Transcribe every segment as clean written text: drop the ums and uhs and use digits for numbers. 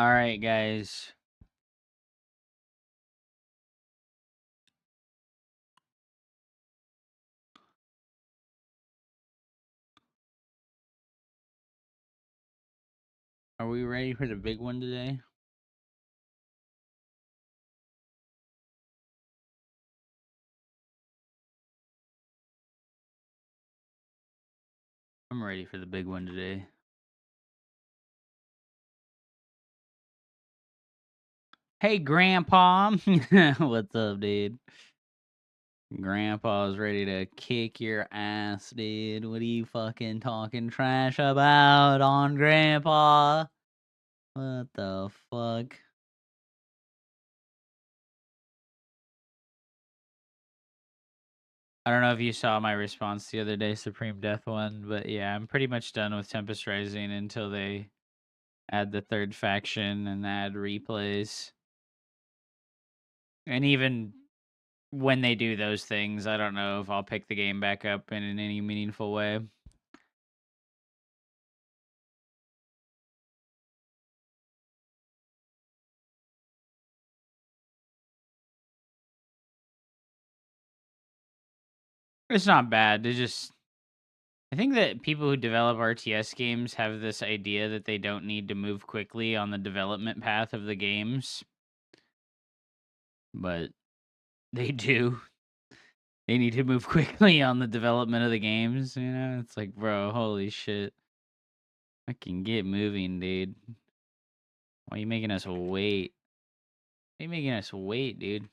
Alright, guys. Are we ready for the big one today? I'm ready for the big one today. Hey, Grandpa! What's up, dude? Grandpa's ready to kick your ass, dude. What are you fucking talking trash about on Grandpa? What the fuck? I don't know if you saw my response the other day, Supreme Death one, but yeah, I'm pretty much done with Tempest Rising until they add the third faction and add replays. And even when they do those things, I don't know if I'll pick the game back up in any meaningful way. It's not bad. I think that people who develop RTS games have this idea that they don't need to move quickly on the development path of the games. But they do. They need to move quickly on the development of the games, you know? It's like, bro, holy shit. I can get moving, dude. Why are you making us wait? Why are you making us wait, dude?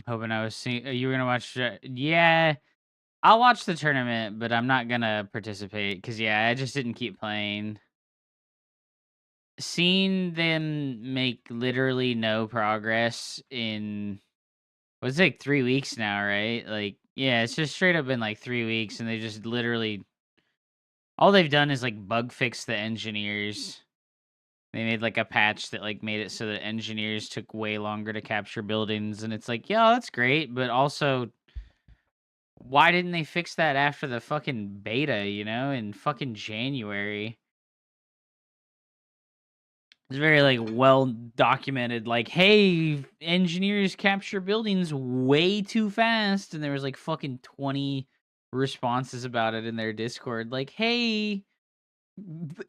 Hoping I was seeing. You were gonna watch? Yeah, I'll watch the tournament, but I'm not gonna participate because yeah, I just didn't keep playing. Seeing them make literally no progress in what's like 3 weeks now, right? Like, yeah, it's just straight up been like 3 weeks, and they just literally all they've done is like bug fix the engineers. They made like a patch that like made it so that engineers took way longer to capture buildings, and it's like, yeah, that's great, but also why didn't they fix that after the fucking beta, you know, in fucking January? It's very like well documented, like, hey, engineers capture buildings way too fast, and there was like fucking 20 responses about it in their Discord. Like, hey,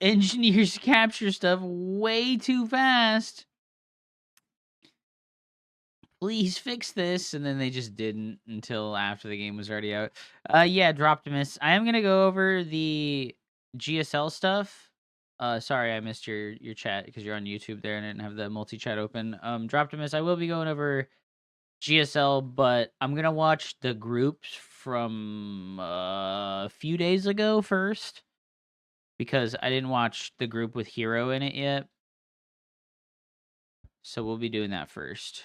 engineers capture stuff way too fast. Please fix this, and then they just didn't until after the game was already out. Yeah, Droptimus. I am gonna go over the GSL stuff. Sorry, I missed your chat because you're on YouTube there and I didn't have the multi chat open. Droptimus, I will be going over GSL, but I'm gonna watch the groups from a few days ago first because I didn't watch the group with Hero in it yet. So we'll be doing that first.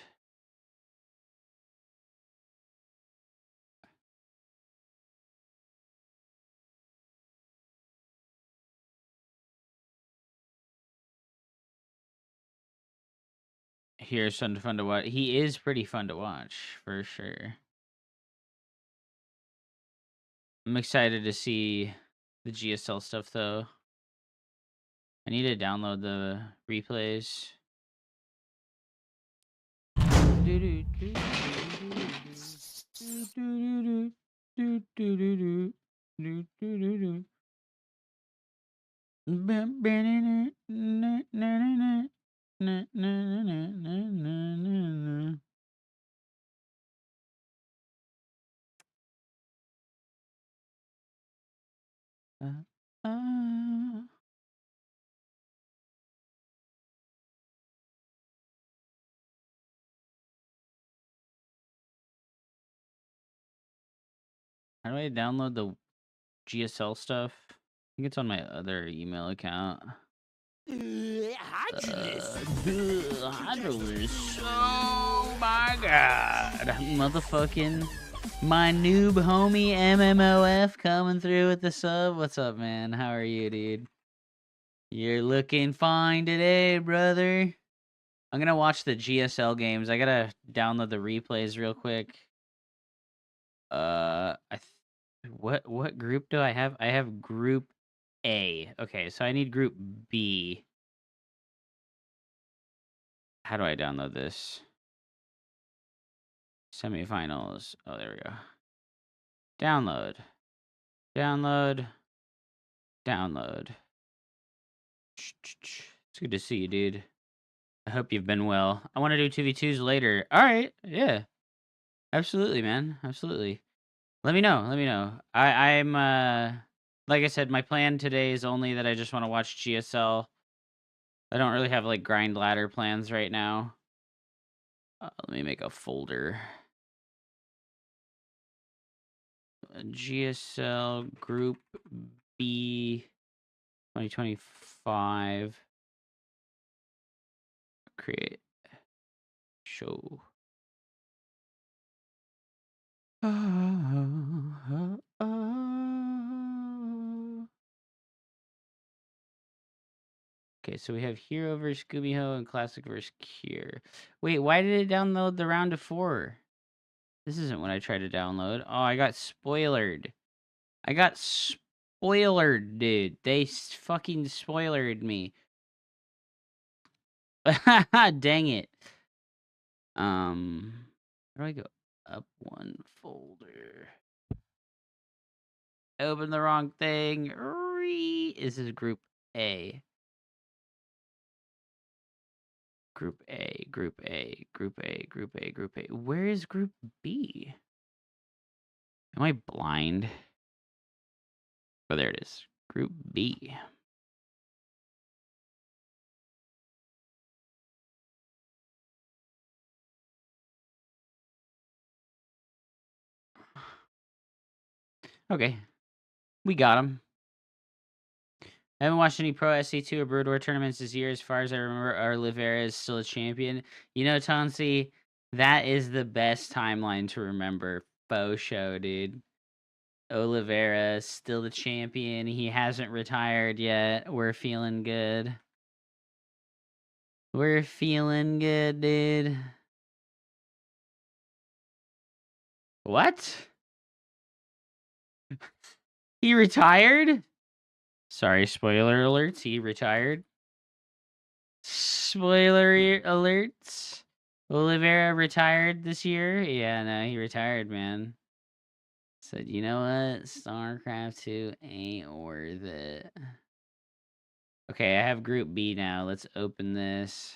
Here's fun to watch. He is pretty fun to watch for sure. I'm excited to see the GSL stuff though. I need to download the replays. How do I download the GSL stuff? I think it's on my other email account. Hydrolus. Oh my god. Motherfucking my noob homie MMOF coming through with the sub. What's up, man? How are you, dude? You're looking fine today, brother. I'm gonna watch the GSL games. I gotta download the replays real quick. What group do I have? I have Group A. Okay, so I need Group B. How do I download this? Semifinals. Oh, there we go. Download. Download. Download. It's good to see you, dude. I hope you've been well. I want to do 2v2s later. All right. Yeah. Absolutely, man. Absolutely. Let me know. Let me know. I'm like I said, my plan today is only that I just want to watch GSL. I don't really have like grind ladder plans right now. Let me make a folder. GSL Group B 2025. Create. Show. Okay, so we have Hero versus Scooby-Ho and Classic versus Cure. Wait, why did it download the round of 4? This isn't what I tried to download. Oh, I got spoilered. I got spoilered, dude. They fucking spoilered me. Dang it. How do I go up one folder? Open the wrong thing. This is Group A. Group A, Group A, Group A, Group A, Group A. Where is Group B? Am I blind? Oh, there it is. Group B. Okay. We got him. I haven't watched any Pro SC2 or Brood War tournaments this year. As far as I remember, Oliveira is still a champion. You know, Tonsi, that is the best timeline to remember. Faux show, dude. Oliveira is still the champion. He hasn't retired yet. We're feeling good. We're feeling good, dude. What? He retired? Sorry, spoiler alerts. He retired. Spoiler alerts. Oliveira retired this year? Yeah, no, he retired, man. Said, you know what? StarCraft 2 ain't worth it. Okay, I have Group B now. Let's open this.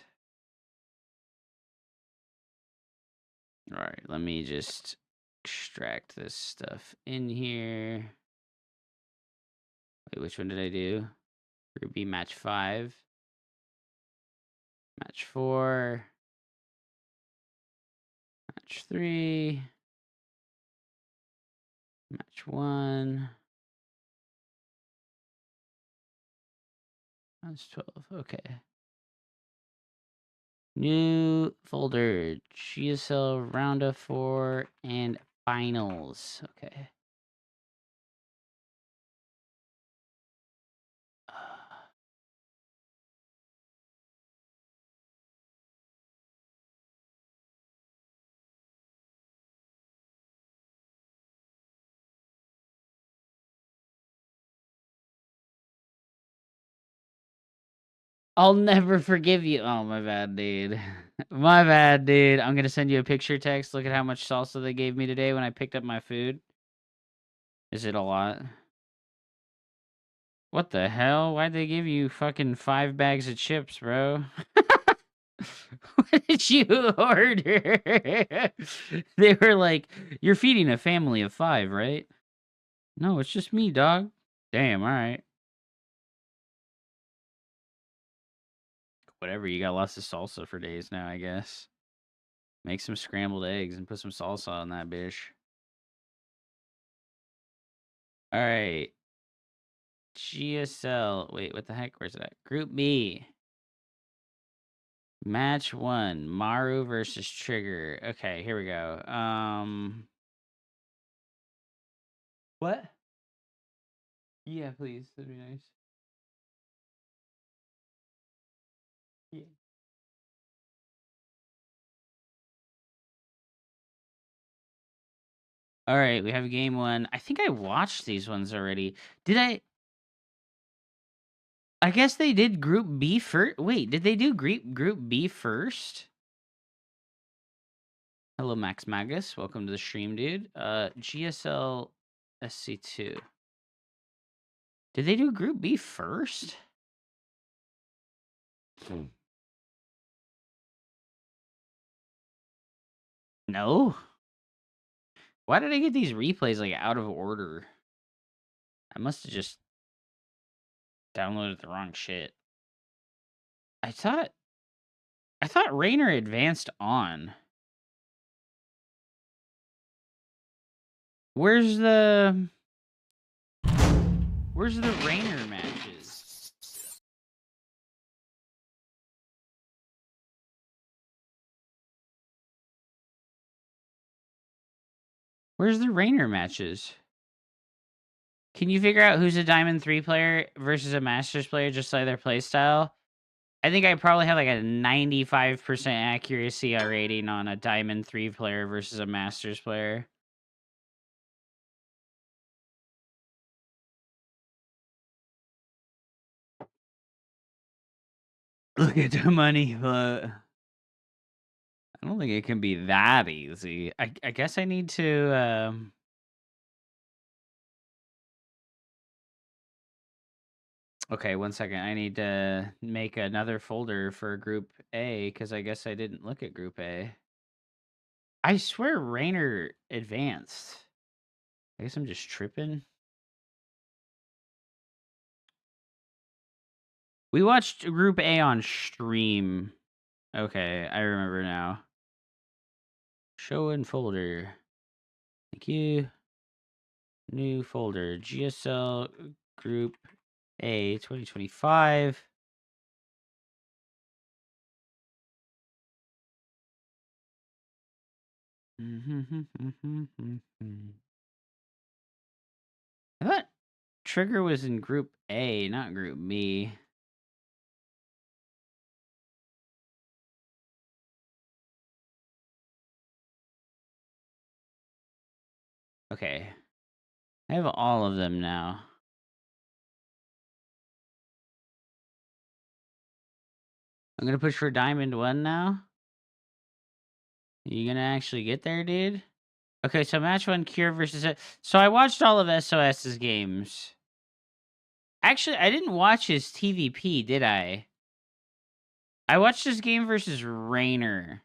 Alright, let me just extract this stuff in here. Wait, which one did I do? Group B match 5. Match 4. Match 3. Match 1. That's 12. Okay. New folder. GSL round of 4 and finals. Okay. I'll never forgive you. Oh, my bad, dude. My bad, dude. I'm gonna send you a picture text. Look at how much salsa they gave me today when I picked up my food. Is it a lot? What the hell? Why'd they give you fucking 5 bags of chips, bro? What did you order? They were like, you're feeding a family of 5, right? No, it's just me, dog. Damn, alright. Whatever, you got lots of salsa for days now, I guess. Make some scrambled eggs and put some salsa on that bitch. All right. GSL. Wait, what the heck? Where's it at? Group B. Match 1. Maru versus Trigger. Okay, here we go. What? Yeah, please. That'd be nice. Yeah. All right, we have game 1. I think I watched these ones already. Did I guess they did Group B first. Wait, did they do Group B first? Hello, Max Magus. Welcome to the stream, dude. GSL SC2. Did they do Group B first? No. Why did I get these replays like out of order? I must have just downloaded the wrong shit. I thought Rainer advanced on. Where's the Rainer matches? Where's the Rainer matches? Can you figure out who's a Diamond 3 player versus a Masters player just like their playstyle? I think I probably have like a 95% accuracy rating on a Diamond 3 player versus a Masters player. Look at the money, but I don't think it can be that easy. I guess I need to okay, 1 second. I need to make another folder for Group A because I guess I didn't look at Group A. I swear Rainer advanced. I guess I'm just tripping. We watched Group A on stream. Okay, I remember now. Show in folder. Thank you. New folder. GSL Group A 2025. I thought Trigger was in Group A, not Group B. Okay. I have all of them now. I'm gonna push for Diamond 1 now. You gonna actually get there, dude? Okay, so match 1, Cure versus... So I watched all of SOS's games. Actually, I didn't watch his TVP, did I? I watched his game versus Rainer.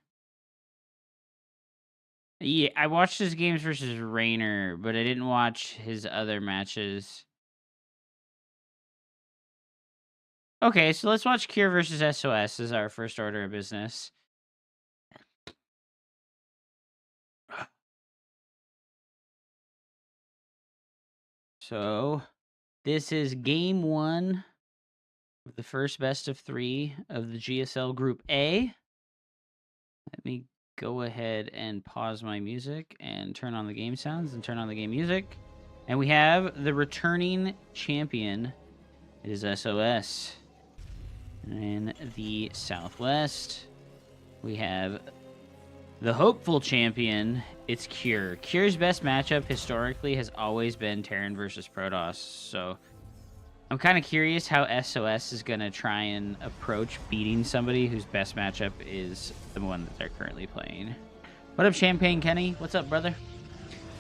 Yeah, I watched his games versus Rainer, but I didn't watch his other matches. Okay, so let's watch Cure versus SOS as our first order of business. So, this is game 1 of the first best of 3 of the GSL Group A. Let me go ahead and pause my music and turn on the game sounds and turn on the game music. And we have the returning champion. It is SOS. In the Southwest, we have the hopeful champion. It's Cure. Cure's best matchup historically has always been Terran versus Protoss. So I'm kind of curious how SOS is going to try and approach beating somebody whose best matchup is the one that they're currently playing. What up, Champagne Kenny? What's up, brother?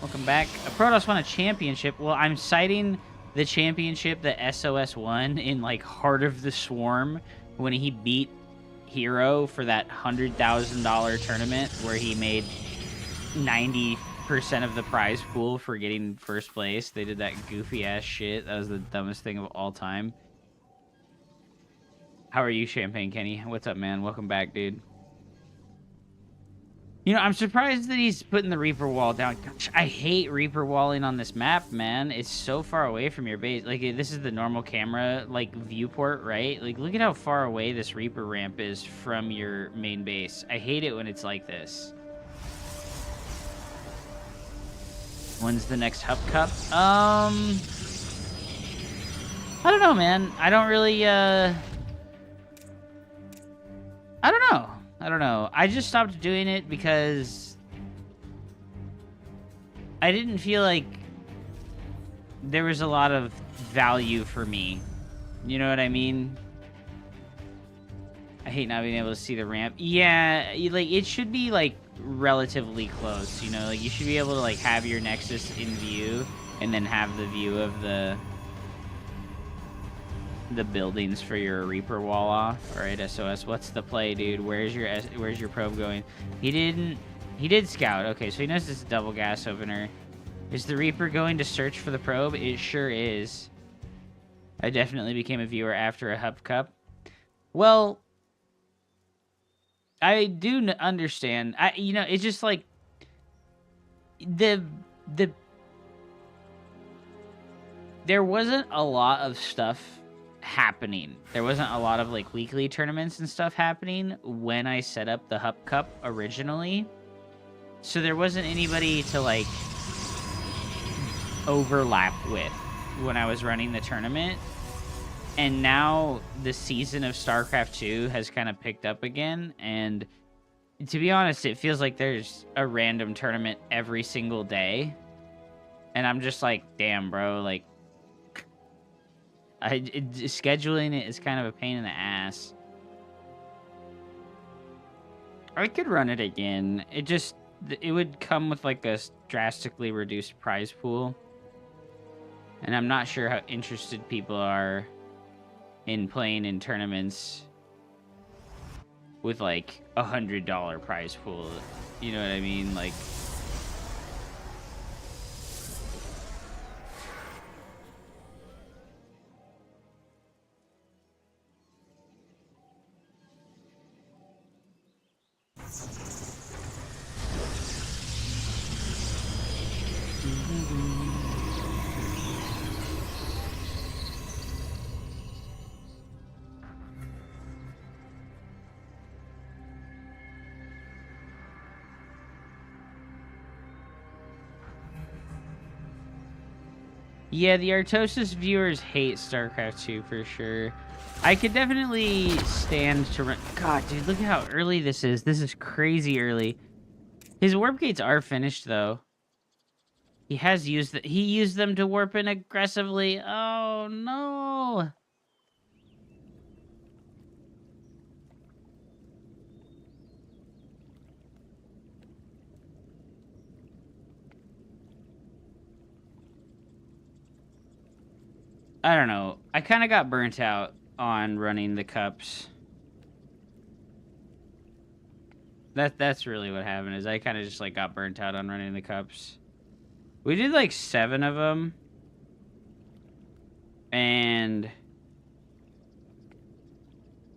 Welcome back. Protoss won a championship. Well, I'm citing the championship that SOS won in, like, Heart of the Swarm when he beat Hero for that $100,000 tournament where he made 90% of the prize pool for getting first place. They did that goofy ass shit. That was the dumbest thing of all time. How are you, Champagne Kenny? What's up, man? Welcome back, dude. You know, I'm surprised that he's putting the Reaper wall down. Gosh, I hate Reaper walling on this map, man. It's so far away from your base. Like, this is the normal camera, like, viewport, right? Like, look at how far away this Reaper ramp is from your main base. I hate it when it's like this. When's the next Hub Cup? I don't know, man. I don't really, I don't know. I don't know. I just stopped doing it because I didn't feel like there was a lot of value for me. You know what I mean? I hate not being able to see the ramp. Yeah, like, it should be, like, relatively close, you know? Like, you should be able to, like, have your Nexus in view and then have the view of the buildings for your Reaper wall off. All right, SOS, what's the play, dude? Where's your probe going? He did scout. Okay, so he knows it's a double gas opener. Is the Reaper going to search for the probe? It sure is. I definitely became a viewer after a Hub Cup. Well, I do understand. You know, it's just like there wasn't a lot of stuff happening. There wasn't a lot of, like, weekly tournaments and stuff happening when I set up the Hub Cup originally. So there wasn't anybody to, like, overlap with when I was running the tournament. And now the season of StarCraft 2 has kind of picked up again, and to be honest, it feels like there's a random tournament every single day. And I'm just like, damn, bro, like, scheduling it is kind of a pain in the ass. I could run it again. It would come with, like, a drastically reduced prize pool. And I'm not sure how interested people are in playing in tournaments with, like, $100 prize pool. You know what I mean? Like, yeah, the Artosis viewers hate StarCraft 2 for sure. I could definitely stand to run. God, dude, look at how early this is. This is crazy early. His warp gates are finished, though. He used them to warp in aggressively. Oh, no. I don't know. I kind of got burnt out on running the cups. That's really what happened, is I kind of just, like, got burnt out on running the cups. We did, like, 7 of them. And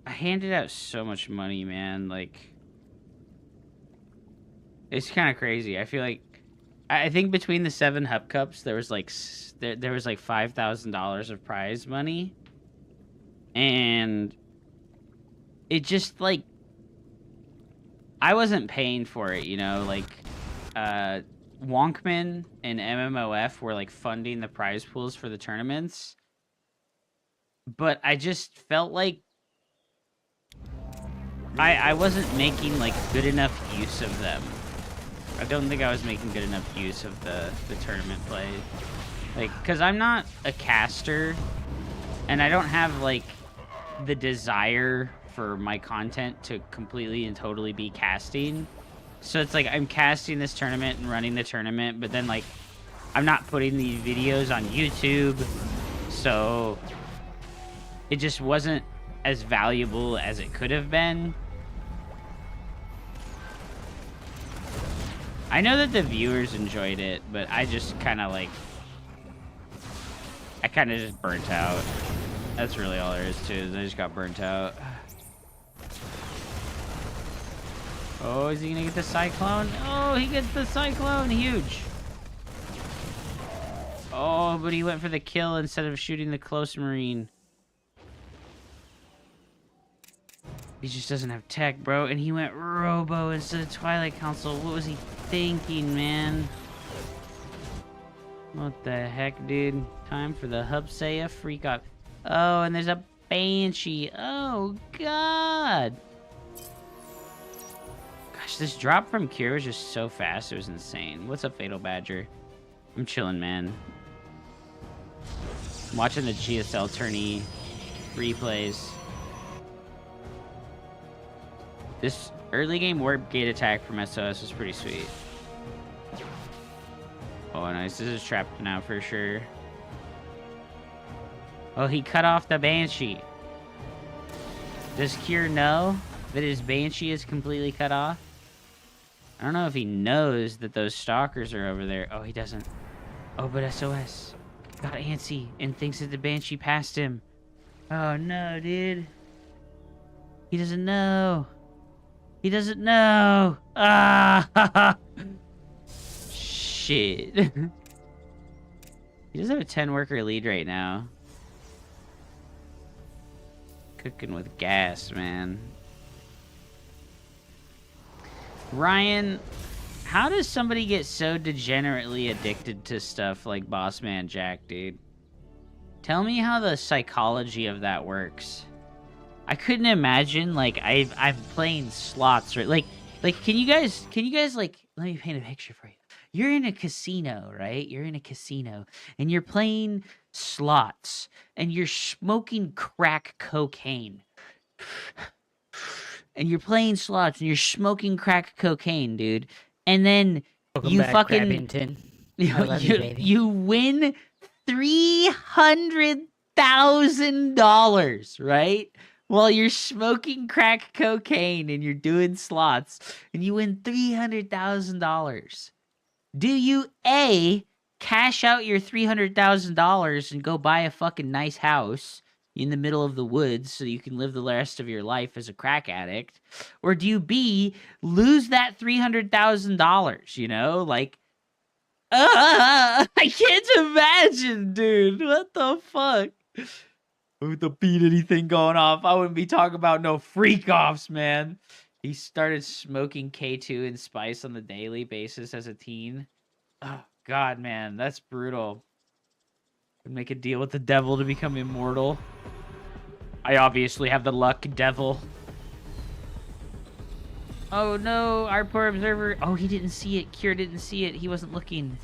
I handed out so much money, man. Like, it's kind of crazy. I feel like, I think between the 7 Hub Cups, there was like $5,000 of prize money, and it just, like, I wasn't paying for it, you know. Like, Wonkman and MMOF were, like, funding the prize pools for the tournaments, but I just felt like I wasn't making, like, good enough use of them. I don't think I was making good enough use of the tournament play. Like, because I'm not a caster, and I don't have, like, the desire for my content to completely and totally be casting. So it's like I'm casting this tournament and running the tournament, but then, like, I'm not putting these videos on YouTube, so it just wasn't as valuable as it could have been. I know that the viewers enjoyed it, but I just kind of, like, I kind of just burnt out. That's really all there is to it. I just got burnt out. Oh, is he gonna get the Cyclone? Oh, he gets the Cyclone! Huge! Oh, but he went for the kill instead of shooting the close marine. He just doesn't have tech, bro. And he went Robo instead of Twilight Council. What was he thinking, man? What the heck, dude? Time for the Hubsaya freak off. Oh, and there's a Banshee. Oh, God. Gosh, this drop from Cure was just so fast. It was insane. What's up, Fatal Badger? I'm chilling, man. I'm watching the GSL tourney replays. This early game warp gate attack from SOS was pretty sweet. Oh, nice. This is trapped now for sure. Oh, he cut off the Banshee. Does Cure know that his Banshee is completely cut off? I don't know if he knows that those stalkers are over there. Oh, he doesn't. Oh, but SOS got antsy and thinks that the Banshee passed him. Oh, no, dude. He doesn't know. He doesn't know. Ah! Shit. He does have a 10-worker lead right now. Cooking with gas, man. Ryan, how does somebody get so degenerately addicted to stuff like Bossman Jack, dude? Tell me how the psychology of that works. I couldn't imagine, like, I'm playing slots, right? Like, can you guys, like, let me paint a picture for you. You're in a casino, right? You're in a casino, and you're playing slots, and you're smoking crack cocaine. And you're playing slots, and you're smoking crack cocaine, dude. And then you fucking... You win $300,000, right? While you're smoking crack cocaine and you're doing slots, and you win $300,000. Do you A, cash out your $300,000 and go buy a fucking nice house in the middle of the woods so you can live the rest of your life as a crack addict? Or do you B, lose that $300,000, you know? Like, I can't imagine, dude. What the fuck? With the beat anything going off, I wouldn't be talking about no freak offs, man. He started smoking K2 and Spice on the daily basis as a teen. Oh, God, man, that's brutal. Would make a deal with the devil to become immortal. I obviously have the luck, devil. Oh, no, our poor observer. Oh, he didn't see it. Cure didn't see it. He wasn't looking.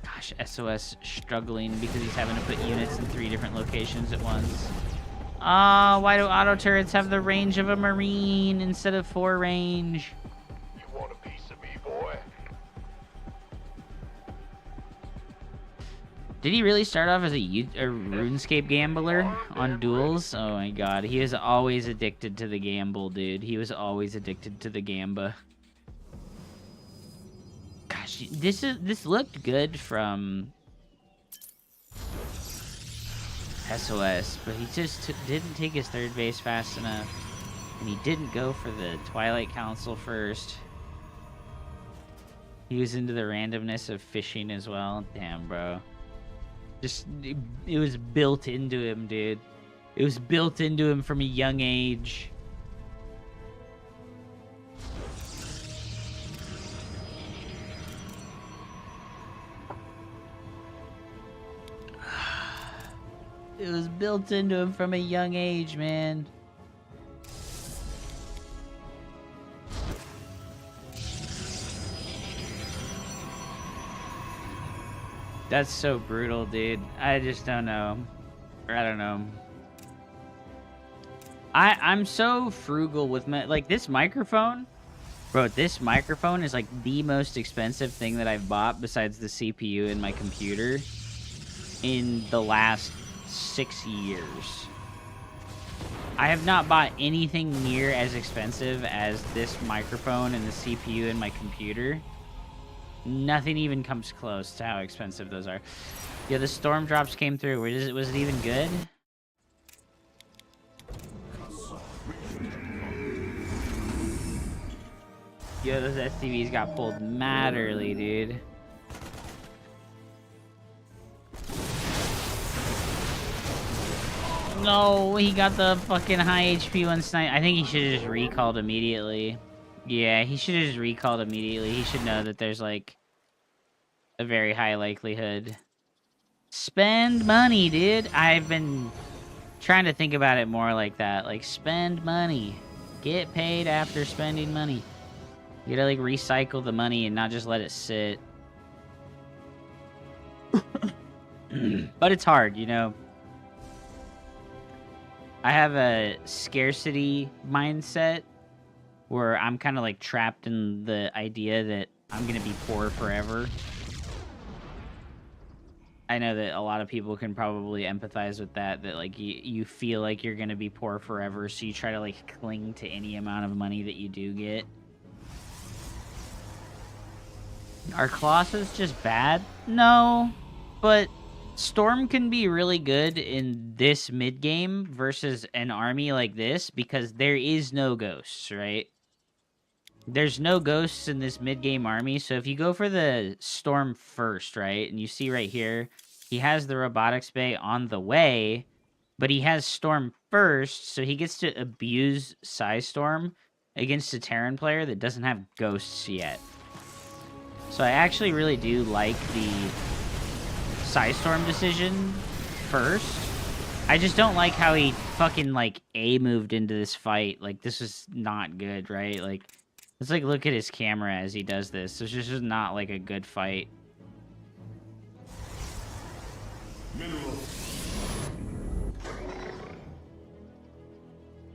Gosh, SOS struggling because he's having to put units in 3 different locations at once. Ah, why do auto turrets have the range of a marine instead of 4 range? You want a piece of me, boy? Did he really start off as a RuneScape gambler on duels? Oh my god, he was always addicted to the gamble, dude. He was always addicted to the gamba. Gosh, this looked good from SOS, but he just didn't take his third base fast enough, and he didn't go for the Twilight Council first. He was into the randomness of fishing as well. Damn, bro. Just, it was built into him, dude. It was built into him from a young age. It was built into him from a young age, man. That's so brutal, dude. I just don't know. Or I don't know. I'm so frugal with my, like, this microphone. Bro, this microphone is like the most expensive thing that I've bought besides the CPU in my computer in the last 6 years. I have not bought anything near as expensive as this microphone and the CPU in my computer. Nothing even comes close to how expensive those are. Yeah, the storm drops came through. Was it even good? Yo, those SCVs got pulled mad early, dude. No, he got the fucking high HP one snipe. I think he should have just recalled immediately. Yeah, he should have just recalled immediately. He should know that there's like a very high likelihood. Spend money, dude. I've been trying to think about it more like that. Like, spend money. Get paid after spending money. You gotta like recycle the money and not just let it sit. But it's hard, you know. I have a scarcity mindset where I'm kind of like trapped in the idea that I'm gonna be poor forever. I know that a lot of people can probably empathize with that, that like you feel like you're gonna be poor forever, so you try to like cling to any amount of money that you do get. Are Colossus just bad? No, but Storm can be really good in this mid-game versus an army like this because there is no ghosts, right? There's no ghosts in this mid-game army, so if you go for the Storm first, right, and you see right here, he has the Robotics Bay on the way, but he has Storm first, so he gets to abuse Psystorm against a Terran player that doesn't have ghosts yet. So I actually really do like the Psystorm decision first. I just don't like how he fucking, like, A-moved into this fight. Like, this is not good, right? Like, let's, like, look at his camera as he does this. This is just not, like, a good fight.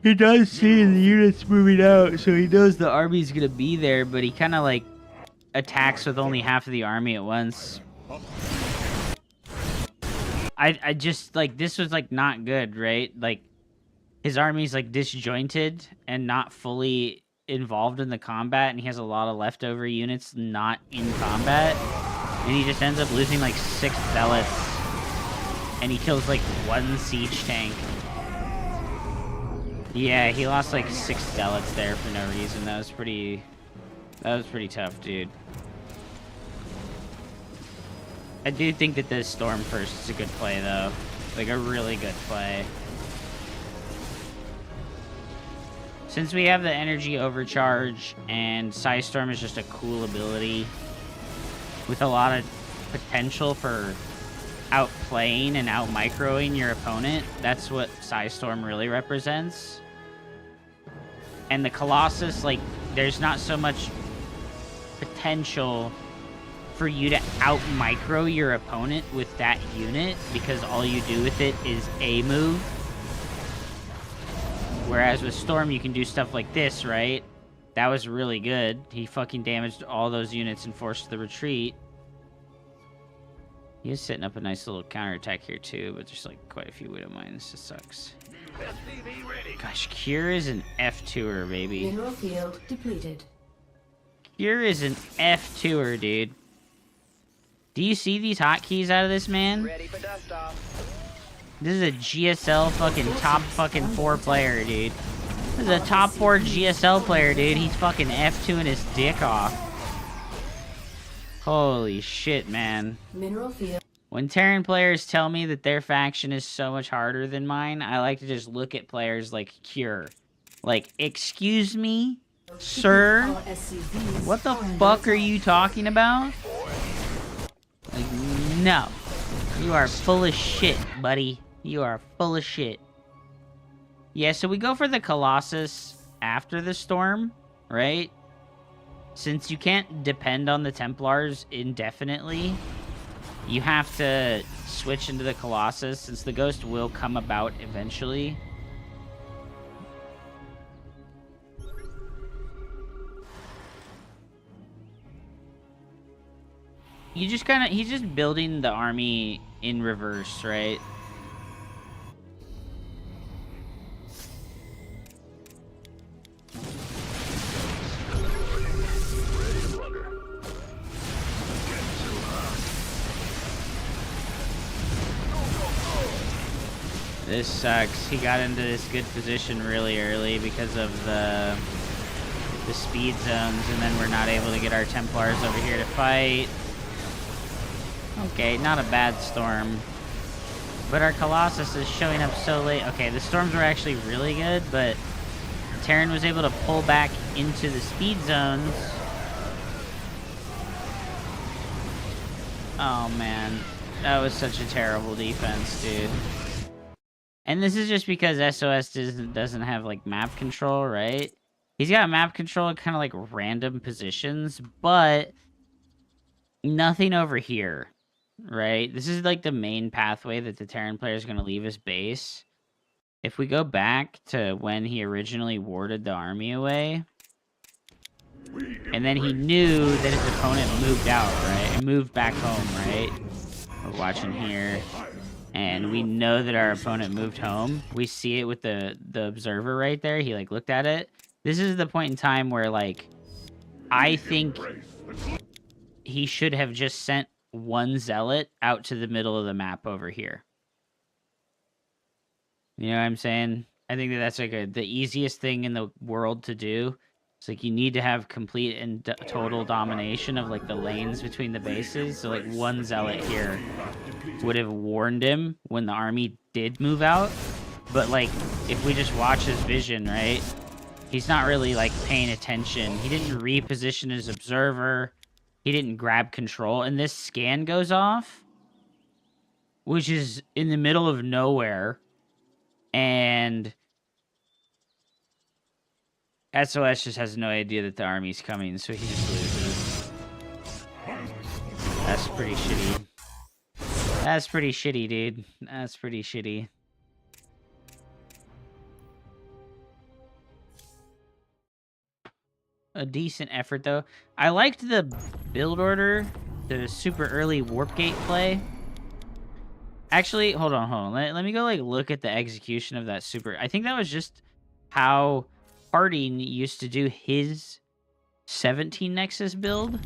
He does see the units moving out, so he knows the army's gonna be there, but he kind of, like, attacks with only half of the army at once. I just, like, this was, like, not good, right? Like, his army's, like, disjointed and not fully involved in the combat, and he has a lot of leftover units not in combat, and he just ends up losing, like, 6 zealots, and he kills, like, 1 siege tank. Yeah, he lost, like, 6 zealots there for no reason. That was pretty tough, dude. I do think that this Storm first is a good play, though. Like, a really good play. Since we have the energy overcharge, and Psystorm is just a cool ability with a lot of potential for outplaying and out-microing your opponent, that's what Psystorm really represents. And the Colossus, like, there's not so much potential for you to out-micro your opponent with that unit, because all you do with it is a move. Whereas with Storm, you can do stuff like this, right? That was really good. He fucking damaged all those units and forced the retreat. He is setting up a nice little counterattack here, too, but there's, like, quite a few Widow Mines. This sucks. Gosh, Cure is an F2er, baby. Mineral field depleted. Cure is an F2er, dude. Do you see these hotkeys out of this man? Ready for dust off. This is a GSL fucking top fucking 4 player, dude. This is a top 4 GSL player, dude. He's fucking F2ing his dick off. Holy shit, man. Mineral field. When Terran players tell me that their faction is so much harder than mine, I like to just look at players like Cure. Like, excuse me, sir? What the fuck are you talking about? Like, no. You are full of shit, buddy. You are full of shit. Yeah, so we go for the Colossus after the Storm, right? Since you can't depend on the Templars indefinitely, you have to switch into the Colossus, since the Ghost will come about eventually. You just kind of, he's just building the army in reverse, right? This sucks. He got into this good position really early because of the the speed zones, and then we're not able to get our Templars over here to fight. Okay, not a bad storm. But our Colossus is showing up so late. Okay, the storms were actually really good, but Terran was able to pull back into the speed zones. Oh, man. That was such a terrible defense, dude. And this is just because SOS doesn't have, like, map control, right? He's got map control in kind of, like, random positions, but nothing over here, right? This is, like, the main pathway that the Terran player is going to leave his base. If we go back to when he originally warded the army away, and then he knew that his opponent moved out, right? And moved back home, right? We're watching here. And we know that our opponent moved home. We see it with the observer right there. He, like, looked at it. This is the point in time where, like, I think he should have just sent one zealot out to the middle of the map over here. You know what I'm saying? I think that that's, like, the easiest thing in the world to do. It's like you need to have complete and total domination of, like, the lanes between the bases. So, like, one zealot here would have warned him when the army did move out. But, like, if we just watch his vision, right? He's not really, like, paying attention. He didn't reposition his observer. He didn't grab control. And this scan goes off, which is in the middle of nowhere. And SOS just has no idea that the army's coming, so he just loses. That's pretty shitty. That's pretty shitty, dude. That's pretty shitty. A decent effort, though. I liked the build order, the super early warp gate play. Actually, hold on. Let me go, like, look at the execution of that super. I think that was just how Harding used to do his 17 Nexus build.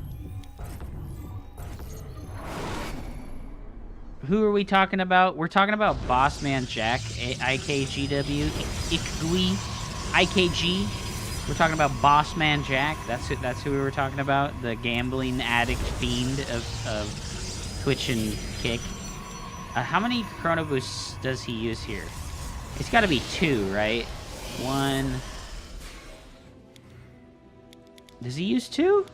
Who are we talking about? We're talking about Bossman Jack, IKGW, Ikgui, IKG. We're talking about Bossman Jack. That's who we were talking about. The gambling addict fiend of Twitch and Kick. How many Chrono Boosts does he use here? It's got to be 2, right? 1. Does he use 2?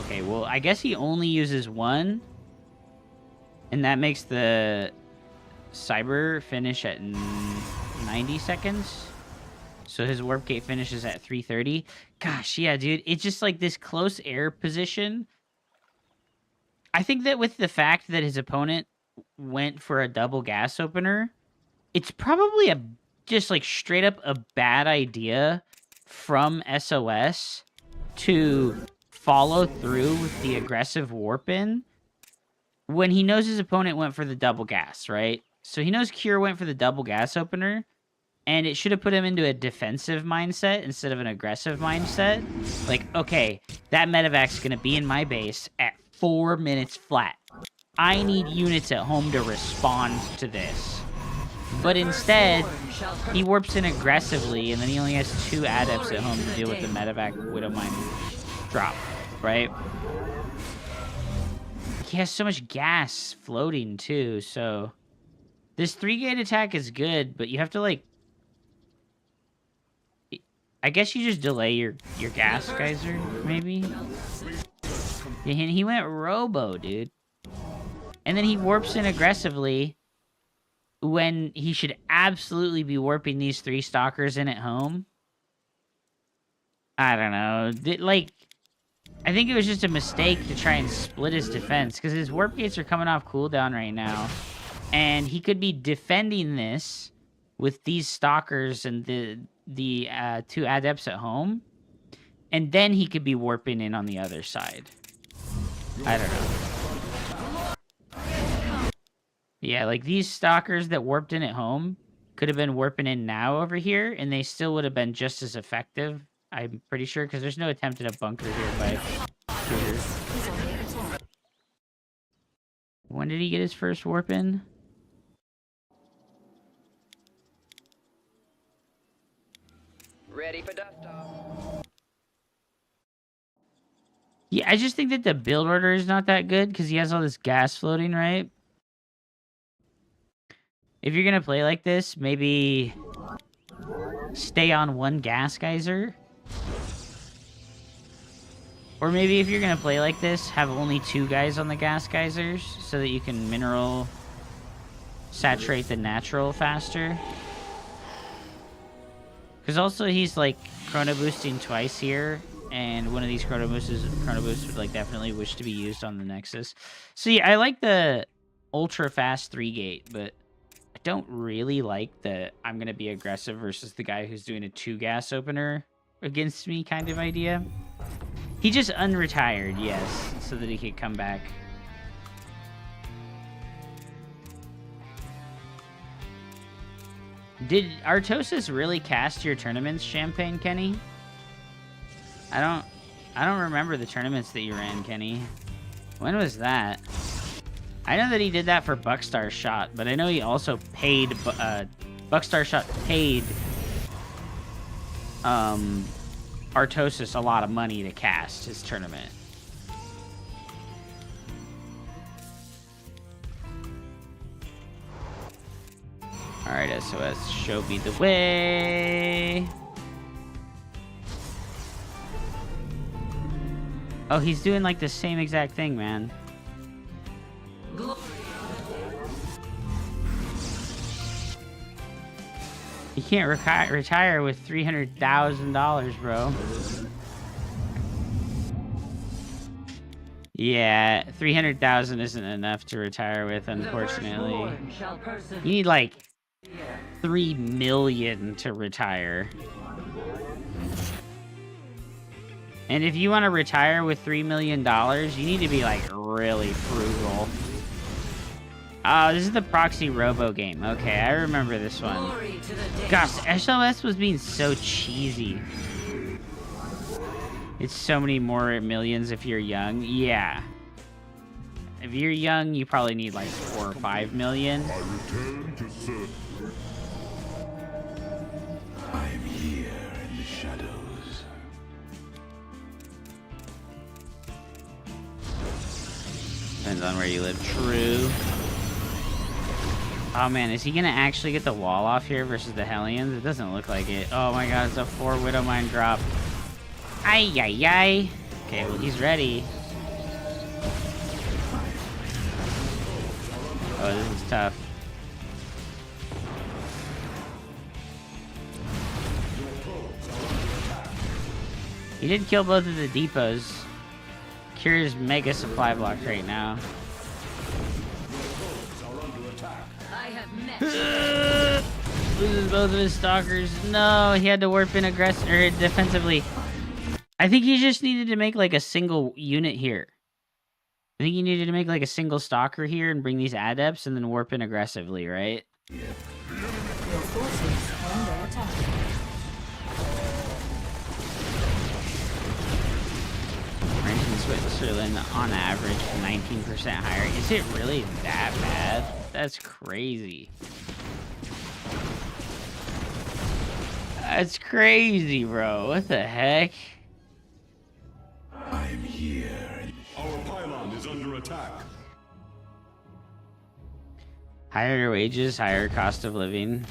Okay, well, I guess he only uses 1. And that makes the Cyber finish at 90 seconds. So his warp gate finishes at 330. Gosh, yeah, dude. It's just like this close air position. I think that with the fact that his opponent went for a double gas opener, it's probably just like straight up a bad idea from SOS to follow through with the aggressive warp in when he knows his opponent went for the double gas, right? So he knows Cure went for the double gas opener, and it should have put him into a defensive mindset instead of an aggressive mindset. Like, okay, that medevac's going to be in my base at 4 minutes flat. I need units at home to respond to this. But instead, he warps in aggressively, and then he only has 2 adepts at home to deal with the medevac Widowmine drop, right? He has so much gas floating, too, so this 3-gate attack is good, but you have to, like, I guess you just delay your gas geyser, maybe? And he went Robo, dude. And then he warps in aggressively when he should absolutely be warping these 3 stalkers in at home. I don't know. I think it was just a mistake to try and split his defense, because his warp gates are coming off cooldown right now. And he could be defending this with these stalkers and the 2 adepts at home. And then he could be warping in on the other side. I don't know. Yeah, like these stalkers that warped in at home could have been warping in now over here, and they still would have been just as effective, I'm pretty sure, because there's no attempt at a bunker here by Cougar. When did he get his first warp in? Ready for dust off. Yeah, I just think that the build order is not that good because he has all this gas floating, right? If you're gonna play like this, maybe stay on one gas geyser. Or maybe if you're gonna play like this, have only 2 guys on the gas geysers so that you can mineral saturate the natural faster. Because also he's like chrono boosting twice here, and one of these chrono boosts would like definitely wish to be used on the Nexus. So yeah, I like the ultra fast 3-gate, but I don't really like the I'm gonna be aggressive versus the guy who's doing a 2 gas opener against me kind of idea. He just unretired, yes, so that he could come back. Did Artosis really cast your tournaments, Champagne Kenny? I don't remember the tournaments that you ran, Kenny. When was that? I know that he did that for Buckstar Shot, but I know he also paid Buckstar Shot paid Artosis a lot of money to cast his tournament. Alright, SOS, show me the way. Oh, he's doing like the same exact thing, man. You can't retire with $300,000, bro. Yeah, 300,000 isn't enough to retire with, unfortunately. You need like 3 million to retire. And if you want to retire with $3 million, you need to be like really frugal. Oh, this is the Proxy Robo game. Okay, I remember this one. Gosh, SOS was being so cheesy. It's so many more millions if you're young. Yeah. If you're young, you probably need like 4 or 5 million. I return to serve. I am here in the shadows. Depends on where you live. True. Oh man, is he gonna actually get the wall off here versus the Hellions? It doesn't look like it. Oh my god, it's a 4 Widowmine drop. Ay, ay, ay. Okay, well, he's ready. Oh, this is tough. He did kill both of the depots. Cure's mega supply block right now. Loses both of his stalkers. No, he had to warp in defensively. I think he just needed to make like a single unit here. I think he needed to make like a single stalker here and bring these adepts and then warp in aggressively, right? Your forces under attack. Range in Switzerland on average 19% higher. Is it really that bad? That's crazy. That's crazy, bro. What the heck? I am here. Our pylon is under attack. Higher wages, higher cost of living.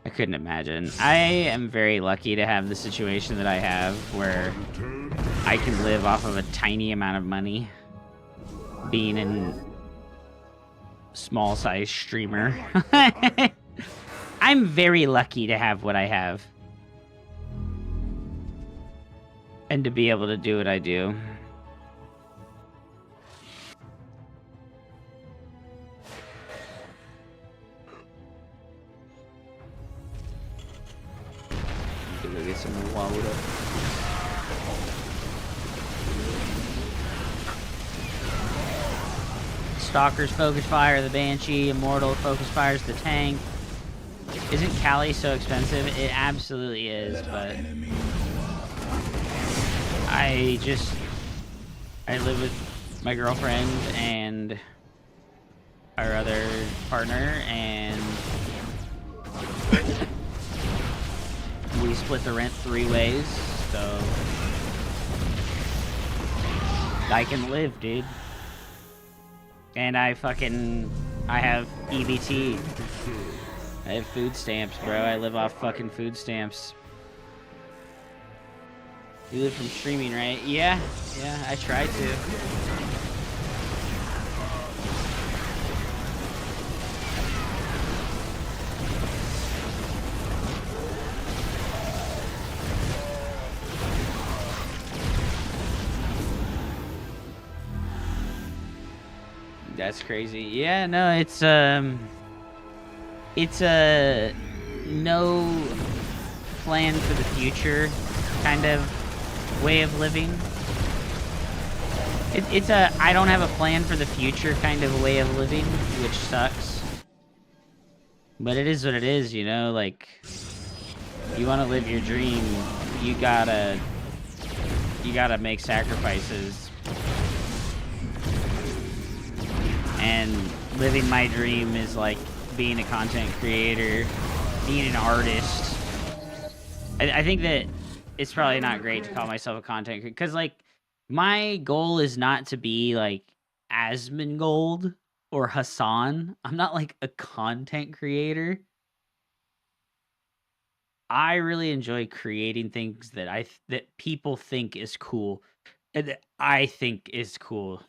I couldn't imagine. I am very lucky to have the situation that I have where I can live off of a tiny amount of money being a small size streamer. I'm very lucky to have what I have. And to be able to do what I do. Go get some more Waluda. Stalker's focus fire, the Banshee, Immortal focus fires, the tank. Isn't Kali so expensive? It absolutely is, but I live with my girlfriend and our other partner, and We split the rent 3 ways, so I can live, dude. And I have EBT. I have food stamps, bro. I live off fucking food stamps. You live from streaming, right? Yeah, I try to. That's crazy. Yeah, no, it's a no plan for the future kind of way of living. It's a I don't have a plan for the future kind of way of living, which sucks. But it is what it is, you know, like you want to live your dream, you gotta make sacrifices. And living my dream is like being a content creator, being an artist. I think that it's probably not great to call myself a content creator because, like, my goal is not to be like Asmongold or Hassan. I'm not like a content creator. I really enjoy creating things that that people think is cool and that I think is cool.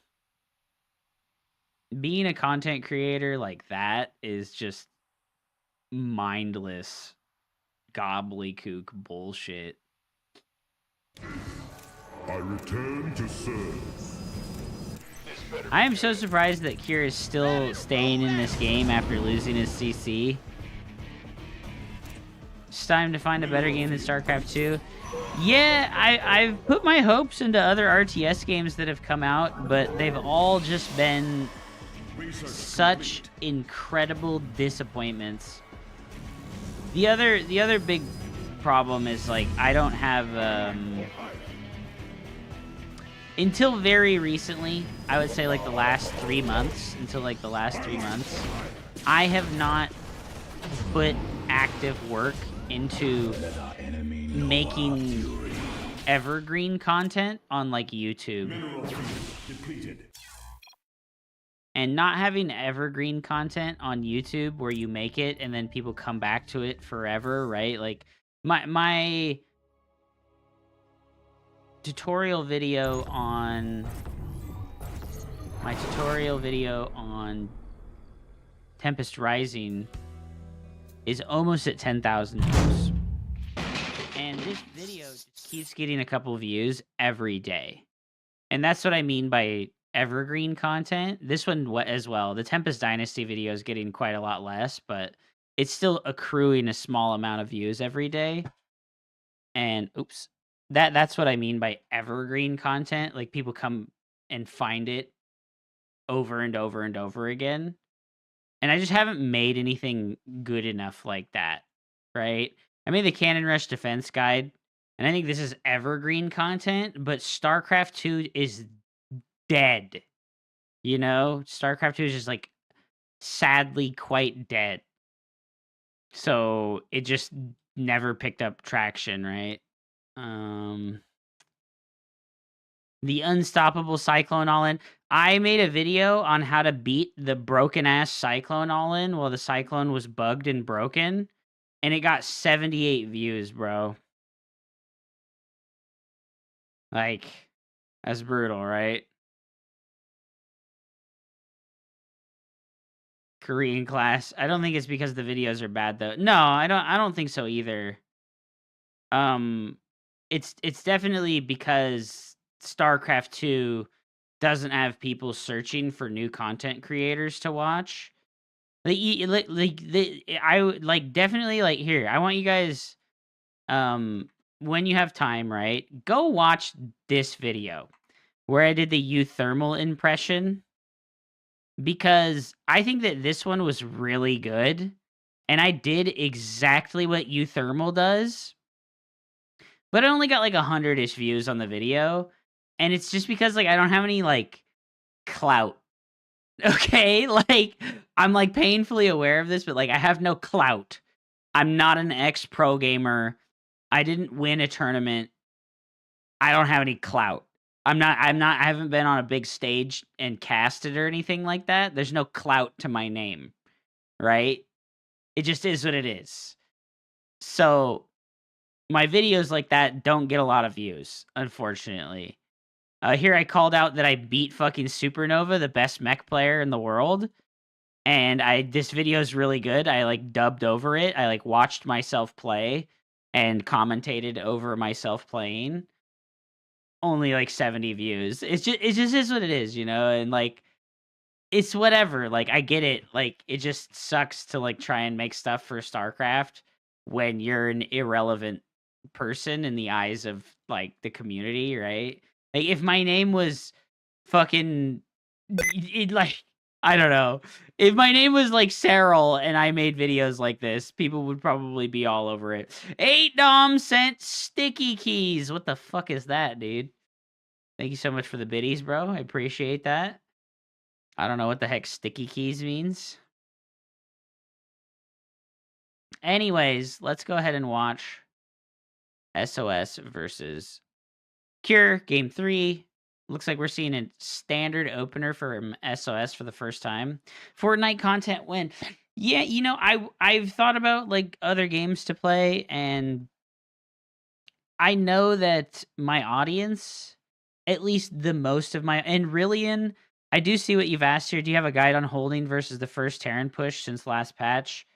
Being a content creator like that is just mindless gobbledygook bullshit. I return to serve. I am so surprised that Kira is still staying in this game after losing his CC. It's time to find a better game than StarCraft 2. Yeah, I've put my hopes into other RTS games that have come out, but they've all just been such incredible disappointments. The other big problem is, like, I don't have until very recently, I would say like the last 3 months, I have not put active work into making evergreen content on like YouTube. And not having evergreen content on YouTube where you make it and then people come back to it forever, right? Like my tutorial video on Tempest Rising is almost at 10,000 views. And this video just keeps getting a couple views every day. And that's what I mean by evergreen content. This one as well. The Tempest Dynasty video is getting quite a lot less, but it's still accruing a small amount of views every day. And oops, that's what I mean by evergreen content. Like, people come and find it over and over and over again. And I just haven't made anything good enough like that, right? I made the Cannon Rush Defense Guide, and I think this is evergreen content, but StarCraft 2 is dead. You know, StarCraft 2 is just like sadly quite dead. So it just never picked up traction, right? The Unstoppable Cyclone All-In. I made a video on how to beat the broken ass Cyclone All-In while the Cyclone was bugged and broken, and it got 78 views, bro. Like, that's brutal, right? Korean class. I don't think it's because the videos are bad though. No, I don't think so either. It's definitely because StarCraft 2 doesn't have people searching for new content creators to watch. I would like definitely like here. I want you guys, when you have time, right? Go watch this video where I did the Euthermal impression, because I think that this one was really good, and I did exactly what Euthermal does, but I only got like 100-ish views on the video, and it's just because like I don't have any like clout. Okay, like I'm like painfully aware of this, but like I have no clout. I'm not an ex-pro gamer. I didn't win a tournament. I don't have any clout. I haven't been on a big stage and casted or anything like that. There's no clout to my name, right? It just is what it is. So, my videos like that don't get a lot of views, unfortunately. Here I called out that I beat fucking Supernova, the best mech player in the world, and this video is really good. I, like, dubbed over it. I, like, watched myself play and commentated over myself playing. Only, like, 70 views. It just is what it is, you know? And, like, it's whatever. Like, I get it. Like, it just sucks to, like, try and make stuff for StarCraft when you're an irrelevant person in the eyes of, like, the community, right? Like, if my name was fucking like, I don't know. If my name was, like, Cyril and I made videos like this, people would probably be all over it. 8 Dom sent sticky keys. What the fuck is that, dude? Thank you so much for the biddies, bro. I appreciate that. I don't know what the heck sticky keys means. Anyways, let's go ahead and watch SOS versus Cure, Game 3. Looks like we're seeing a standard opener for SOS for the first time. Fortnite content win. Yeah, you know, I've thought about, like, other games to play, and I know that my audience, at least the most of my... And Rillian, I do see what you've asked here. Do you have a guide on holding versus the first Terran push since last patch?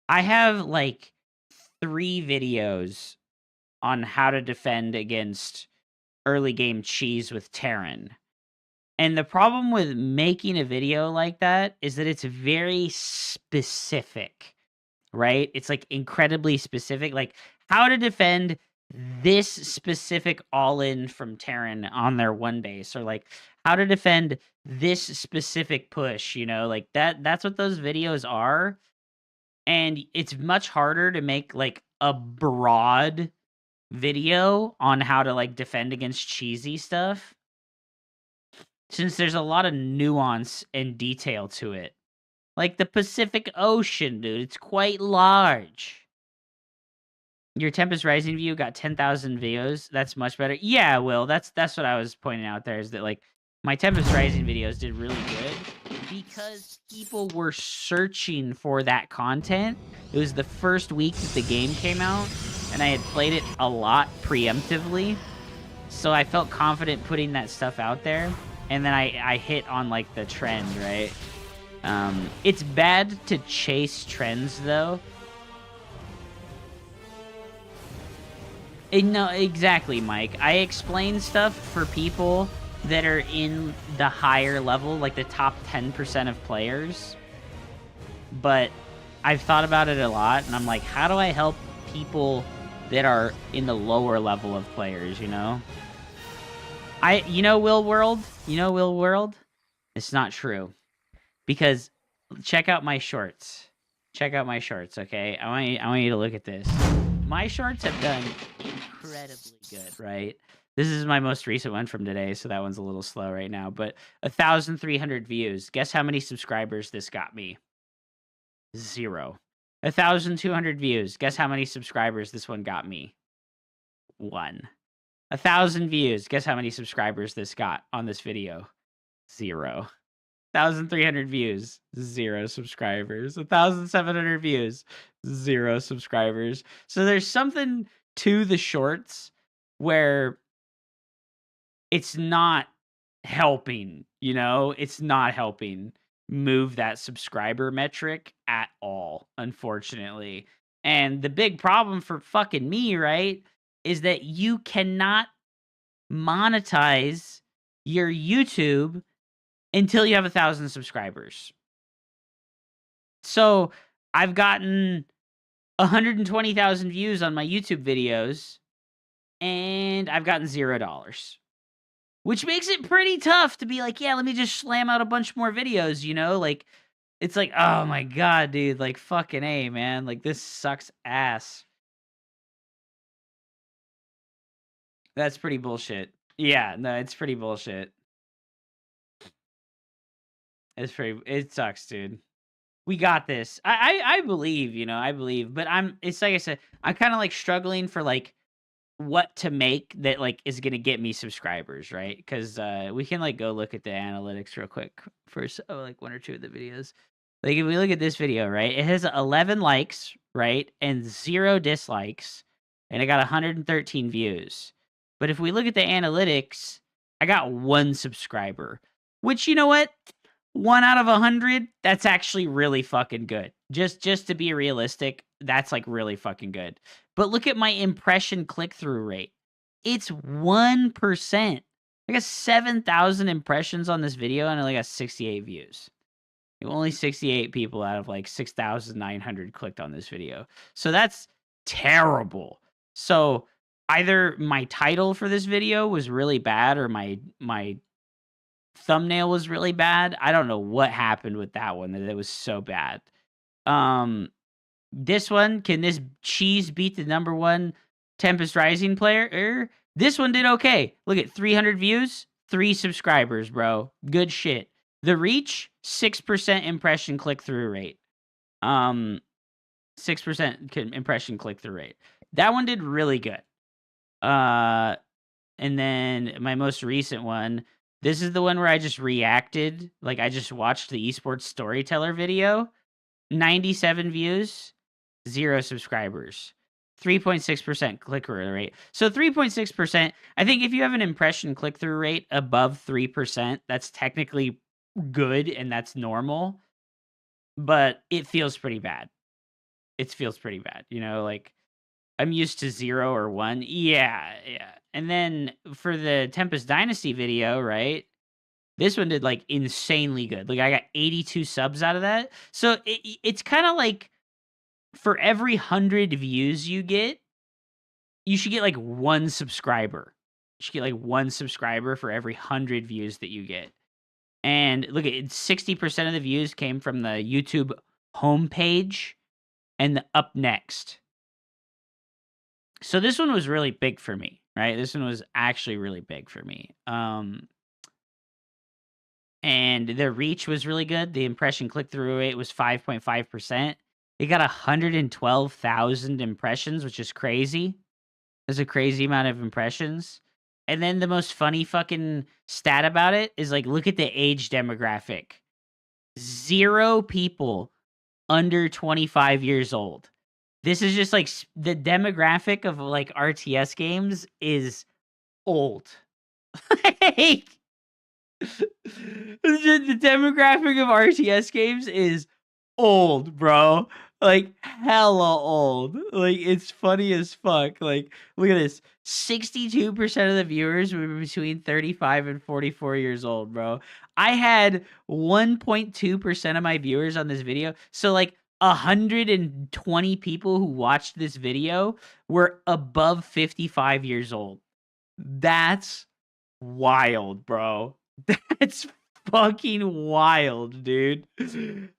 I have, like, 3 videos on how to defend against early game cheese with Terran. And the problem with making a video like that is that it's very specific, right? It's, like, incredibly specific. Like, how to defend this specific all-in from Terran on their one base, or, like, how to defend this specific push, you know? Like, that's what those videos are. And it's much harder to make, like, a broad video on how to, like, defend against cheesy stuff, since there's a lot of nuance and detail to it. Like the Pacific Ocean, dude, it's quite large. Your Tempest Rising view got 10,000 views. That's much better. Yeah, Will, that's what I was pointing out there, is that, like, my Tempest Rising videos did really good because people were searching for that content. It was the first week that the game came out, and I had played it a lot preemptively, so I felt confident putting that stuff out there, and then I hit on, like, the trend, right? It's bad to chase trends, though. No, exactly, Mike. I explain stuff for people that are in the higher level, like the top 10% of players. But I've thought about it a lot, and I'm like, how do I help people that are in the lower level of players, you know? You know Will World? It's not true. Because check out my shorts. Check out my shorts, okay? I want you to look at this. My shorts have done incredibly good, right? This is my most recent one from today, so that one's a little slow right now. But 1,300 views. Guess how many subscribers this got me? 0. 1,200 views. Guess how many subscribers this one got me? 1. 1,000 views. Guess how many subscribers this got on this video? 0. 1,300 views, 0 subscribers. 1,700 views, 0 subscribers. So there's something to the shorts where it's not helping, you know? It's not helping move that subscriber metric at all, unfortunately. And the big problem for fucking me, right, is that you cannot monetize your YouTube until you have 1,000 subscribers. So I've gotten 120,000 views on my YouTube videos, and I've gotten $0. Which makes it pretty tough to be like, yeah, let me just slam out a bunch more videos, you know? Like, it's like, oh my god, dude, like, fucking A, man. Like, this sucks ass. That's pretty bullshit. Yeah, no, it's pretty bullshit. It sucks, dude. We got this. I believe, I believe, but it's like I said, I'm kind of like struggling for like what to make that like is gonna get me subscribers, right? Because we can like go look at the analytics real quick for like one or two of the videos. Like if we look at this video, right, it has 11 likes, right, and 0 dislikes, and it got 113 views. But if we look at the analytics, I got 1 subscriber, which you know what? 1 out of 100, that's actually really fucking good. Just to be realistic, that's like really fucking good. But look at my impression click-through rate. It's 1%. I got 7,000 impressions on this video and I only got 68 views. Only 68 people out of like 6,900 clicked on this video. So that's terrible. So either my title for this video was really bad or my thumbnail was really bad. I don't know what happened with that one that it was so bad. This one, can this cheese beat the number 1 Tempest Rising player? This one did okay. Look at 300 views, 3 subscribers, bro. Good shit. The reach, 6% impression click-through rate. 6% impression click-through rate. That one did really good. And then my most recent one, this is the one where I just reacted. Like, I just watched the esports storyteller video. 97 views, 0 subscribers. 3.6% click-through rate. So 3.6%, I think if you have an impression click-through rate above 3%, that's technically good and that's normal. But it feels pretty bad. It feels pretty bad. Like I'm used to 0 or 1. Yeah. And then for the Tempest Dynasty video, right? This one did like insanely good. Like I got 82 subs out of that. So it's kind of like for every 100 views you get, you should get like 1 subscriber. You should get like 1 subscriber for every 100 views that you get. And look at it, 60% of the views came from the YouTube homepage and the up next. So this one was really big for me, right? This one was actually really big for me. And the reach was really good. The impression click-through rate was 5.5%. It got 112,000 impressions, which is crazy. That's a crazy amount of impressions. And then the most funny fucking stat about it is like, look at the age demographic. 0 people under 25 years old. This is just like the demographic of like RTS games is old. Like, the demographic of RTS games is old, bro. Like hella old. Like it's funny as fuck. Like look at this. 62% of the viewers were between 35 and 44 years old, bro. I had 1.2% of my viewers on this video. So like 120 people who watched this video were above 55 years old. That's wild, bro. That's fucking wild, dude.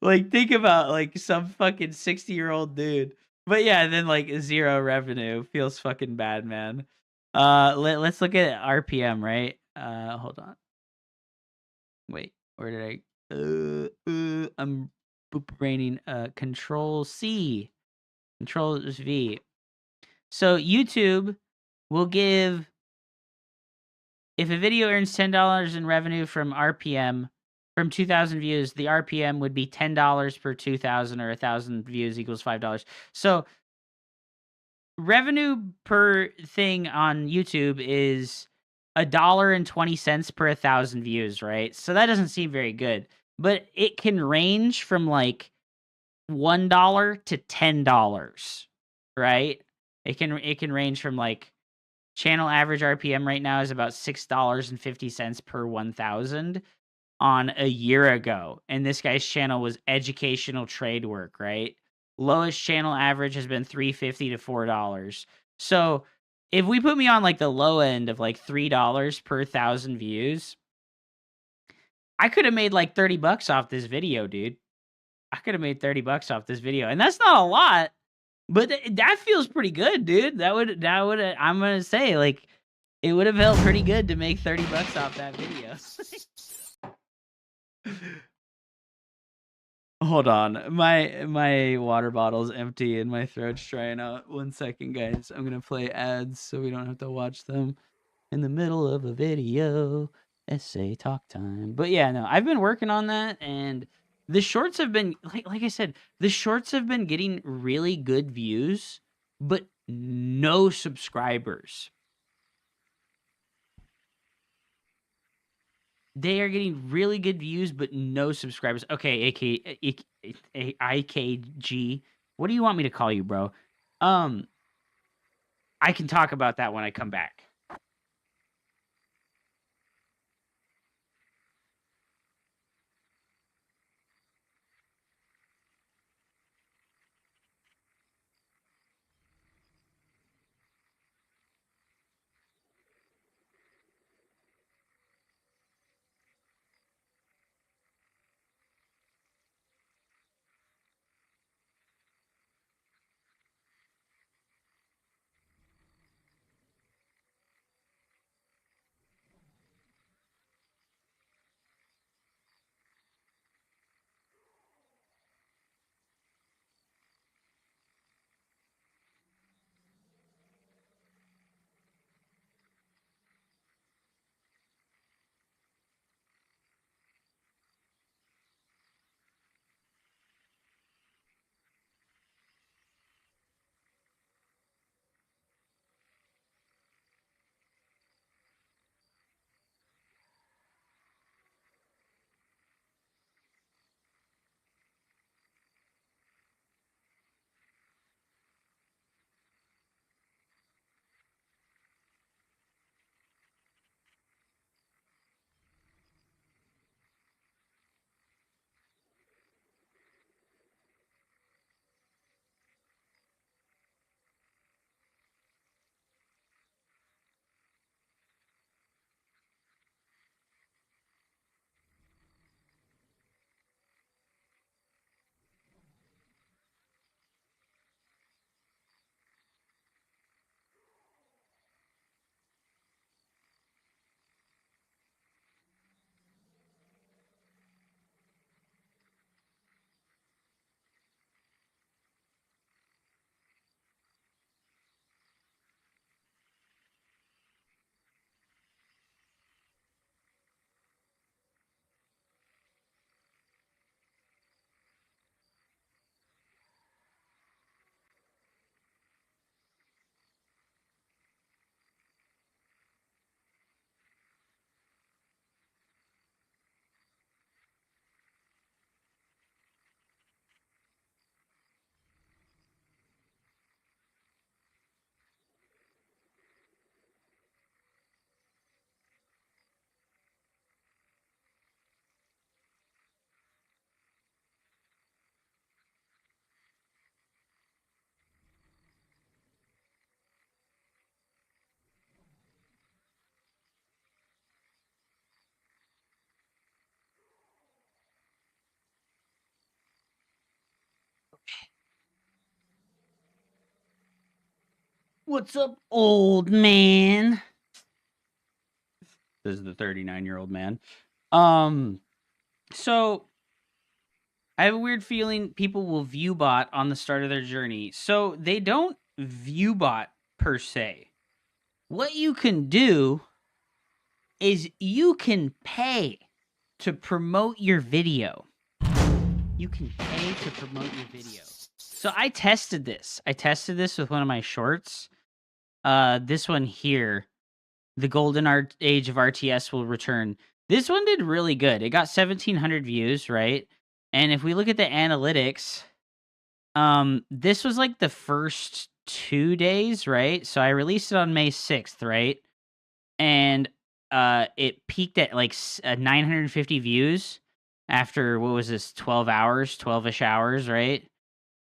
Like think about like some fucking 60-year-old dude. But yeah, then like 0 revenue feels fucking bad, man. Let's look at RPM, right? Hold on. Wait, where did I I'm braining Control C. Control V. So YouTube will give, if a video earns $10 in revenue from RPM, from 2,000 views, the RPM would be $10 per 2,000, or 1,000 views equals $5. So revenue per thing on YouTube is $1.20 per 1,000 views, right? So that doesn't seem very good, but it can range from like $1 to $10, right? It can range from like, channel average RPM right now is about $6.50 per 1,000 on a year ago. And this guy's channel was educational trade work, right? Lowest channel average has been $3.50 to $4. So if we put me on like the low end of like $3 per 1,000 views, I could have made like $30 off this video, dude. I could have made $30 off this video. And that's not a lot. But that feels pretty good, dude. That would I'm gonna say like it would have felt pretty good to make $30 off that video. Hold on. My water bottle's empty and my throat's drying out. 1 second, guys. I'm gonna play ads so we don't have to watch them in the middle of a video. Essay talk time. But yeah, no, I've been working on that, and the shorts have been like I said, the shorts have been getting really good views, but no subscribers. They are getting really good views, but no subscribers. Okay, IKG. What do you want me to call you, bro? I can talk about that when I come back. What's up, old man? This is the 39-year-old man. So I have a weird feeling people will view bot on the start of their journey. So they don't view bot per se. What you can do is you can pay to promote your video. You can pay to promote your video. So I tested this. I tested this with one of my shorts. This one here, the golden age of RTS will return. This one did really good. It got 1,700 views, right? And if we look at the analytics, this was like the first 2 days, right? So I released it on May 6th, right? And it peaked at like 950 views after, what was this, 12-ish hours, right?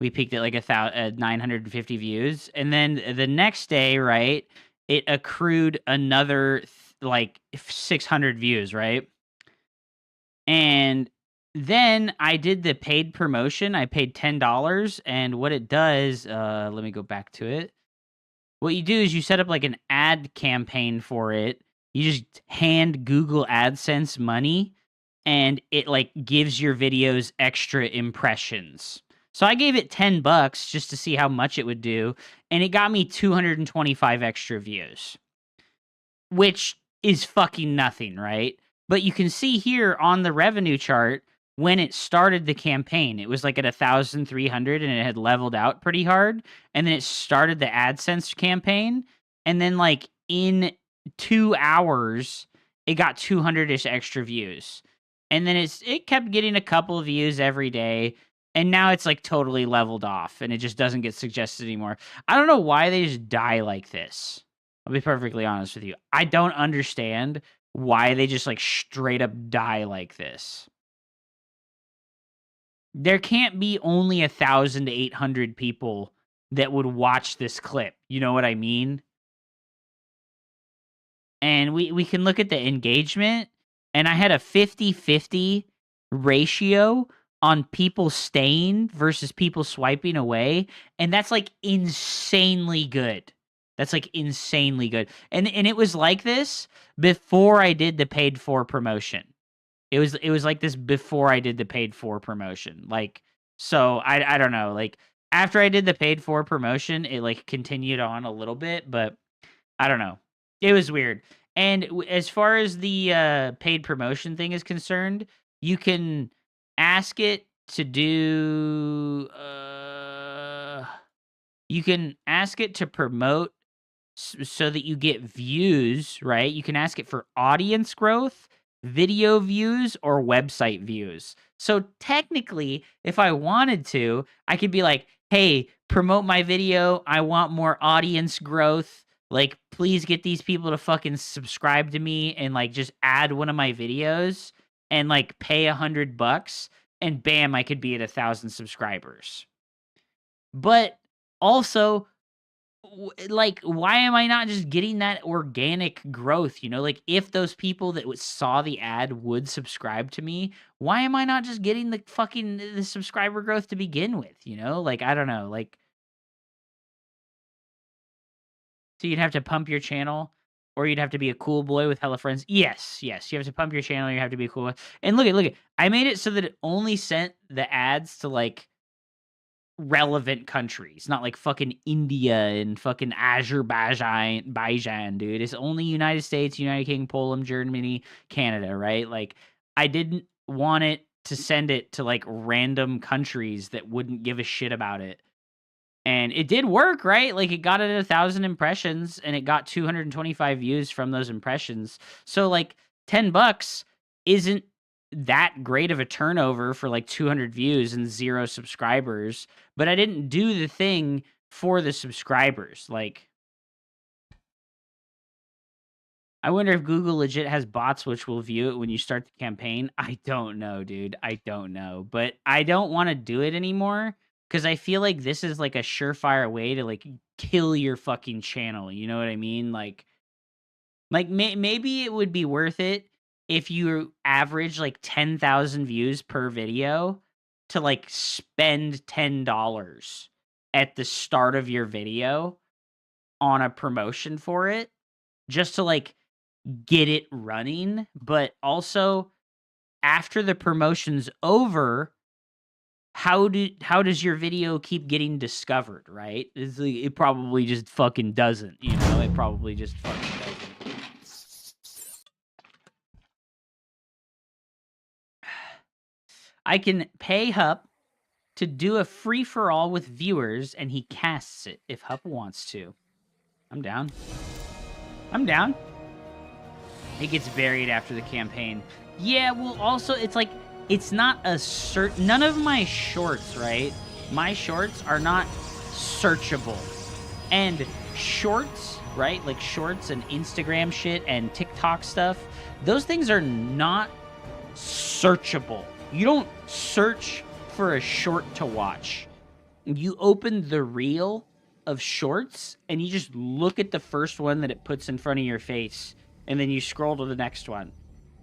We peaked at like 950 views. And then the next day, right, it accrued another like 600 views, right? And then I did the paid promotion. I paid $10. And what it does, let me go back to it. What you do is you set up like an ad campaign for it. You just hand Google AdSense money, and it like gives your videos extra impressions. So I gave it $10 just to see how much it would do, and it got me 225 extra views, which is fucking nothing, right? But you can see here on the revenue chart when it started the campaign, it was like at 1,300 and it had leveled out pretty hard. And then it started the AdSense campaign. And then like in 2 hours, it got 200-ish extra views. And then it kept getting a couple of views every day. And now it's like totally leveled off and it just doesn't get suggested anymore. I don't know why they just die like this. I'll be perfectly honest with you. I don't understand why they just like straight up die like this. There can't be only 1,800 people that would watch this clip. You know what I mean? And we can look at the engagement, and I had a 50-50 ratio on people staying versus people swiping away, and that's like insanely good. That's like insanely good. And it was like this before I did the paid for promotion. It was like this before I did the paid for promotion. Like, so I don't know. Like after I did the paid for promotion, it like continued on a little bit, but I don't know. It was weird. And as far as the paid promotion thing is concerned, you can ask it to do. You can ask it to promote so that you get views, right? You can ask it for audience growth, video views, or website views. So technically, if I wanted to, I could be like, hey, promote my video. I want more audience growth. Like, please get these people to fucking subscribe to me and like just add one of my videos and like pay $100 and bam, I could be at 1,000 subscribers. But also, like, why am I not just getting that organic growth? You know, like if those people that saw the ad would subscribe to me, why am I not just getting the fucking the subscriber growth to begin with? You know, like I don't know, like. So you'd have to pump your channel, or you'd have to be a cool boy with hella friends. Yes, you have to pump your channel. You have to be cool. And look at, I made it so that it only sent the ads to like relevant countries, not like fucking India and fucking Azerbaijan, dude. It's only United States, United Kingdom, Poland, Germany, Canada, right? Like I didn't want it to send it to like random countries that wouldn't give a shit about it. And it did work, right? Like it got it 1,000 impressions and it got 225 views from those impressions. So like $10 isn't that great of a turnover for like 200 views and 0 subscribers, but I didn't do the thing for the subscribers. Like, I wonder if Google legit has bots which will view it when you start the campaign. I don't know, dude. I don't know, but I don't want to do it anymore because I feel like this is like a surefire way to like kill your fucking channel. You know what I mean? Like maybe it would be worth it if you average like 10,000 views per video to like spend $10 at the start of your video on a promotion for it just to like get it running. But also after the promotion's over, how does your video keep getting discovered, right? It probably just fucking doesn't, you know? It probably just fucking doesn't. I can pay Hup to do a free-for-all with viewers, and he casts it if Hup wants to. I'm down. I'm down. It gets buried after the campaign. Yeah, well, also, it's like, it's not a none of my shorts, right? My shorts are not searchable. And shorts, right? Like shorts and Instagram shit and TikTok stuff, those things are not searchable. You don't search for a short to watch. You open the reel of shorts and you just look at the first one that it puts in front of your face, and then you scroll to the next one,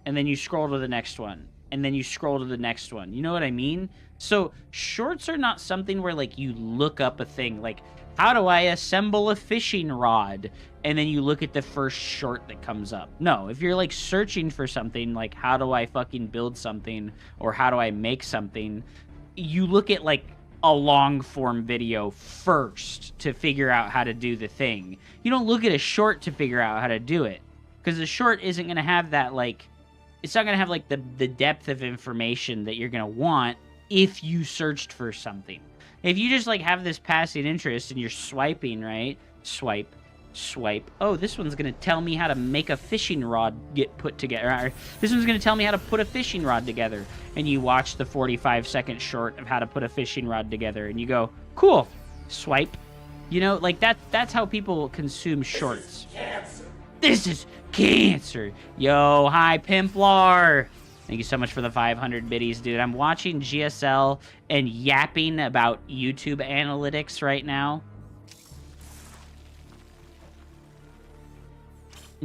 and then you scroll to the next one, and then you scroll to the next one. You know what I mean? So shorts are not something where like you look up a thing. Like how do I assemble a fishing rod? And then you look at the first short that comes up. No, if you're like searching for something like how do I fucking build something or how do I make something, you look at like a long form video first to figure out how to do the thing. You don't look at a short to figure out how to do it, because the short isn't going to have that, like, it's not going to have like the depth of information that you're going to want if you searched for something. If you just like have this passing interest and you're swiping, right? Swipe. Oh, this one's going to tell me how to make a fishing rod get put together. Or, this one's going to tell me how to put a fishing rod together. And you watch the 45-second short of how to put a fishing rod together. And you go, cool. Swipe. You know, like that's how people consume shorts. This is cancer. Yo, hi, Pimplar. Thank you so much for the 500 biddies, dude. I'm watching GSL and yapping about YouTube analytics right now.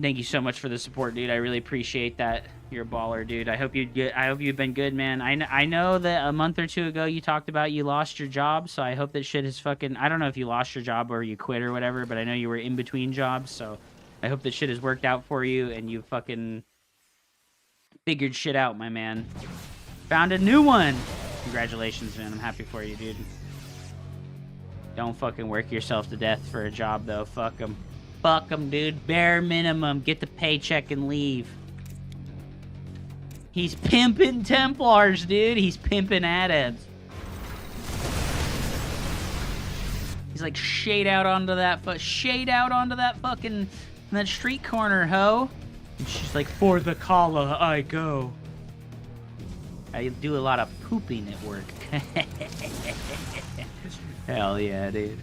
Thank you so much for the support, dude. I really appreciate that. You're a baller, dude. I hope you've been good, man. I know that a month or two ago you talked about you lost your job, so I hope that shit is fucking... I don't know if you lost your job or you quit or whatever, but I know you were in between jobs, so I hope that shit has worked out for you and you fucking figured shit out, my man. Found a new one. Congratulations, man. I'm happy for you, dude. Don't fucking work yourself to death for a job, though. Fuck them. Fuck them, dude. Bare minimum. Get the paycheck and leave. He's pimping Templars, dude. He's pimping adepts. He's like, shade out onto that fucking that street corner, ho. And she's like, for the Kala I go. I do a lot of pooping at work. Hell yeah, dude.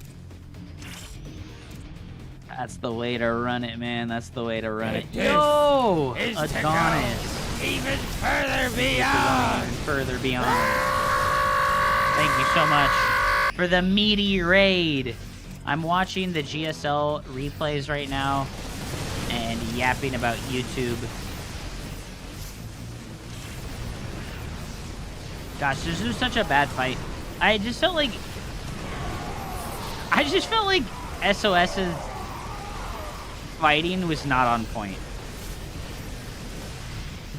That's the way to run it, man. That's the way to run it. Yo! Adonis. Even further beyond. Even further beyond. Thank you so much for the meaty raid. I'm watching the GSL replays right now and yapping about YouTube. Gosh, this was such a bad fight. I just felt like SOS's fighting was not on point.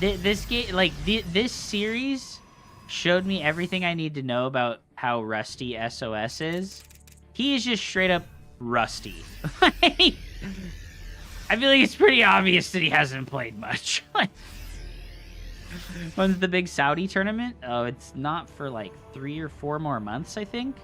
This game, like this series, showed me everything I need to know about how rusty SOS is. He is just straight up rusty. I feel like it's pretty obvious that he hasn't played much. When's the big Saudi tournament? Oh, it's not for like 3 or 4 more months, I think.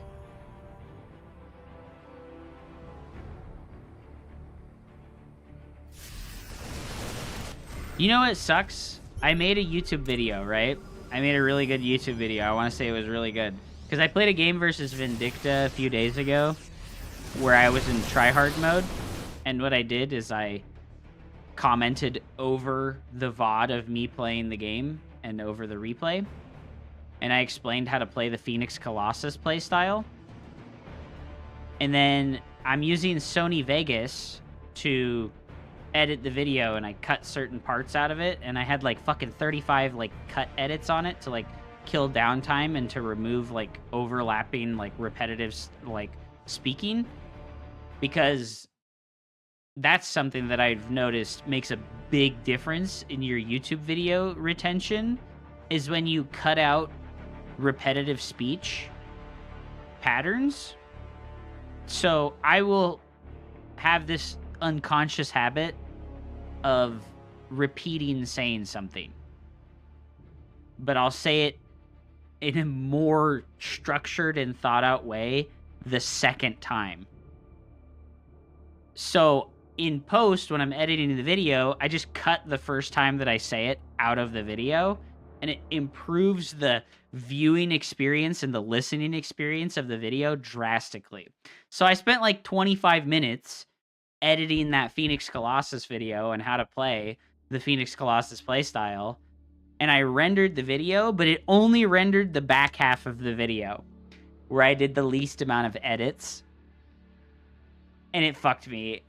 You know what sucks? I made a YouTube video, right? I made a really good YouTube video. I want to say it was really good. Because I played a game versus Vindicta a few days ago where I was in tryhard mode. And what I did is I commented over the VOD of me playing the game and over the replay. And I explained how to play the Phoenix Colossus playstyle. And then I'm using Sony Vegas to edit the video, and I cut certain parts out of it, and I had like fucking 35 like cut edits on it to like kill downtime and to remove like overlapping like repetitive like speaking, because that's something that I've noticed makes a big difference in your YouTube video retention, is when you cut out repetitive speech patterns. So I will have this unconscious habit of repeating saying something, but I'll say it in a more structured and thought out way the second time. So in post, when I'm editing the video, I just cut the first time that I say it out of the video, and it improves the viewing experience and the listening experience of the video drastically. So I spent like 25 minutes editing that Phoenix Colossus video and how to play the Phoenix Colossus playstyle, and I rendered the video, but it only rendered the back half of the video where I did the least amount of edits, and it fucked me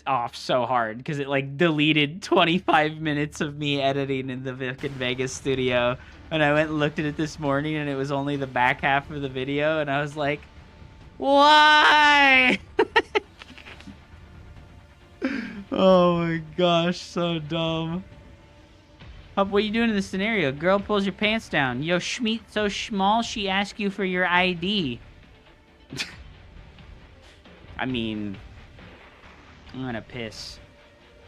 off so hard because it like deleted 25 minutes of me editing in the fucking Vegas studio. And I went and looked at it this morning, and it was only the back half of the video, and I was like, why? Oh my gosh, so dumb. What are you doing in this scenario? Girl pulls your pants down. Yo, Schmeat so small she asks you for your ID. I mean, I'm gonna piss.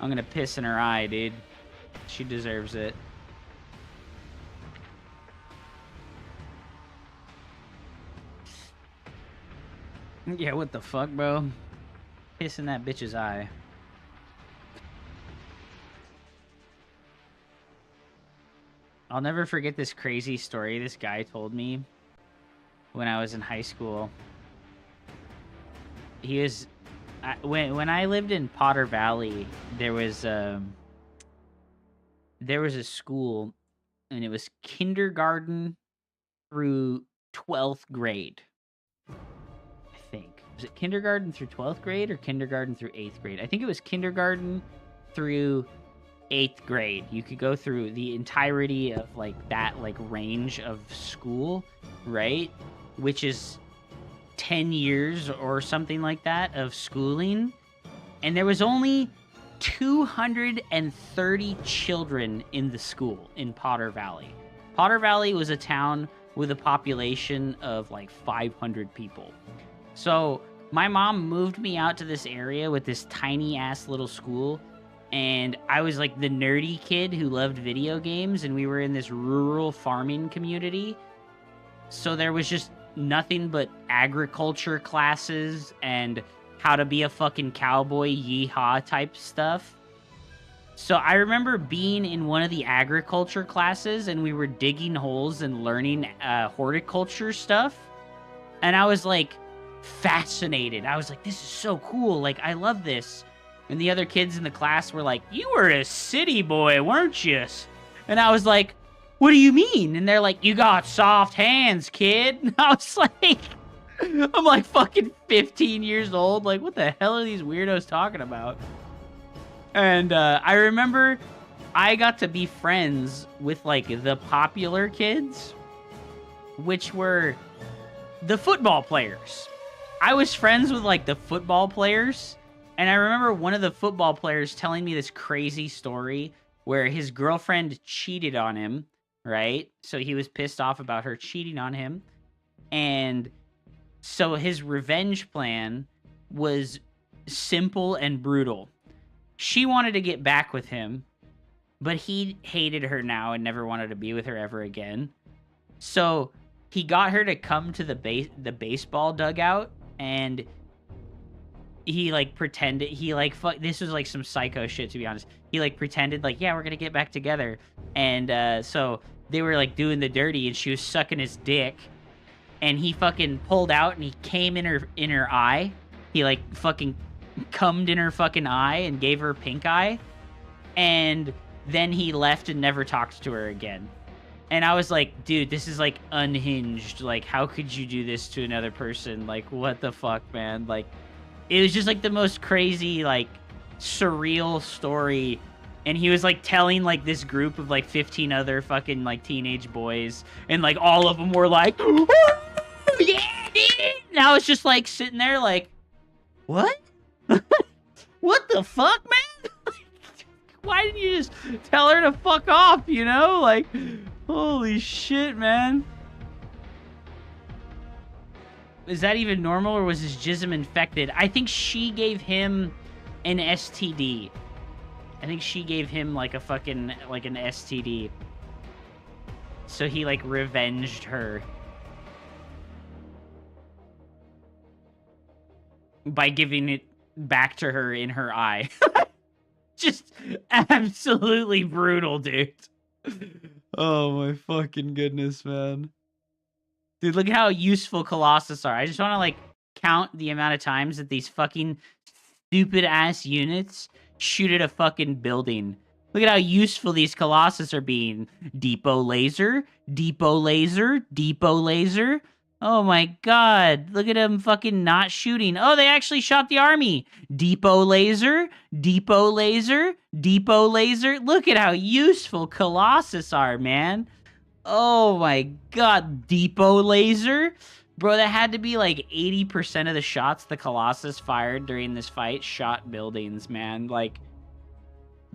I'm gonna piss in her eye, dude. She deserves it. Yeah, what the fuck, bro? Piss in that bitch's eye. I'll never forget this crazy story this guy told me when I was in high school. He was... when I lived in Potter Valley, there was a school, and it was kindergarten through 12th grade. I think. Was it kindergarten through 12th grade or kindergarten through 8th grade? I think it was kindergarten through 8th grade. You could go through the entirety of like that like range of school, right? Which is 10 years or something like that of schooling. And there was only 230 children in the school in Potter Valley. Potter Valley was a town with a population of like 500 people. So my mom moved me out to this area with this tiny ass little school, and I was like the nerdy kid who loved video games, and we were in this rural farming community. So there was just nothing but agriculture classes and how to be a fucking cowboy, yeehaw type stuff. So I remember being in one of the agriculture classes, and we were digging holes and learning horticulture stuff. And I was like fascinated. I was like, this is so cool. Like, I love this. And the other kids in the class were like, you were a city boy, weren't you? And I was like, what do you mean? And they're like, you got soft hands, kid. And I was like, I'm like fucking 15 years old. Like, what the hell are these weirdos talking about? And I remember I got to be friends with like the popular kids, which were the football players. I was friends with like the football players. And I remember one of the football players telling me this crazy story where his girlfriend cheated on him, right? So he was pissed off about her cheating on him. And so his revenge plan was simple and brutal. She wanted to get back with him, but he hated her now and never wanted to be with her ever again. So he got her to come to the baseball dugout, and he like pretended this was like some psycho shit, to be honest. He like pretended like, yeah, we're gonna get back together. And so they were like doing the dirty, and she was sucking his dick, and he fucking pulled out and he came in her eye. He like fucking cummed in her fucking eye and gave her pink eye. And then he left and never talked to her again. And I was like, dude, this is like unhinged. Like, how could you do this to another person? Like, what the fuck, man? Like, it was just like the most crazy, like, surreal story. And he was like telling like this group of like 15 other fucking like teenage boys, and like all of them were like, oh, yeah, dude. And I was just like sitting there like, what? What the fuck, man? Why didn't you just tell her to fuck off, you know? Like, holy shit, man. Is that even normal, or was his jism infected? I think she gave him an STD. I think she gave him like a fucking, like an STD. So he like revenged her by giving it back to her in her eye. Just absolutely brutal, dude. Oh my fucking goodness, man. Dude, look at how useful Colossus are. I just want to like count the amount of times that these fucking stupid ass units shoot at a fucking building. Look at how useful these Colossus are being. Depot laser, depot laser, depot laser. Oh my god, look at them fucking not shooting. Oh, they actually shot the army. Depot laser, depot laser, depot laser. Look at how useful Colossus are, man. Oh my god, depot laser. Bro, that had to be like 80% of the shots the Colossus fired during this fight shot buildings, man. Like,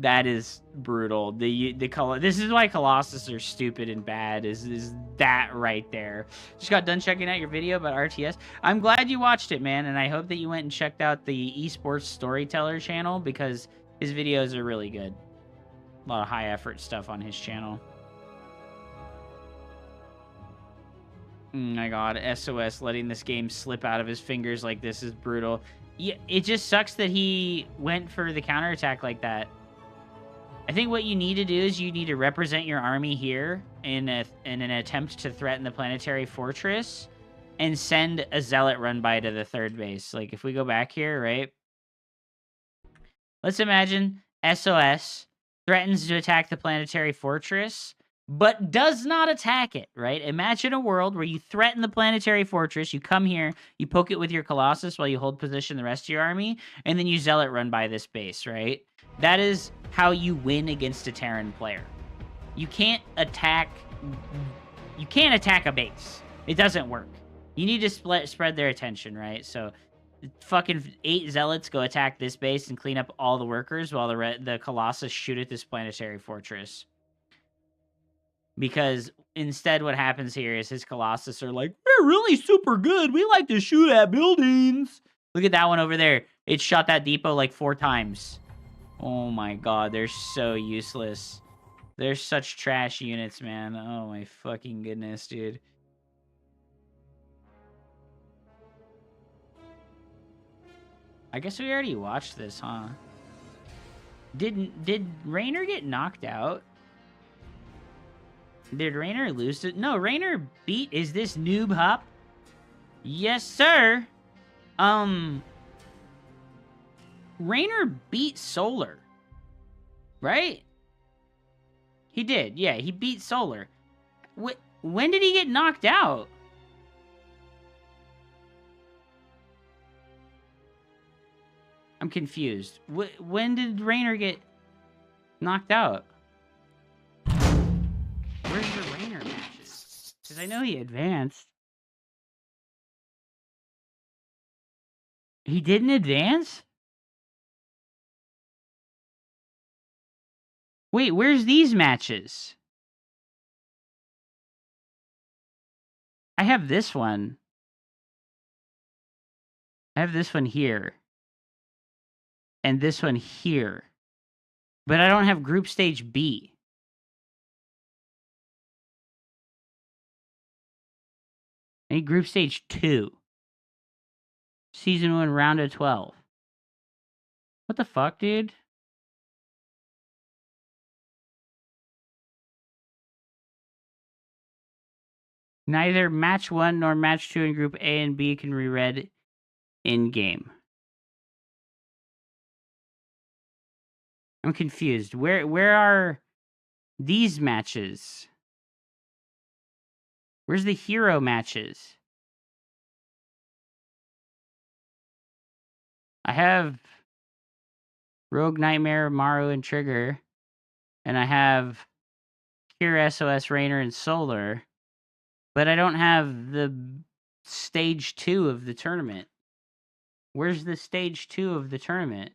That is brutal. This is why Colossus are stupid and bad. Is that right there? Just got done checking out your video about RTS. I'm glad you watched it, man, and I hope that you went and checked out the Esports Storyteller channel because his videos are really good. A lot of high effort stuff on his channel. My God, SOS letting this game slip out of his fingers like this is brutal. Yeah, it just sucks that he went for the counterattack like that. I think what you need to do is you need to represent your army here in an attempt to threaten the planetary fortress and send a zealot run by to the third base. Like, if we go back here, right? Let's imagine SOS threatens to attack the planetary fortress, but does not attack it, right? Imagine a world where you threaten the planetary fortress, you come here, you poke it with your Colossus while you hold position the rest of your army, and then you zealot run by this base, right? That is how you win against a Terran player. You can't attack a base. It doesn't work. You need to spread their attention, right? So fucking 8 zealots go attack this base and clean up all the workers while the Colossus shoot at this planetary fortress. Because instead what happens here is his Colossus are like, we're really super good. We like to shoot at buildings. Look at that one over there. It shot that depot like 4 times. Oh my God, they're so useless. They're such trash units, man. Oh my fucking goodness, dude. I guess we already watched this, huh? Did Raynor get knocked out? Did Raynor lose it? No, Raynor beat... Is this Noob Hop? Yes, sir. Raynor beat Solar. Right? He did. Yeah, he beat Solar. When did he get knocked out? I'm confused. When did Raynor get knocked out? Where's the Raynor matches? Because I know he advanced. He didn't advance? Wait, where's these matches? I have this one. I have this one here. And this one here. But I don't have Group Stage B. I need Group Stage 2. Season 1, round of 12. What the fuck, dude? Neither match 1 nor match 2 in Group A and B can be read in-game. I'm confused. Where are these matches? Where's the hero matches? I have Rogue Nightmare, Maru, and Trigger. And I have Kira, SOS, Raynor, and Solar. But I don't have the stage 2 of the tournament. Where's the stage 2 of the tournament?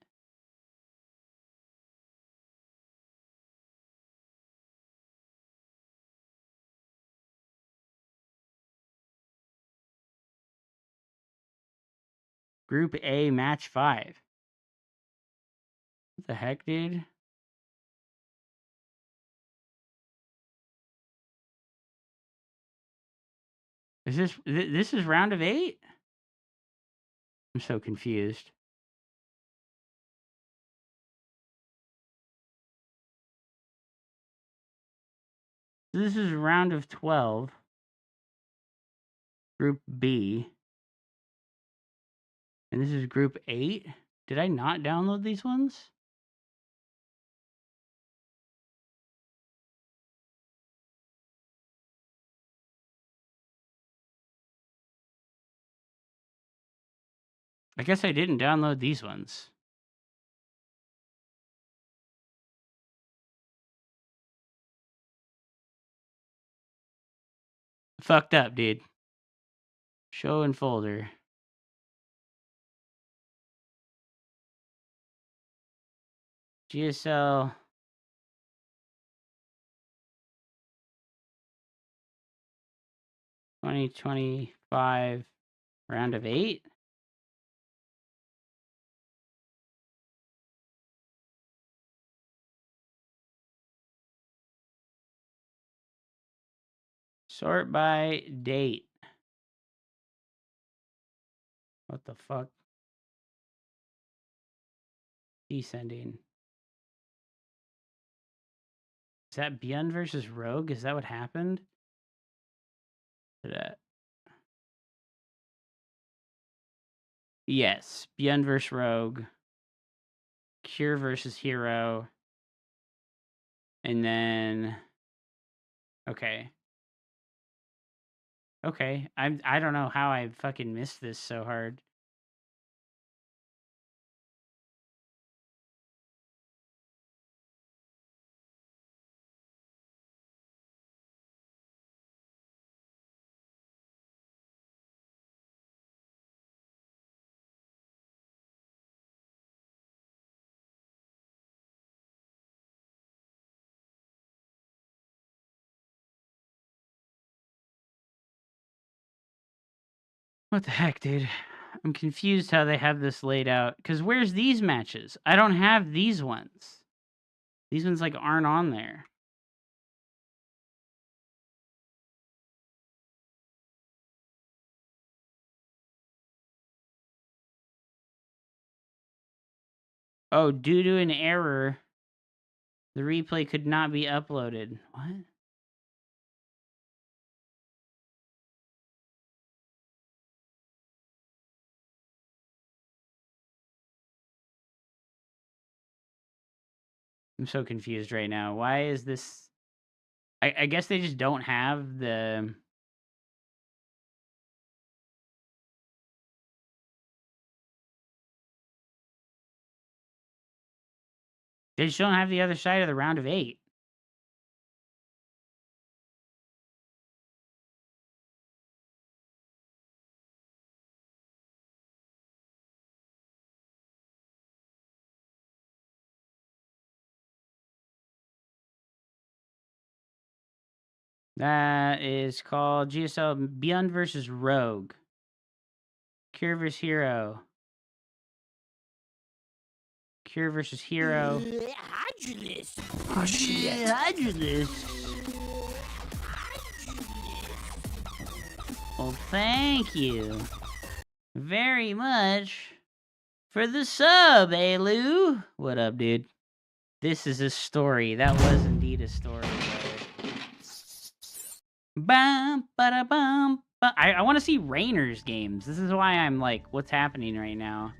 Group A, match 5. What the heck, dude? Is this is round of 8? I'm so confused. This is round of 12. Group B. And this is group 8? Did I not download these ones? I guess I didn't download these ones. Fucked up, dude. Show and folder. GSL. $2025 round of 8. Sort by date. What the fuck? Descending. Is that Beyond versus Rogue? Is that what happened? Yes. Beyond versus Rogue. Cure versus Hero. And then... Okay. Okay. I don't know how I fucking missed this so hard. What the heck, dude? I'm confused how they have this laid out. Because where's these matches? I don't have these ones. These ones, like, aren't on there. Oh, due to an error, the replay could not be uploaded. What? I'm so confused right now. Why is this... I guess they just don't have the... They just don't have the other side of the round of 8. That is called GSL Beyond versus Rogue. Cure versus Hero. Cure versus Hero. Well, thank you very much for the sub, Elu. What up, dude? This is a story. That was indeed a story, brother. Bum, ba-da-bum, ba. I want to see Rainer's games. This is why I'm like, what's happening right now?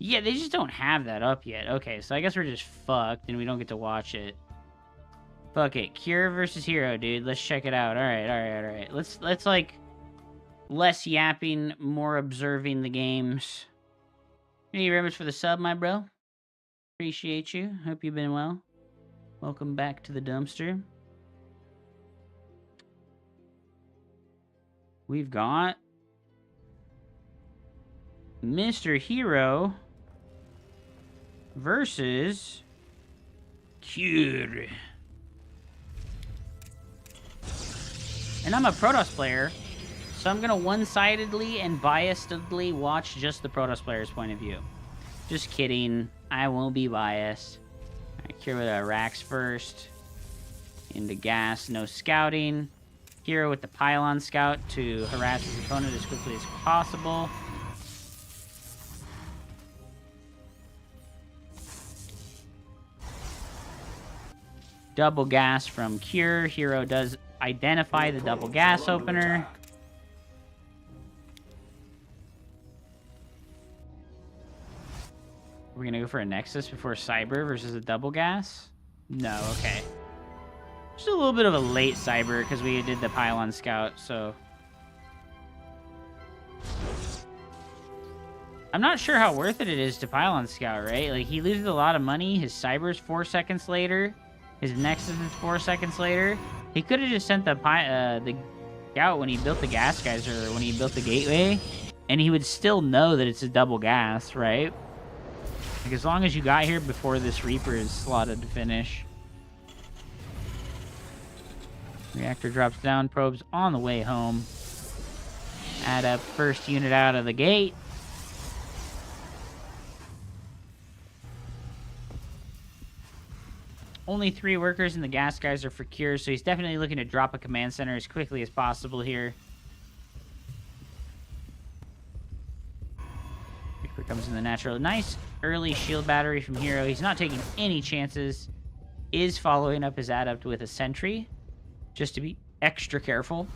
Yeah, they just don't have that up yet. Okay, so I guess we're just fucked and we don't get to watch it. Fuck it. Cure versus Hero, dude. Let's check it out. Alright. Let's like less yapping, more observing the games. Thank you very much for the sub, my bro. Appreciate you. Hope you've been well. Welcome back to the dumpster. We've got Mr. Hero versus Cure. And I'm a Protoss player, so I'm gonna one-sidedly and biasedly watch just the Protoss player's point of view. Just kidding. I won't be biased. Alright, Cure with a Rax first. Into gas, no scouting. Hero with the Pylon Scout to harass his opponent as quickly as possible. Double gas from Cure. Hero does identify the double gas opener. We're gonna go for a Nexus before Cyber versus a double gas? No, okay. Just a little bit of a late Cyber because we did the Pylon Scout, so... I'm not sure how worth it is to Pylon Scout, right? Like, he loses a lot of money. His Cyber's 4 seconds later. His Nexus is 4 seconds later. He could have just sent the Scout when he built the gas geyser, or when he built the gateway, and he would still know that it's a double gas, right? Like, as long as you got here before this Reaper is slotted to finish. Reactor drops down, probes on the way home. Add up first unit out of the gate. Only 3 workers in the gas geyser for cure, so he's definitely looking to drop a command center as quickly as possible here. Reaper comes in the natural. Nice early shield battery from Hero. He's not taking any chances. Is following up his adept with a sentry, just to be extra careful.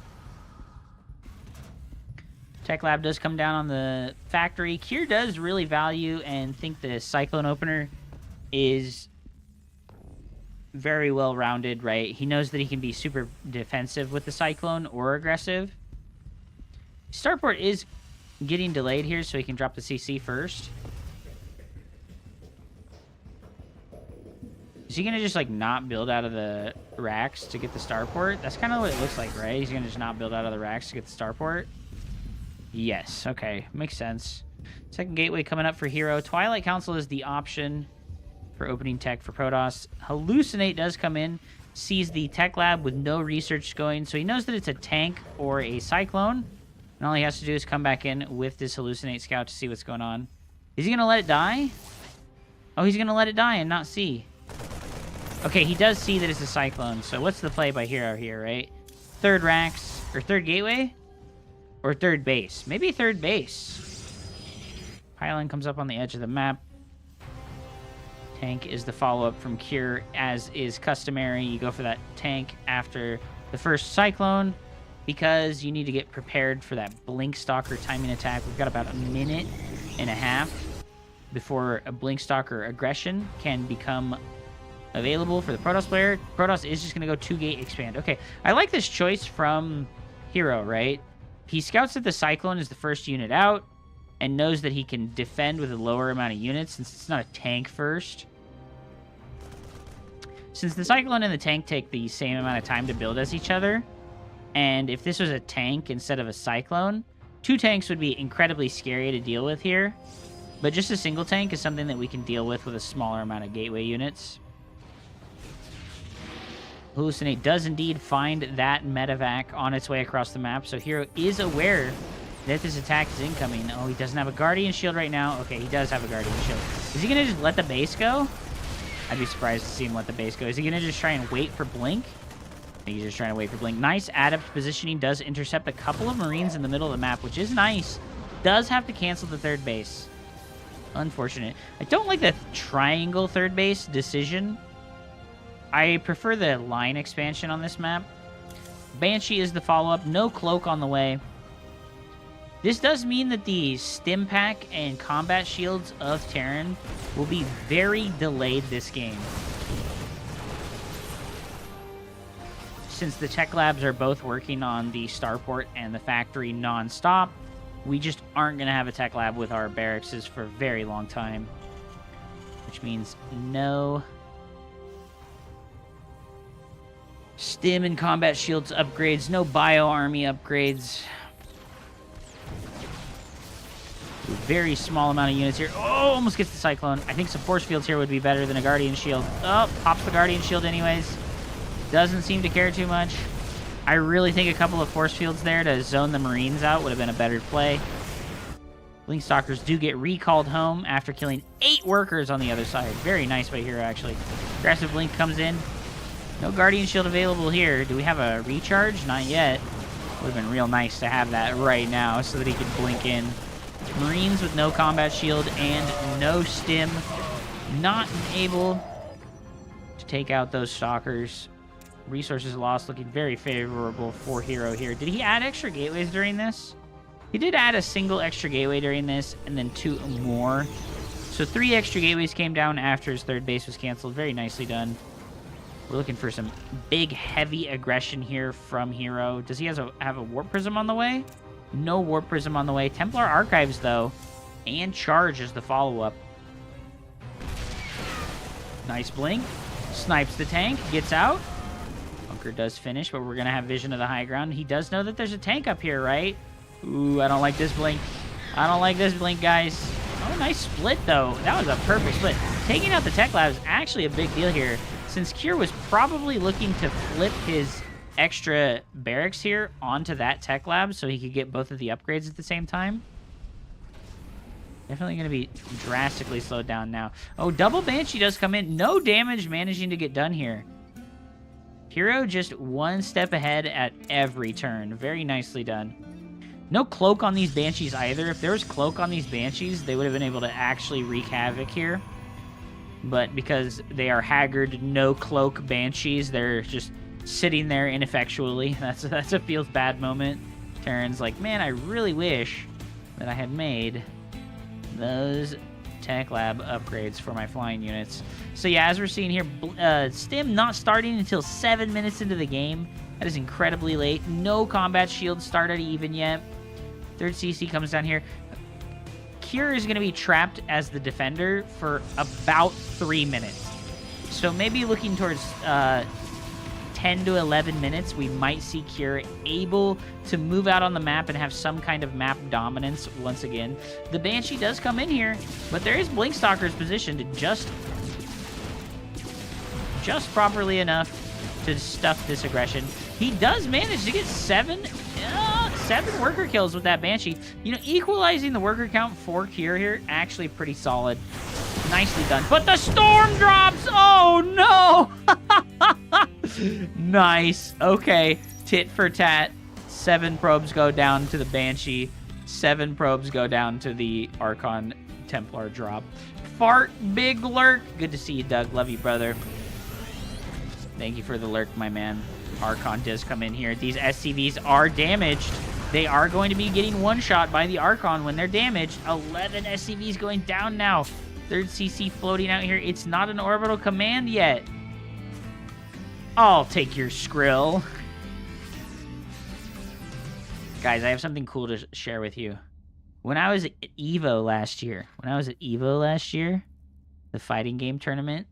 Tech Lab does come down on the factory. Kier does really value and think the Cyclone Opener is very well rounded, right? He knows that he can be super defensive with the Cyclone or aggressive. Starport is getting delayed here, so he can drop the CC first. Is he going to just, like, not build out of the racks to get the starport? That's kind of what it looks like, right? He's going to just not build out of the racks to get the starport? Yes. Okay. Makes sense. Second gateway coming up for Hero. Twilight Council is the option for opening tech for Protoss. Hallucinate does come in, sees the tech lab with no research going, so he knows that it's a tank or a cyclone, and all he has to do is come back in with this Hallucinate scout to see what's going on. Is he going to let it die? Oh, he's going to let it die and not see. Okay, he does see that it's a cyclone, so what's the play by Hero here, right? Third racks, or third gateway? Or third base? Maybe third base. Pylon comes up on the edge of the map. Tank is the follow-up from Cure, as is customary. You go for that tank after the first cyclone because you need to get prepared for that Blink Stalker timing attack. We've got about a minute and a half before a Blink Stalker aggression can become available for the Protoss player. Protoss is just going to go 2-gate expand. Okay, I like this choice from Hero, right? He scouts that the Cyclone is the first unit out and knows that he can defend with a lower amount of units since it's not a tank first. Since the Cyclone and the tank take the same amount of time to build as each other, and if this was a tank instead of a Cyclone, 2 tanks would be incredibly scary to deal with here. But just a single tank is something that we can deal with a smaller amount of gateway units. Hallucinate does indeed find that medevac on its way across the map, so Hero is aware that this attack is incoming. Oh, he doesn't have a Guardian Shield right now. Okay, he does have a Guardian Shield. Is he going to just let the base go? I'd be surprised to see him let the base go. Is he going to just try and wait for Blink? I think he's just trying to wait for Blink. Nice adept positioning. Does intercept a couple of Marines in the middle of the map, which is nice. Does have to cancel the third base. Unfortunate. I don't like the triangle third base decision. I prefer the line expansion on this map. Banshee is the follow-up. No cloak on the way. This does mean that the stim pack and combat shields of Terran will be very delayed this game. Since the tech labs are both working on the starport and the factory non-stop, we just aren't going to have a tech lab with our barracks for a very long time. Which means no stim and combat shields upgrades, no bio army upgrades. Very small amount of units here. Oh, almost gets the Cyclone. I think some force fields here would be better than a Guardian Shield. Oh, pops the Guardian Shield anyways. Doesn't seem to care too much. I really think a couple of force fields there to zone the Marines out would have been a better play. Blink Stalkers do get recalled home after killing 8 workers on the other side. Very nice by Hero, actually. Aggressive Blink comes in. No Guardian Shield available here. Do we have a recharge? Not yet. Would have been real nice to have that right now so that he could blink in. Marines with no combat shield and no stim. Not able to take out those stalkers. Resources lost looking very favorable for Hero here. Did he add extra gateways during this? He did add a single extra gateway during this and then 2 more. So 3 extra gateways came down after his third base was canceled. Very nicely done. We're looking for some big, heavy aggression here from Hero. Does he have a Warp Prism on the way? No Warp Prism on the way. Templar Archives, though. And Charge is the follow-up. Nice blink. Snipes the tank. Gets out. Bunker does finish, but we're going to have vision of the high ground. He does know that there's a tank up here, right? Ooh, I don't like this blink. I don't like this blink, guys. Oh, nice split, though. That was a perfect split. Taking out the tech lab is actually a big deal here, since Kier was probably looking to flip his extra barracks here onto that tech lab so he could get both of the upgrades at the same time. Definitely going to be drastically slowed down now. Oh, double Banshee does come in. No damage managing to get done here. Hero just one step ahead at every turn. Very nicely done. No cloak on these Banshees either. If there was cloak on these Banshees, they would have been able to actually wreak havoc here. But because they are haggard, no cloak Banshees, they're just sitting there ineffectually. That's a feels bad moment. Terran's like, man, I really wish that I had made those tech lab upgrades for my flying units. So yeah, as we're seeing here, Stim not starting until 7 minutes into the game. That is incredibly late. No combat shields started even yet. Third CC comes down here. Kier is going to be trapped as the defender for about 3 minutes. So maybe looking towards 10 to 11 minutes, we might see Kier able to move out on the map and have some kind of map dominance once again. The Banshee does come in here, but there is Blinkstalkers positioned just properly enough to stuff this aggression. He does manage to get seven worker kills with that Banshee. You know, equalizing the worker count for Kier here, actually pretty solid. Nicely done. But the storm drops! Oh, no! Nice. Okay. Tit for tat. 7 probes go down to the Banshee. 7 probes go down to the Archon Templar drop. Fart, big lurk. Good to see you, Doug. Love you, brother. Thank you for the lurk, my man. Archon does come in here. These SCVs are damaged. They are going to be getting one-shot by the Archon when they're damaged. 11 SCVs going down now. Third CC floating out here. It's not an orbital command yet. I'll take your Skrill. Guys, I have something cool to share with you. When I was at EVO last year, the fighting game tournament,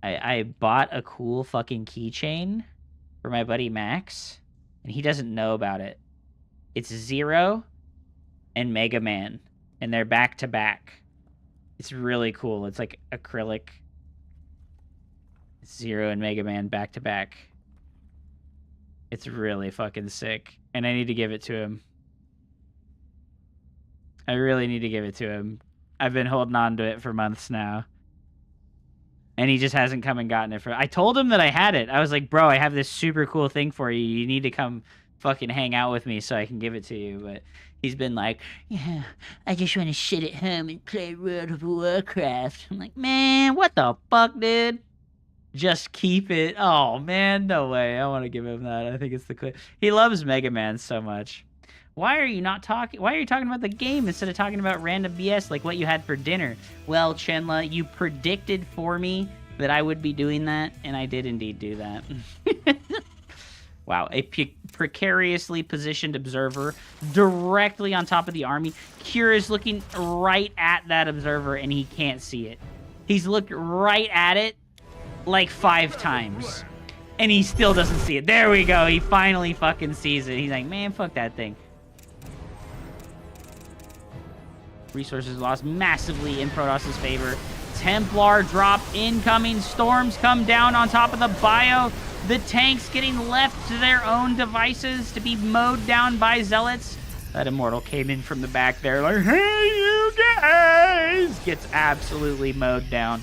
I bought a cool fucking keychain for my buddy Max, and he doesn't know about it. It's Zero and Mega Man, and they're back to back. It's really cool. It's like acrylic. Zero and Mega Man back to back. It's really fucking sick, and I need to give it to him. I really need to give it to him. I've been holding on to it for months now. And he just hasn't come and gotten it for... I told him that I had it. I was like, bro, I have this super cool thing for you. You need to come fucking hang out with me so I can give it to you. But he's been like, yeah, I just want to sit at home and play World of Warcraft. I'm like, man, what the fuck, dude? Just keep it. Oh, man, no way. I want to give him that. I think it's the clip. He loves Mega Man so much. Why are you talking about the game instead of talking about random BS like what you had for dinner? Well, Chenla, you predicted for me that I would be doing that, and I did indeed do that. Wow, a precariously positioned observer directly on top of the army. Kier is looking right at that observer, and he can't see it. He's looked right at it like 5 times, and he still doesn't see it. There we go. He finally fucking sees it. He's like, man, fuck that thing. Resources lost massively in Protoss's favor. Templar drop incoming. Storms come down on top of the bio. The tanks getting left to their own devices to be mowed down by Zealots. That Immortal came in from the back there like, hey, you guys! Gets absolutely mowed down.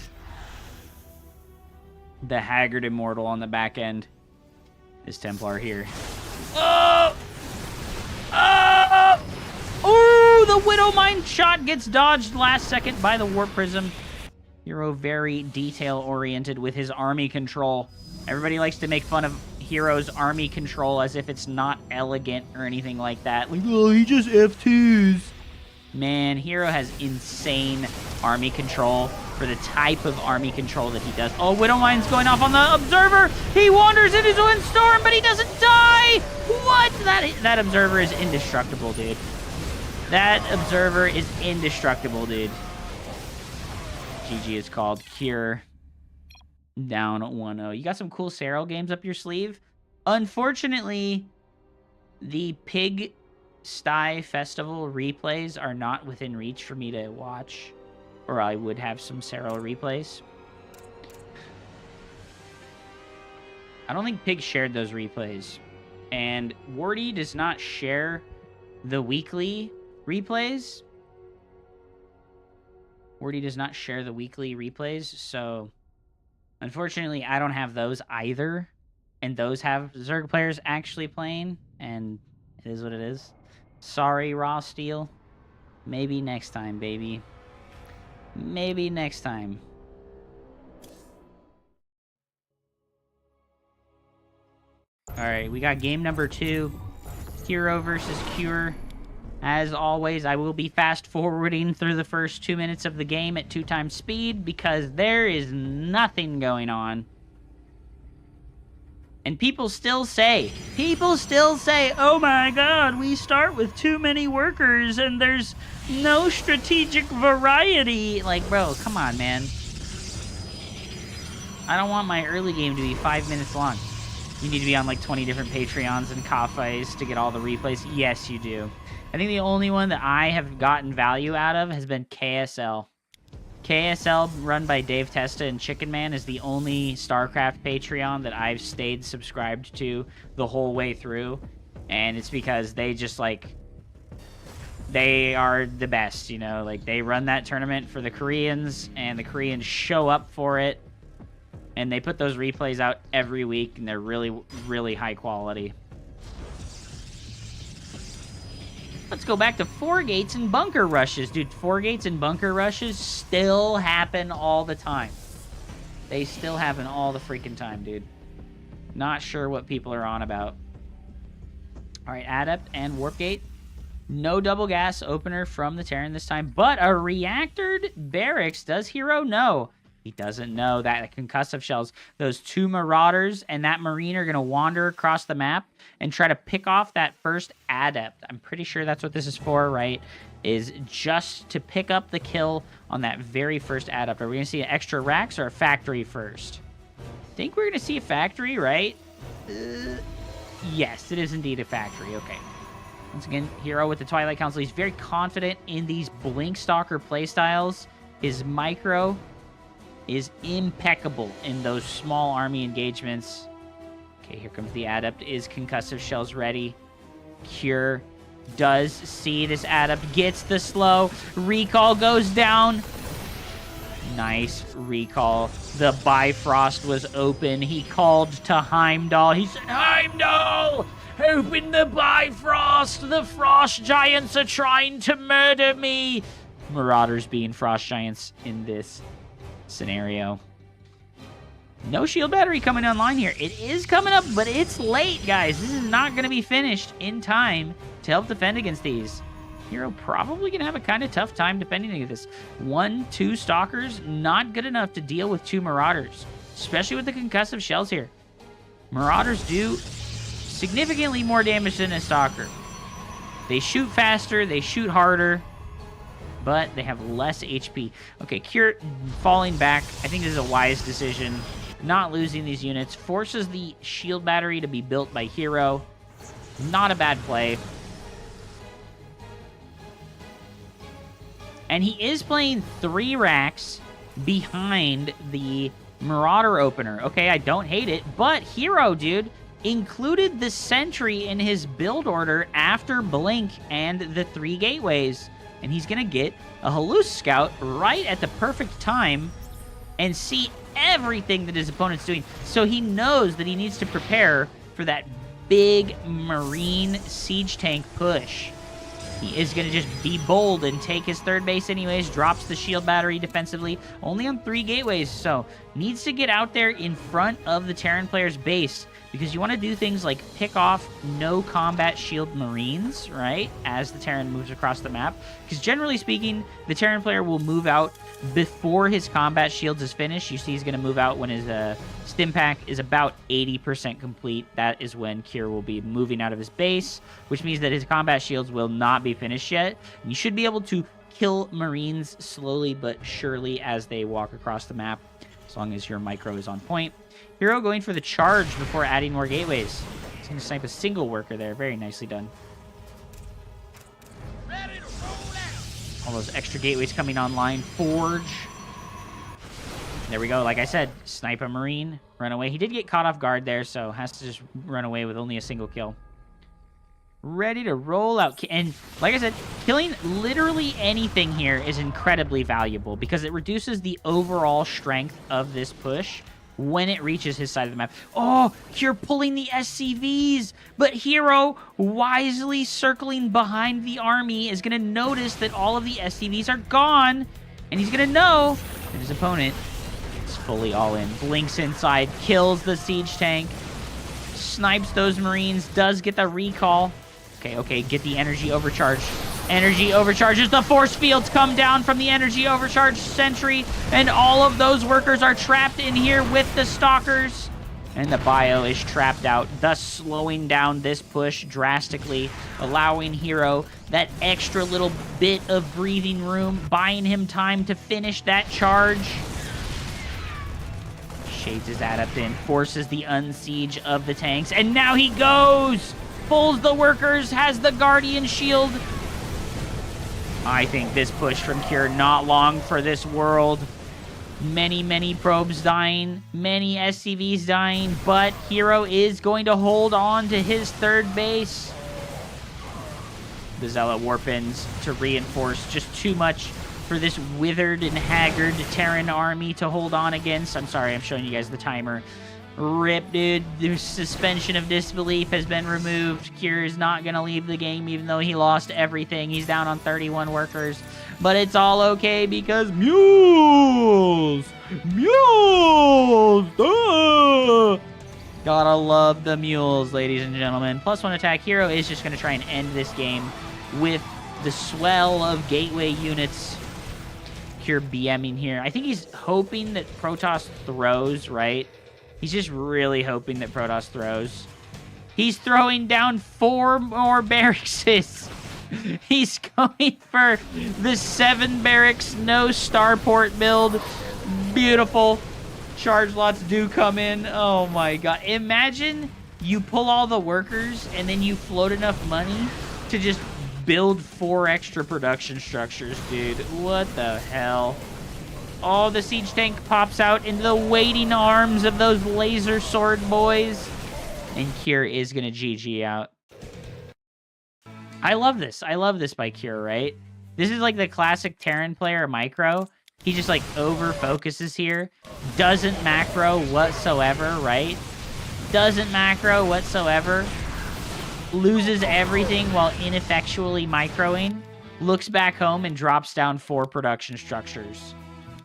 The Haggard Immortal on the back end. This Templar here. Oh! Oh! Ooh, the Widow Mine shot gets dodged last second by the Warp Prism. Hero very detail-oriented with his army control. Everybody likes to make fun of Hero's army control as if it's not elegant or anything like that. Like, oh, he just F2s. Man, Hero has insane army control for the type of army control that he does. Oh, Widow Mine's going off on the Observer. He wanders into Windstorm, but he doesn't die. What? That Observer is indestructible, dude. That Observer is indestructible, dude. GG is called. Kier down 1-0. You got some cool Serral games up your sleeve. Unfortunately, the pig Sty Festival replays are not within reach for me to watch, or I would have some Serral replays. I don't think Pig shared those replays. And Wardy does not share the weekly replays. Wardy does not share the weekly replays, so unfortunately I don't have those either. And those have Zerg players actually playing, and it is what it is. Sorry, Raw Steel. Maybe next time, baby. Maybe next time. Alright, we got game number 2. Hero versus Cure. As always, I will be fast forwarding through the first 2 minutes of the game at 2x speed because there is nothing going on. And people still say, oh my god, we start with too many workers and there's no strategic variety. Like, bro, come on, man. I don't want my early game to be 5 minutes long. You need to be on like 20 different Patreons and Kafais to get all the replays. Yes, you do. I think the only one that I have gotten value out of has been KSL. KSL, run by Dave Testa and Chicken Man, is the only StarCraft Patreon that I've stayed subscribed to the whole way through. And it's because they just, like, they are the best, you know? Like, they run that tournament for the Koreans, and the Koreans show up for it. And they put those replays out every week, and they're really, really high quality. Let's go back to 4 gates and bunker rushes. Dude, 4 gates and bunker rushes still happen all the time. They still happen all the freaking time, dude. Not sure what people are on about. Alright, Adept and Warp Gate. No double gas opener from the Terran this time, but a reactored barracks. Does Hero know? He doesn't know that concussive shells, those 2 Marauders and that Marine are going to wander across the map and try to pick off that first Adept. I'm pretty sure that's what this is for, right? Is just to pick up the kill on that very first Adept. Are we going to see an extra racks or a factory first? I think we're going to see a factory, right? Yes, it is indeed a factory. Okay. Once again, Hero with the Twilight Council. He's very confident in these Blink Stalker playstyles. His micro is impeccable in those small army engagements. Okay, here comes the Adept. Is concussive shells ready? Cure does see this Adept, gets the slow. Recall goes down. Nice recall. The Bifrost was open. He called to Heimdall. He said, Heimdall, open the Bifrost. The Frost Giants are trying to murder me. Marauders being Frost Giants in this scenario. No shield battery coming online here. It is coming up, but it's late, guys. This is not going to be finished in time to help defend against these. Hero probably going to have a kind of tough time defending against this. 1, 2 Stalkers, not good enough to deal with 2 Marauders, especially with the concussive shells here. Marauders do significantly more damage than a Stalker. They shoot faster, they shoot harder, but they have less HP. Okay, Cure falling back. I think this is a wise decision. Not losing these units. Forces the shield battery to be built by Hero. Not a bad play. And he is playing 3 racks behind the Marauder opener. Okay, I don't hate it, but Hero, dude, included the Sentry in his build order after Blink and the 3 gateways. And he's going to get a Halluce Scout right at the perfect time and see everything that his opponent's doing. So he knows that he needs to prepare for that big Marine siege tank push. He is going to just be bold and take his 3rd base anyways. Drops the shield battery defensively. Only on 3 gateways, so needs to get out there in front of the Terran player's base. Because you want to do things like pick off no combat shield Marines, right? As the Terran moves across the map. Because generally speaking, the Terran player will move out before his combat shields is finished. You see he's going to move out when his stim pack is about 80% complete. That is when Cure will be moving out of his base, which means that his combat shields will not be finished yet. And you should be able to kill Marines slowly but surely as they walk across the map, as long as your micro is on point. Hero going for the charge before adding more gateways. He's going to snipe a single worker there. Very nicely done. those extra gateways coming online. Forge. There we go. Like I said, snipe a Marine, run away. He did get caught off guard there, so has to just run away with only a single kill. Ready to roll out. And like I said, killing literally anything here is incredibly valuable because it reduces the overall strength of this push when it reaches his side of the map. Oh, you're pulling the SCVs, but Hero, wisely circling behind the army, is going to notice that all of the SCVs are gone, and he's going to know that his opponent is fully all in. Blinks inside, kills the siege tank, snipes those Marines, does get the recall. Okay, get the energy overcharge. Energy overcharges. The force fields come down from the energy overcharge sentry, and all of those workers are trapped in here with the stalkers. And the bio is trapped out, thus slowing down this push drastically, allowing Hero that extra little bit of breathing room, buying him time to finish that charge. Shades his adept in, forces the unsiege of the tanks, and now he goes! Pulls the workers, has the Guardian shield. I think this push from Cure, not long for this world. Many probes dying, many SCVs dying, but Hero is going to hold on to his third base. The Zealot warpins to reinforce, just too much for this withered and haggard Terran army to hold on against. I'm sorry, I'm showing you guys the timer. Rip, dude. The suspension of disbelief has been removed. Cure is not going to leave the game even though he lost everything. He's down on 31 workers. But it's all okay because mules! Mules! Duh! Gotta love the mules, ladies and gentlemen. +1 attack. Hero is just going to try and end this game with the swell of gateway units. Cure BMing here. I think he's hoping that Protoss throws, right? He's just really hoping that Protoss throws. He's throwing down 4 more barracks. He's going for the 7 barracks, no starport build. Beautiful. Charge lots do come in. Oh my god. Imagine you pull all the workers and then you float enough money to just build 4 extra production structures, dude. What the hell? Oh, the siege tank pops out into the waiting arms of those laser sword boys. And Cure is going to GG out. I love this. I love this by Cure, right? This is like the classic Terran player micro. He just like over focuses here. Doesn't macro whatsoever, right? Doesn't macro whatsoever. Loses everything while ineffectually microing. Looks back home and drops down 4 production structures.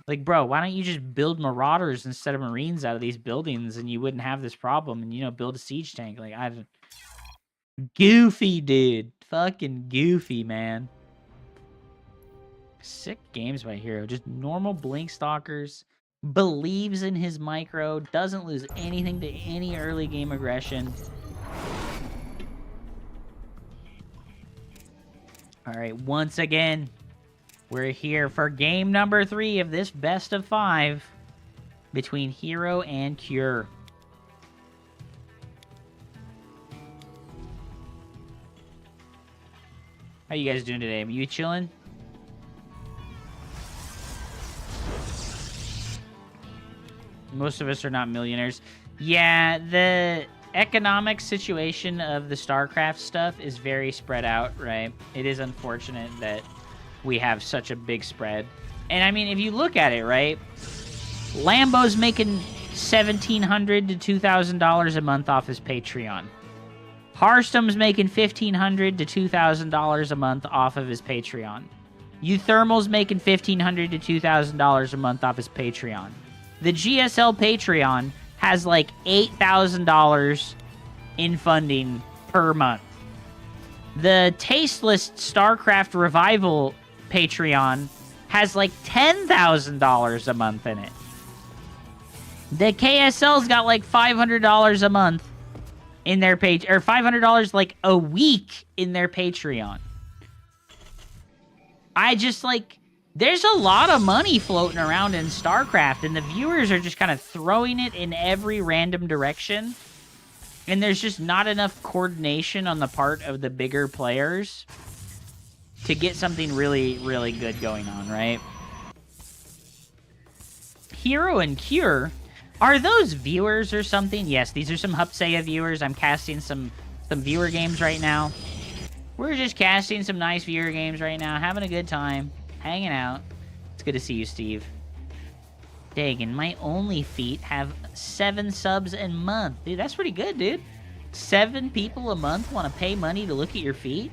Like, bro, why don't you just build Marauders instead of Marines out of these buildings and you wouldn't have this problem and, you know, build a siege tank? Like, I don't... Goofy, dude. Fucking goofy, man. Sick games by Hero. Just normal Blink Stalkers. Believes in his micro. Doesn't lose anything to any early game aggression. Alright, once again... we're here for game number 3 of this best of 5 between Hero and Cure. How you guys doing today? Are you chilling? Most of us are not millionaires. Yeah, the economic situation of the StarCraft stuff is very spread out, right? It is unfortunate that we have such a big spread. And I mean, if you look at it, right? Lambo's making $1,700 to $2,000 a month off his Patreon. Hearthstone's making $1,500 to $2,000 a month off of his Patreon. Euthermal's making $1,500 to $2,000 a month off his Patreon. The GSL Patreon has like $8,000 in funding per month. The Tasteless StarCraft Revival Patreon has like $10,000 a month in it. The KSL's got like $500 a month in their page, or $500 like a week in their Patreon. I just like, there's a lot of money floating around in StarCraft, and the viewers are just kind of throwing it in every random direction. And there's just not enough coordination on the part of the bigger players to get something really, really good going on, right? Hero and Cure, are those viewers or something? Yes, these are some Hupsea viewers. I'm casting some viewer games right now. We're just casting some nice viewer games right now, having a good time, hanging out. It's good to see you, Steve. Dagon, my only feet have 7 subs a month. Dude, that's pretty good, dude. 7 people a month want to pay money to look at your feet?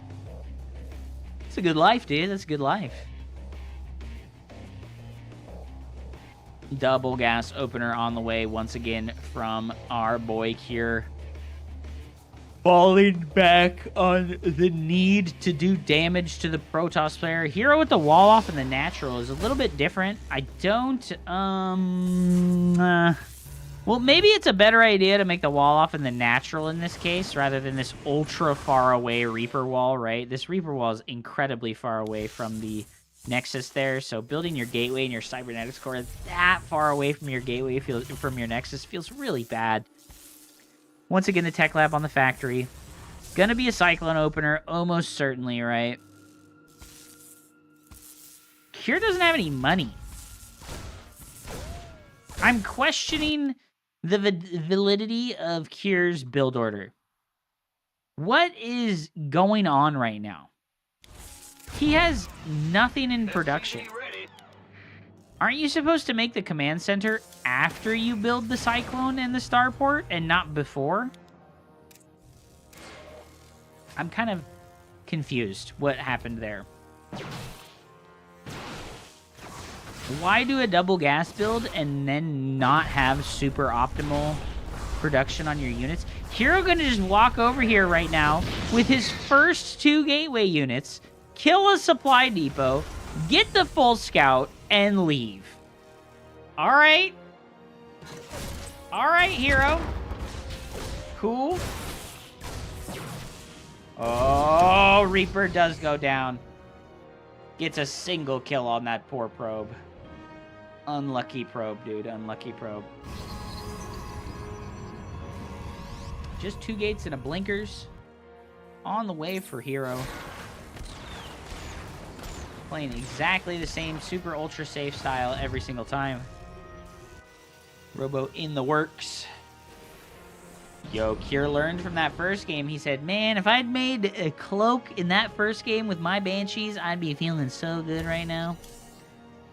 It's a good life, dude. That's a good life. Double gas opener on the way once again from our boy Cure. Falling back on the need to do damage to the Protoss player. Hero with the wall off and the natural is a little bit different. I don't, well, maybe it's a better idea to make the wall off in the natural in this case, rather than this ultra far away Reaper wall, right? This Reaper wall is incredibly far away from the Nexus there, so building your gateway and your cybernetics core that far away from your gateway, from your Nexus, feels really bad. Once again, the tech lab on the factory. Gonna be a Cyclone opener, almost certainly, right? Cure doesn't have any money. I'm questioning the validity of Cure's build order. What is going on right now? He has nothing in production. Aren't you supposed to make the command center after you build the Cyclone and the Starport, and not before? I'm kind of confused what happened there. Why do a double gas build and then not have super optimal production on your units? Hero gonna just walk over here right now with his first 2 gateway units, kill a supply depot, get the full scout, and leave. Alright. Alright, Hero. Cool. Oh, Reaper does go down. Gets a single kill on that poor probe. Unlucky probe, dude. Unlucky probe. Just 2 gates and a blinkers. On the way for Hero. Playing exactly the same super ultra safe style every single time. Robo in the works. Yo, Cure learned from that first game. He said, man, if I'd made a cloak in that first game with my Banshees, I'd be feeling so good right now.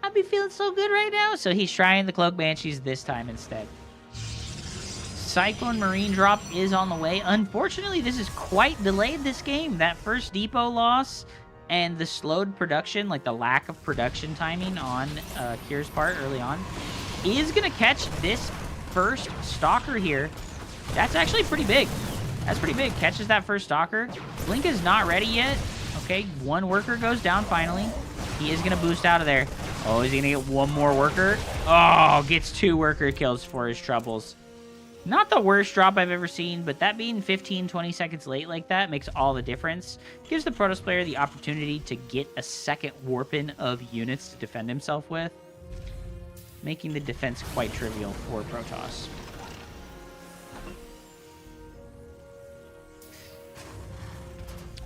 I'd be feeling so good right now. So he's trying the cloak Banshees this time instead. Cyclone Marine drop is on the way. Unfortunately, this is quite delayed this game. That first depot loss and the slowed production, like the lack of production timing on Cure's part early on, is going to catch this first Stalker here. That's actually pretty big. That's pretty big. Catches that first Stalker. Blink is not ready yet. Okay, 1 worker goes down finally. He is going to boost out of there. Oh, is he going to get 1 more worker? Oh, gets 2 worker kills for his troubles. Not the worst drop I've ever seen, but that being 15, 20 seconds late like that makes all the difference. Gives the Protoss player the opportunity to get a second warp-in of units to defend himself with, making the defense quite trivial for Protoss.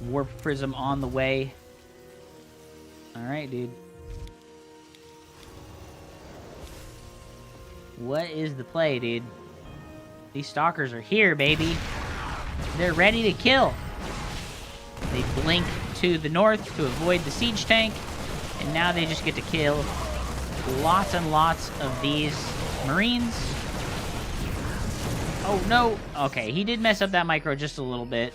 Warp Prism on the way. Alright, dude. What is the play, dude? These Stalkers are here, baby. They're ready to kill. They blink to the north to avoid the siege tank, and now they just get to kill lots and lots of these Marines. Oh, no. Okay, he did mess up that micro just a little bit.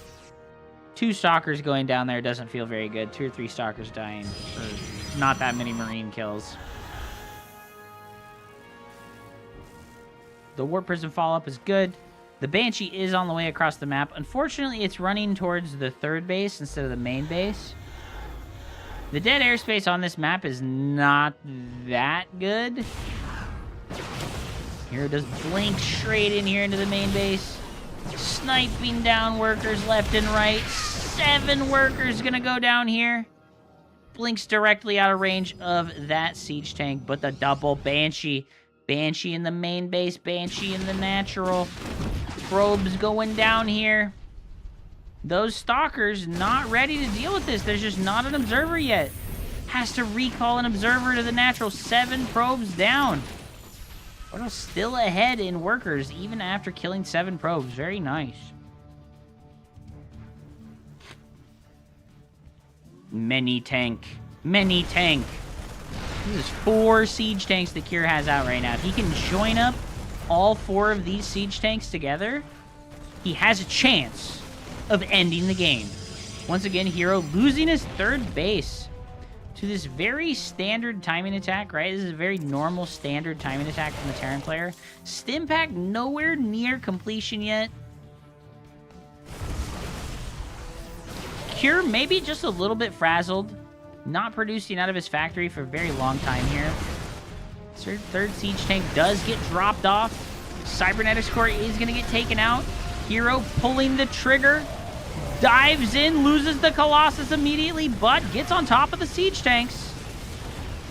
2 Stalkers going down there doesn't feel very good. 2 or 3 Stalkers dying for not that many Marine kills. The Warp Prism follow-up is good. The Banshee is on the way across the map. Unfortunately, it's running towards the 3rd base instead of the main base. The dead airspace on this map is not that good. Hero does blink straight in here into the main base. Sniping down workers left and right. 7 workers gonna go down here. Blinks directly out of range of that siege tank, but the double Banshee. Banshee in the main base, Banshee in the natural. Probes going down here. Those stalkers not ready to deal with this. There's just not an observer yet. Has to recall an observer to the natural. 7 probes down. Portal's still ahead in workers, even after killing 7 probes. Very nice. Many tank. Many tank. This is 4 siege tanks that Kier has out right now. If he can join up all 4 of these siege tanks together, he has a chance of ending the game. Once again, Hero losing his 3rd base to this very standard timing attack, right? This is a very normal standard timing attack from the Terran player. Stimpack nowhere near completion yet. Cure maybe just a little bit frazzled. Not producing out of his factory for a very long time here. Third siege tank does get dropped off. Cybernetics Core is going to get taken out. Hero pulling the trigger. Dives in, loses the Colossus immediately, but gets on top of the siege tanks.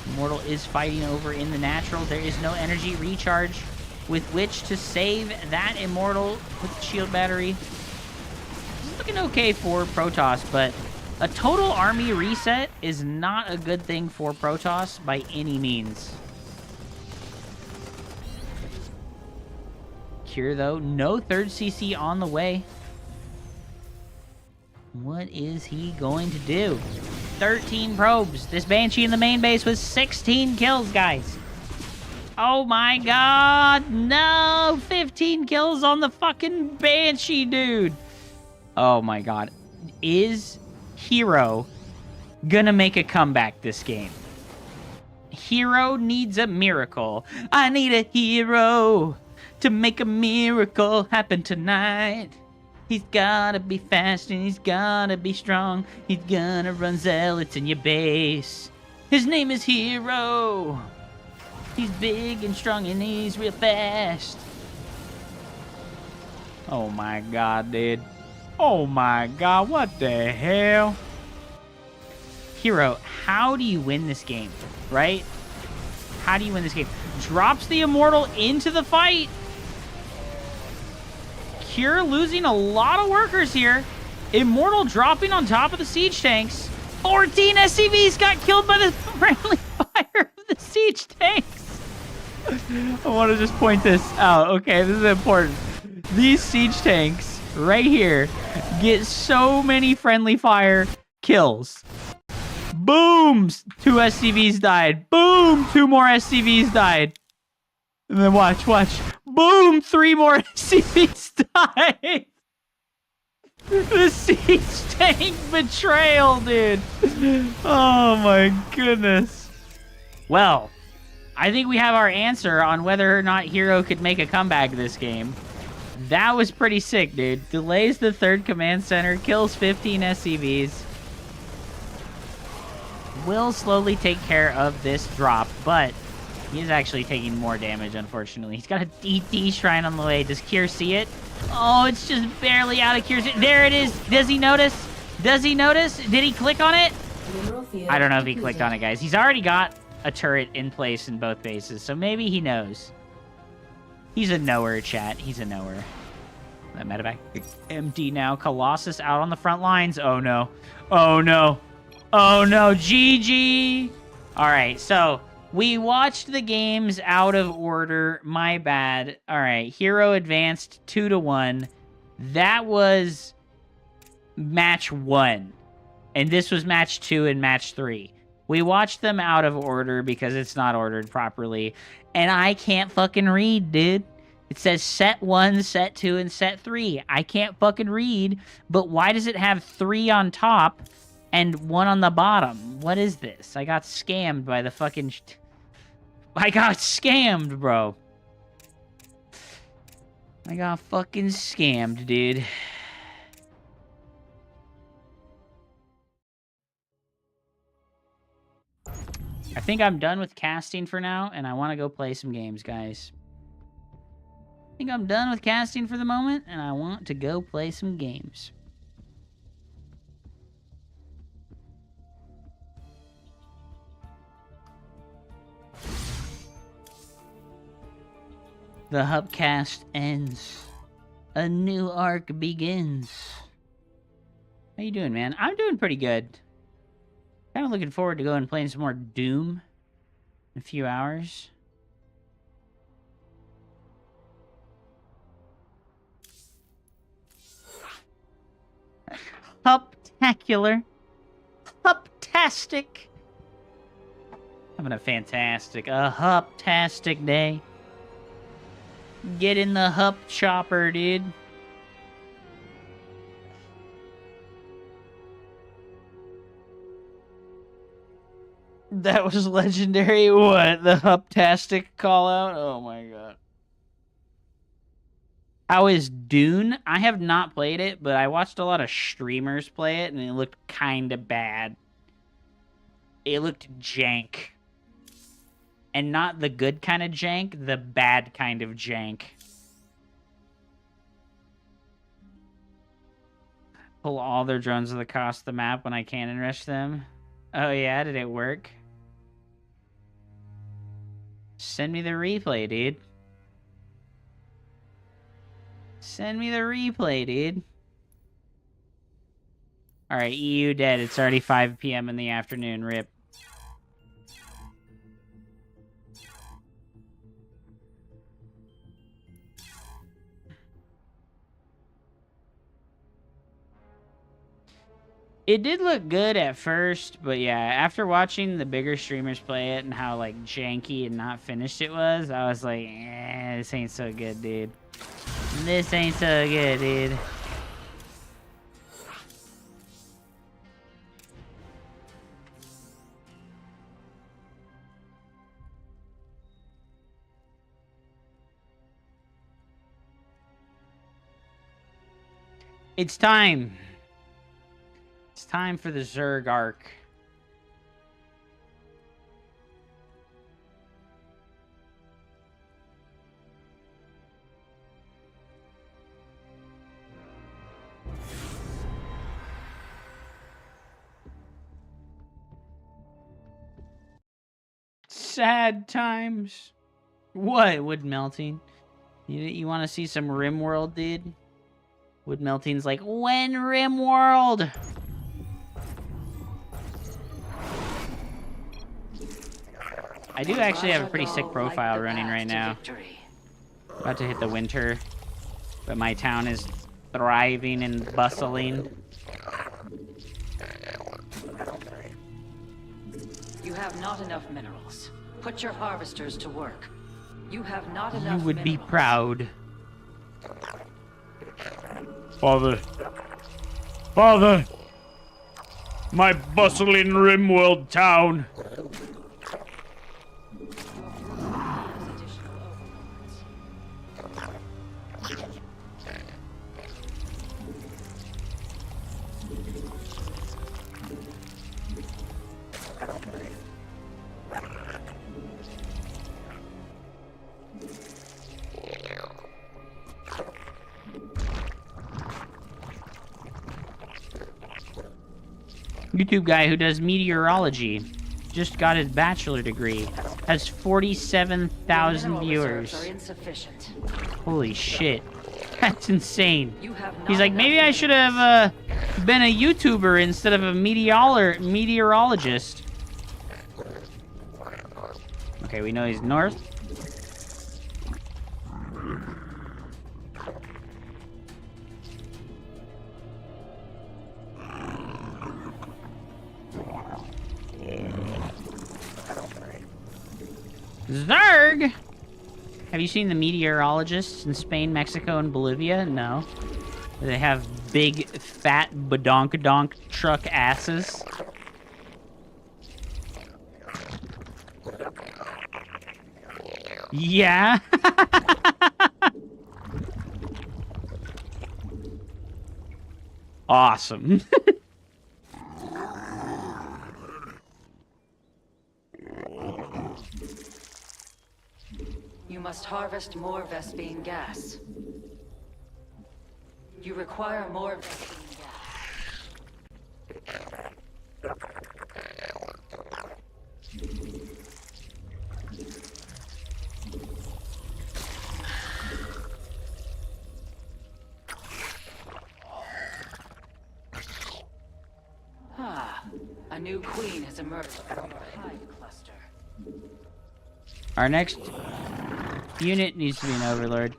Immortal is fighting over in the natural. There is no energy recharge with which to save that Immortal with the shield battery. It's looking okay for Protoss, but a total army reset is not a good thing for Protoss by any means. Cure, though, no 3rd CC on the way. What is he going to do? 13 probes. This Banshee in the main base with 16 kills, guys. Oh my god, no! 15 kills on the fucking Banshee, dude. Oh my god. Is Hero gonna make a comeback this game? Hero needs a miracle. I need a hero to make a miracle happen tonight. He's gotta be fast and he's gotta be strong. He's gonna run zealots in your base. His name is Hero. He's big and strong and he's real fast. Oh my god, dude. Oh my god, what the hell? Hero, how do you win this game, right? How do you win this game? Drops the Immortal into the fight. Cure losing a lot of workers here. Immortal dropping on top of the siege tanks. 14 SCVs got killed by the friendly fire of the siege tanks. I want to just point this out. Okay, this is important. These siege tanks right here get so many friendly fire kills. Boom! 2 SCVs died. Boom! 2 more SCVs died. And then watch. Boom! 3 more SCVs died. The siege tank betrayal, dude. Oh my goodness. Well, I think we have our answer on whether or not Hero could make a comeback this game. That was pretty sick, dude. Delays the 3rd command center, kills 15 SCVs. Will slowly take care of this drop, but he's actually taking more damage, unfortunately. He's got a DT Shrine on the way. Does Kier see it? Oh, it's just barely out of Kier's... There it is! Does he notice? Does he notice? Did he click on it? I don't know if he clicked on it, guys. He's already got a turret in place in both bases, so maybe he knows. He's a knower, chat. He's a knower. That medevac empty now. Colossus out on the front lines. Oh, no. Oh, no. Oh, no. GG! Alright, so... we watched the games out of order. My bad. All right. Hero advanced 2-1. That was match 1. And this was match 2 and match 3. We watched them out of order because it's not ordered properly. And I can't fucking read, dude. It says set 1, set 2, and set 3. I can't fucking read. But why does it have 3 on top and 1 on the bottom? What is this? I got scammed by the fucking... I got scammed, bro. I got fucking scammed, dude. I think I'm done with casting for now, and I want to go play some games, guys. I think I'm done with casting for the moment, and I want to go play some games. The Hubcast ends. A new arc begins. How you doing, man? I'm doing pretty good. Kind of looking forward to going and playing some more Doom in a few hours. Huptacular. Huptastic. Having a huptastic day. Get in the hup chopper, dude. That was legendary. What? The huptastic call out? Oh my god. How is Dune? I have not played it, but I watched a lot of streamers play it, and it looked kind of bad. It looked jank. And not the good kind of jank, the bad kind of jank. Pull all their drones across the map when I cannon rush them. Oh yeah, did it work? Send me the replay, dude. Send me the replay, dude. Alright, EU dead. It's already 5 p.m. in the afternoon. Rip. It did look good at first, but yeah, after watching the bigger streamers play it and how, like, janky and not finished it was, I was like, this ain't so good, dude. This ain't so good, dude. It's time. It's time for the Zerg arc. Sad times. What? Wood melting? You want to see some RimWorld, dude? Wood melting's like, when RimWorld? I do actually have a pretty sick profile running right now. About to hit the winter, but my town is thriving and bustling. You have not enough minerals. Put your harvesters to work. You have not enough You would be minerals. proud. Father. Father! My bustling RimWorld town! YouTube guy who does meteorology just got his bachelor degree. Has 47,000 Mineral viewers. reserves are insufficient. Holy shit. That's insane. You have not He's like, enough maybe I should have been a YouTuber instead of a meteorologist. Okay, we know he's north. Zerg! Have you seen the meteorologists in Spain, Mexico, and Bolivia? No. They have big, fat, badonkadonk truck asses. Yeah. Awesome. You must harvest more Vespene gas. You require more Vespene gas. new queen has emerged from your hive cluster. Our next unit needs to be an overlord.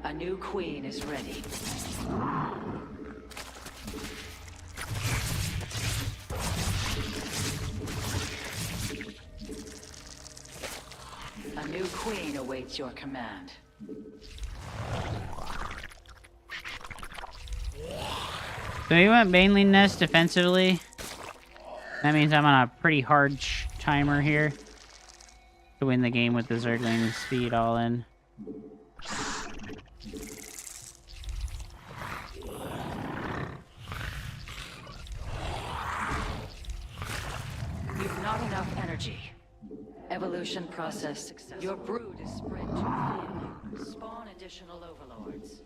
A new queen is ready. A new queen awaits your command. So we went Baneling Nest defensively. That means I'm on a pretty hard timer here to win the game with the Zergling speed all in. You've not enough energy. Evolution process successful. Your brood is spread too thin. Spawn additional overlords.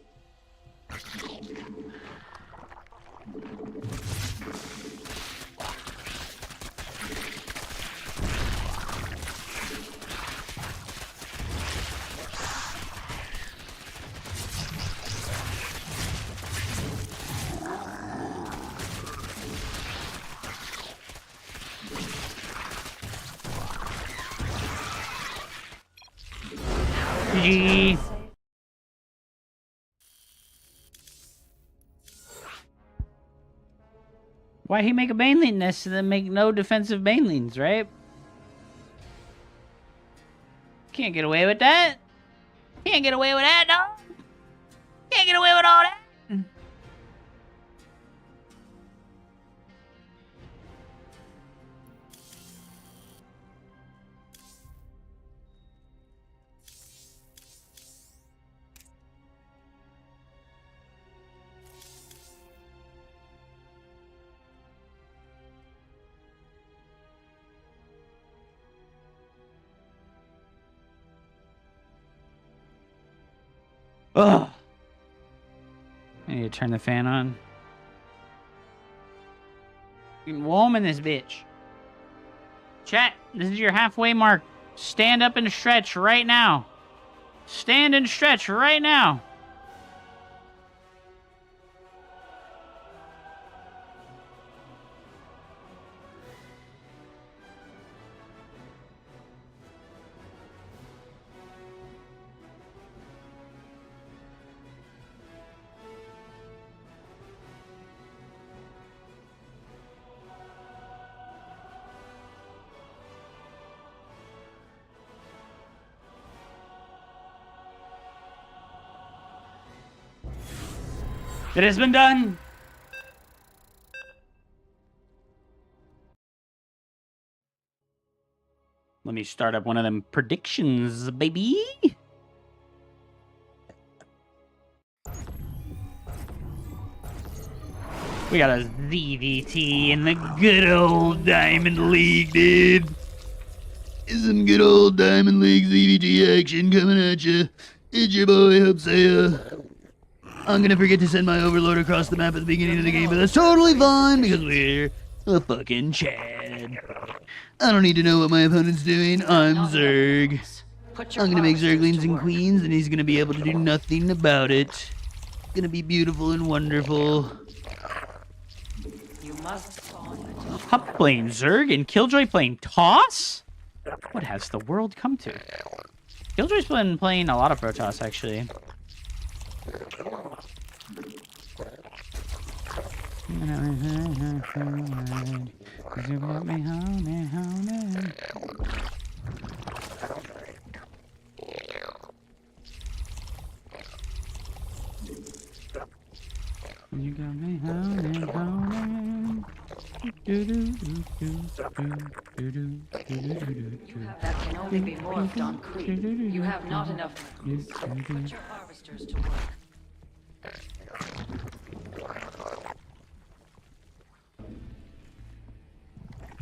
GG. Why he make a Baneling Nest and then make no defensive Banelings, right? Can't get away with that. Can't get away with that, dog. Can't get away with all that. Ugh. I need to turn the fan on. Fucking warm in this bitch. Chat, this is your halfway mark. Stand up and stretch right now. Stand and stretch right now. It has been done. Let me start up one of them predictions, baby. We got a ZVT in the good old Diamond League, dude. Some good old Diamond League ZVT action coming at you. It's your boy, Hubsaya. I'm gonna forget to send my overlord across the map at the beginning of the game, but that's totally fine because we're a fucking Chad. I don't need to know what my opponent's doing. I'm Zerg. I'm gonna make Zerglings and Queens, and he's gonna be able to do nothing about it. It's gonna be beautiful and wonderful. You must spawn. Hup playing Zerg and Killjoy playing Toss? What has the world come to? Killjoy's been playing a lot of Protoss, actually. You got me hounding, hounding. That can only be morphed on Creep. You have not enough. Put your harvesters to work.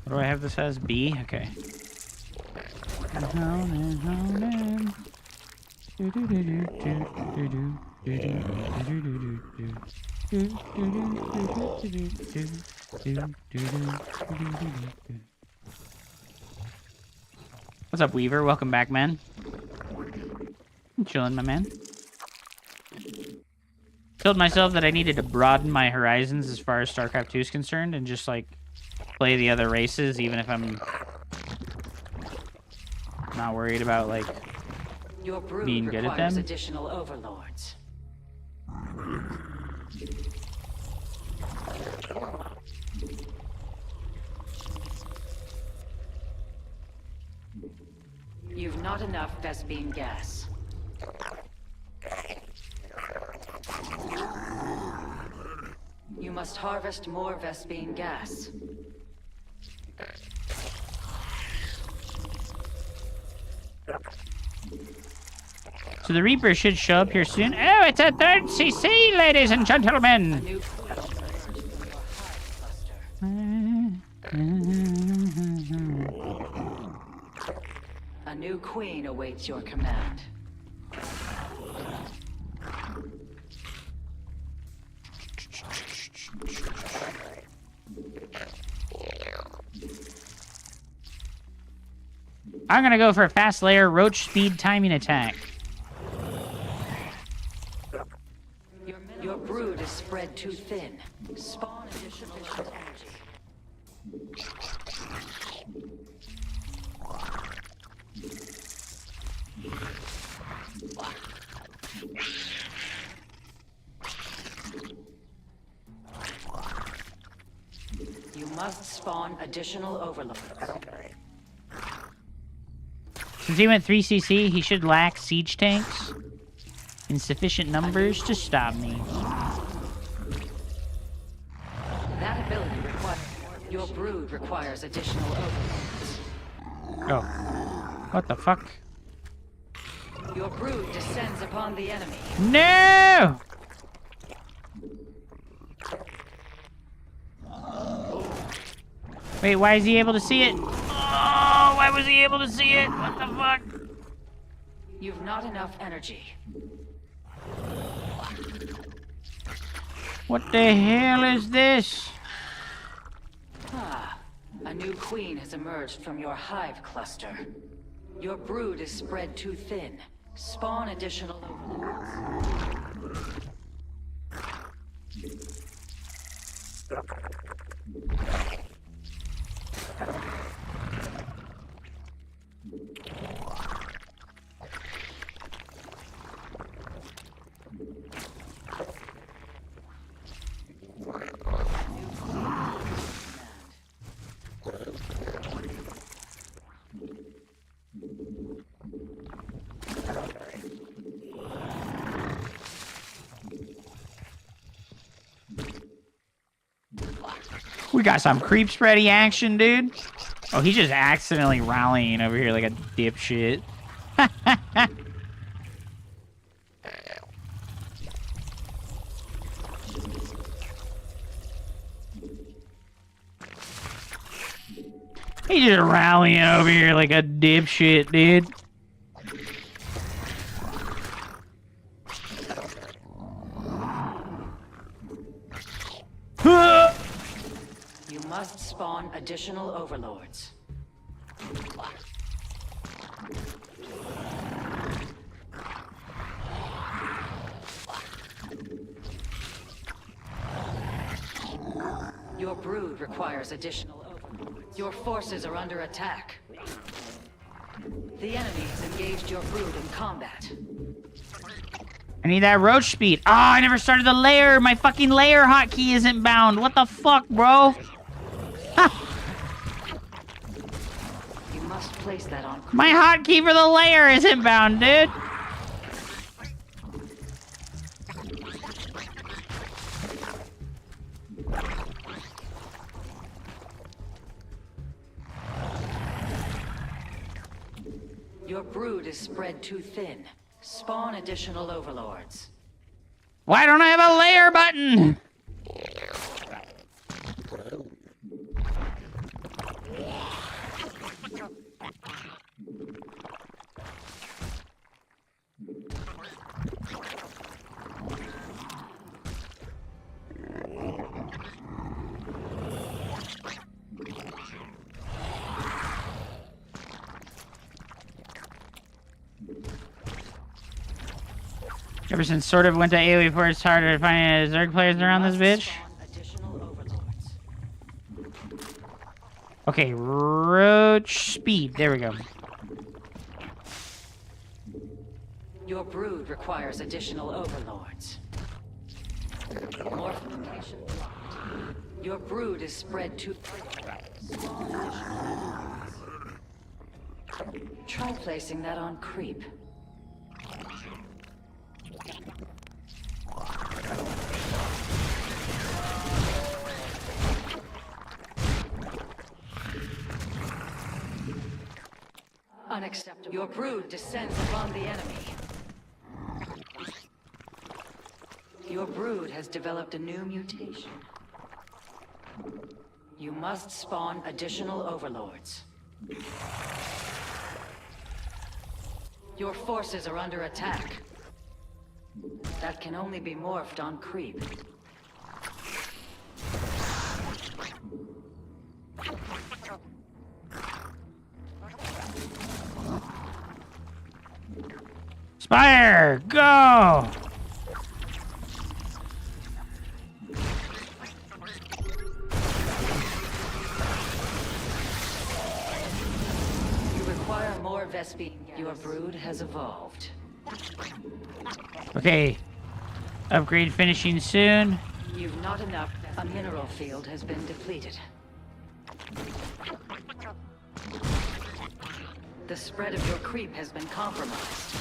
What do I have this as? B? Okay. Hounding, hounding. What's up, Weaver? Welcome back, man. I'm chilling, my man. Told myself that I needed to broaden my horizons as far as StarCraft 2 is concerned and just, like, play the other races, even if I'm not worried about, like, Your brood being good at requires them. additional overlords. You've not enough Vespene gas. You must harvest more Vespene gas. So the Reaper should show up here soon. Oh, it's a 3rd CC, ladies and A gentlemen! new queen emerged from your hive cluster. A new queen awaits your command. I'm gonna go for a fast layer roach speed timing attack. Your brood is spread too thin. Spawn additional energy. You must spawn additional overlords. Since he went 3cc, he should lack siege tanks in sufficient numbers to stop me. That ability requires... Your brood requires additional overlords. Oh. What the fuck? Your brood descends upon the enemy. No! Wait, why is he able to see it? Oh, why was he able to see it? What the fuck? You've not enough energy. What the hell is this? Ah, a new queen has emerged from your hive cluster. Your brood is spread too thin. Spawn additional overlords. We got some creep spready action, dude. Oh, he's just accidentally rallying over here like a dipshit. He's just rallying over here like a dipshit, dude. You must spawn additional overlords. Your brood requires additional overlords. Your forces are under attack. The enemy has engaged your brood in combat. I need that roach speed. Oh, I never started the layer. My fucking layer hotkey isn't bound. What the fuck, bro? You must place that on. My hotkey for the layer isn't bound, dude. Your brood is spread too thin. Spawn additional overlords. Why don't I have a layer button? Ever since sort of went to AoE 4, it's harder to find Zerg players around this bitch. Spawn additional overlords. Okay, roach speed. There we go. Your brood requires additional overlords. Morphification blocked. Your brood is spread too thin. Try placing that on creep. Unacceptable. Your brood descends upon the enemy. Your brood has developed a new mutation. You must spawn additional overlords. Your forces are under attack. That can only be morphed on creep. Spire, go! You require more Vespene. Your brood has evolved. Okay. Upgrade finishing soon. You've not enough. A mineral field has been depleted. The spread of your creep has been compromised.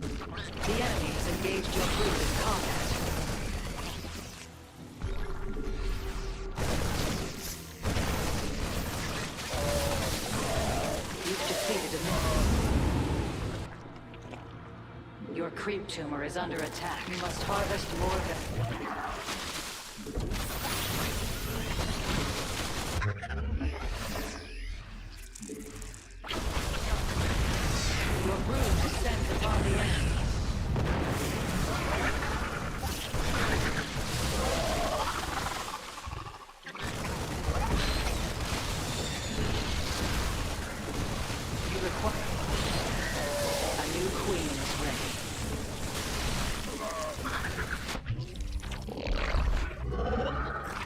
The enemy has engaged your brood in combat. You've defeated a mineral. Your creep tumor is under attack. You must harvest more Your brood descends upon the enemy. You require... A new queen is ready.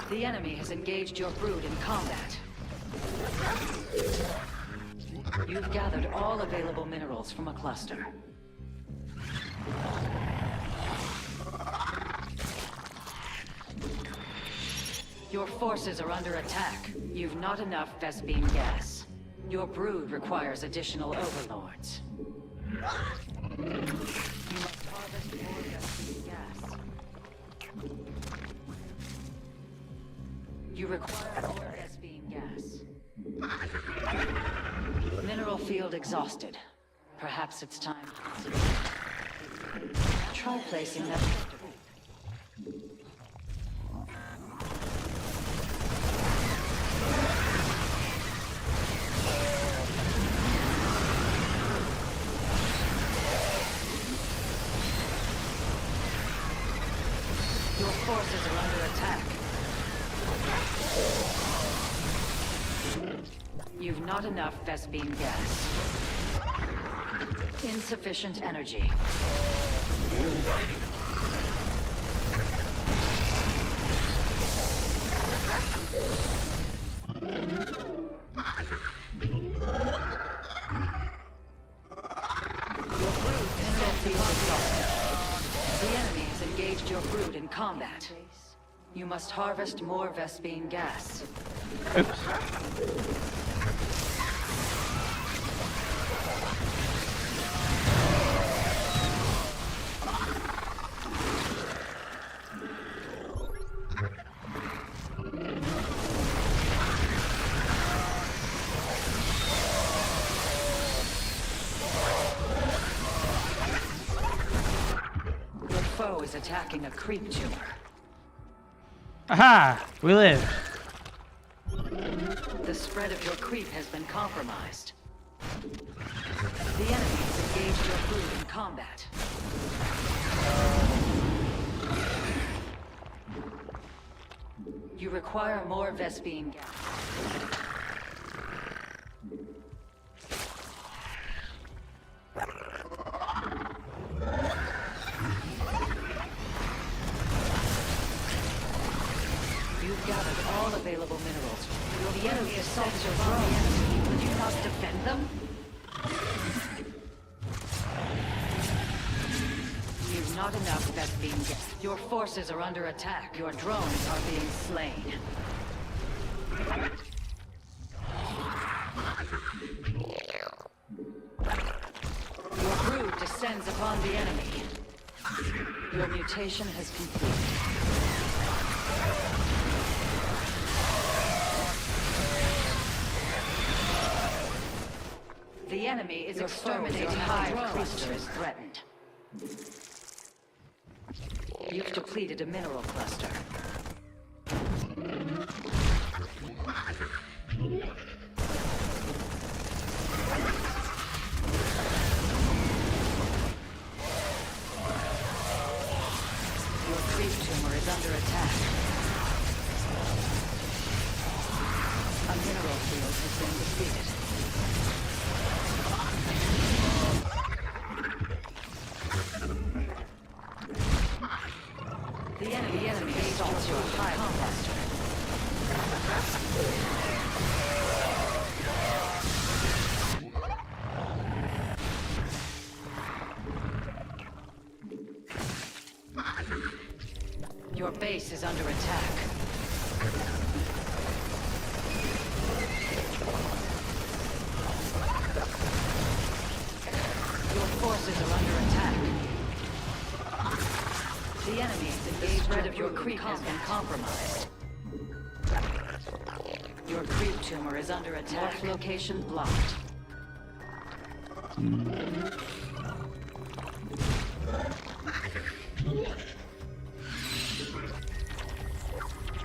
The enemy has engaged your brood in combat. You've gathered all available minerals from a cluster. Your forces are under attack. You've not enough Vespene gas. Your brood requires additional overlords. You must harvest more Vespene gas. You require more Vespene gas. Mineral field exhausted. Perhaps it's time. Try placing that. Your forces are under attack. You've not enough Vespene gas. Insufficient energy. Your brood descends upon the enemy has engaged your brood in combat. You must harvest more Vespene gas. Oops. Your foe is attacking a creep tumor. Aha! We live. The spread of your creep has been compromised. The enemy has engaged your brood in combat. You require more Vespene gas. assault your drones. Would you not defend them? You've not enough Vespene gas. Your forces are under attack. Your drones are being slain. Your brood descends upon the enemy. Your mutation has completed. The enemy is exterminating. Your hive cluster is threatened. You've depleted a mineral cluster. Your creep tumor is under attack. A mineral field has been depleted. The enemy assaults your hive cluster. Your base is under attack. Your forces are under attack. The enemy, the spread of your creep has been compromised. Your creep tumor is under attack. Morph location blocked.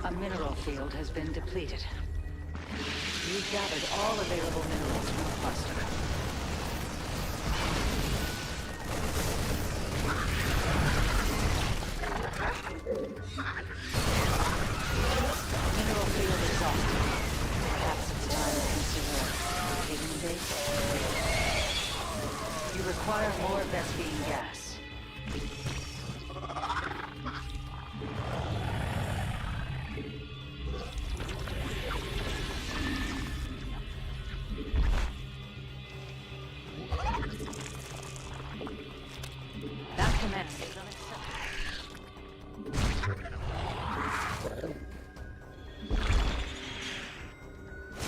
A mineral field has been depleted. You've gathered all available minerals from the cluster. Mineral field exhausted. Perhaps it's time to consider a hidden base. You require more Vespene gas. That command is unacceptable.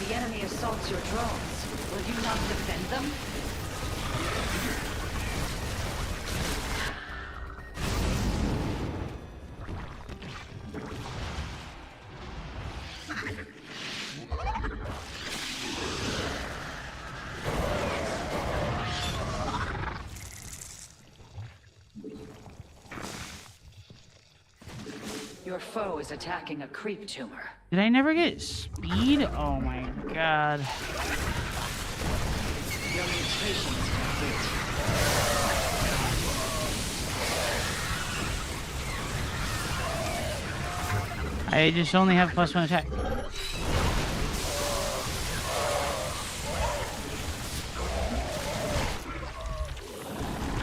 The enemy assaults your drones. Will you not defend them? Your foe is attacking a creep tumor. Did I never get speed? Oh my god. Your mutation is complete. I just only have +1 attack.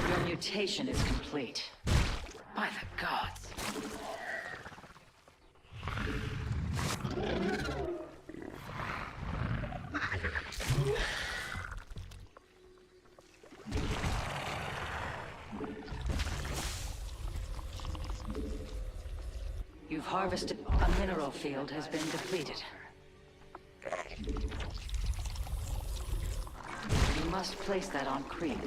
Your mutation is complete. By the gods. You've harvested. A mineral field has been depleted. You must place that on creep.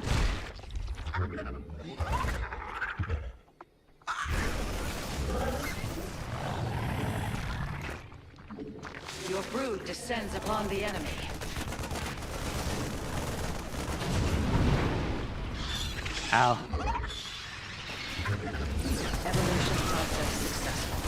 Your brood descends upon the enemy. Ow. Evolution process successful.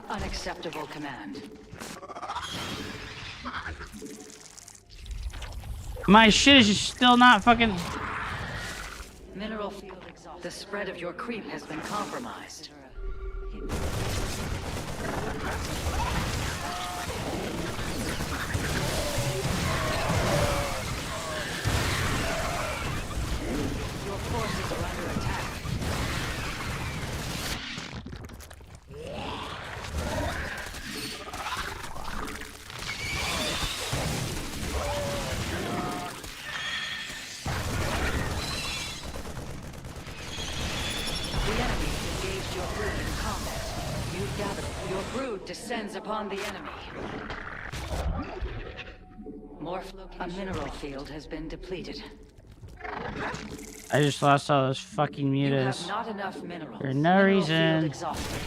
Unacceptable command. My shit is just still not fucking... Mineral field exhausted. The spread of your creep has been compromised. descends upon the enemy. A mineral field has been depleted. I just lost all those fucking You mutas. have not enough minerals. For no Mineral reason. Field exhausted.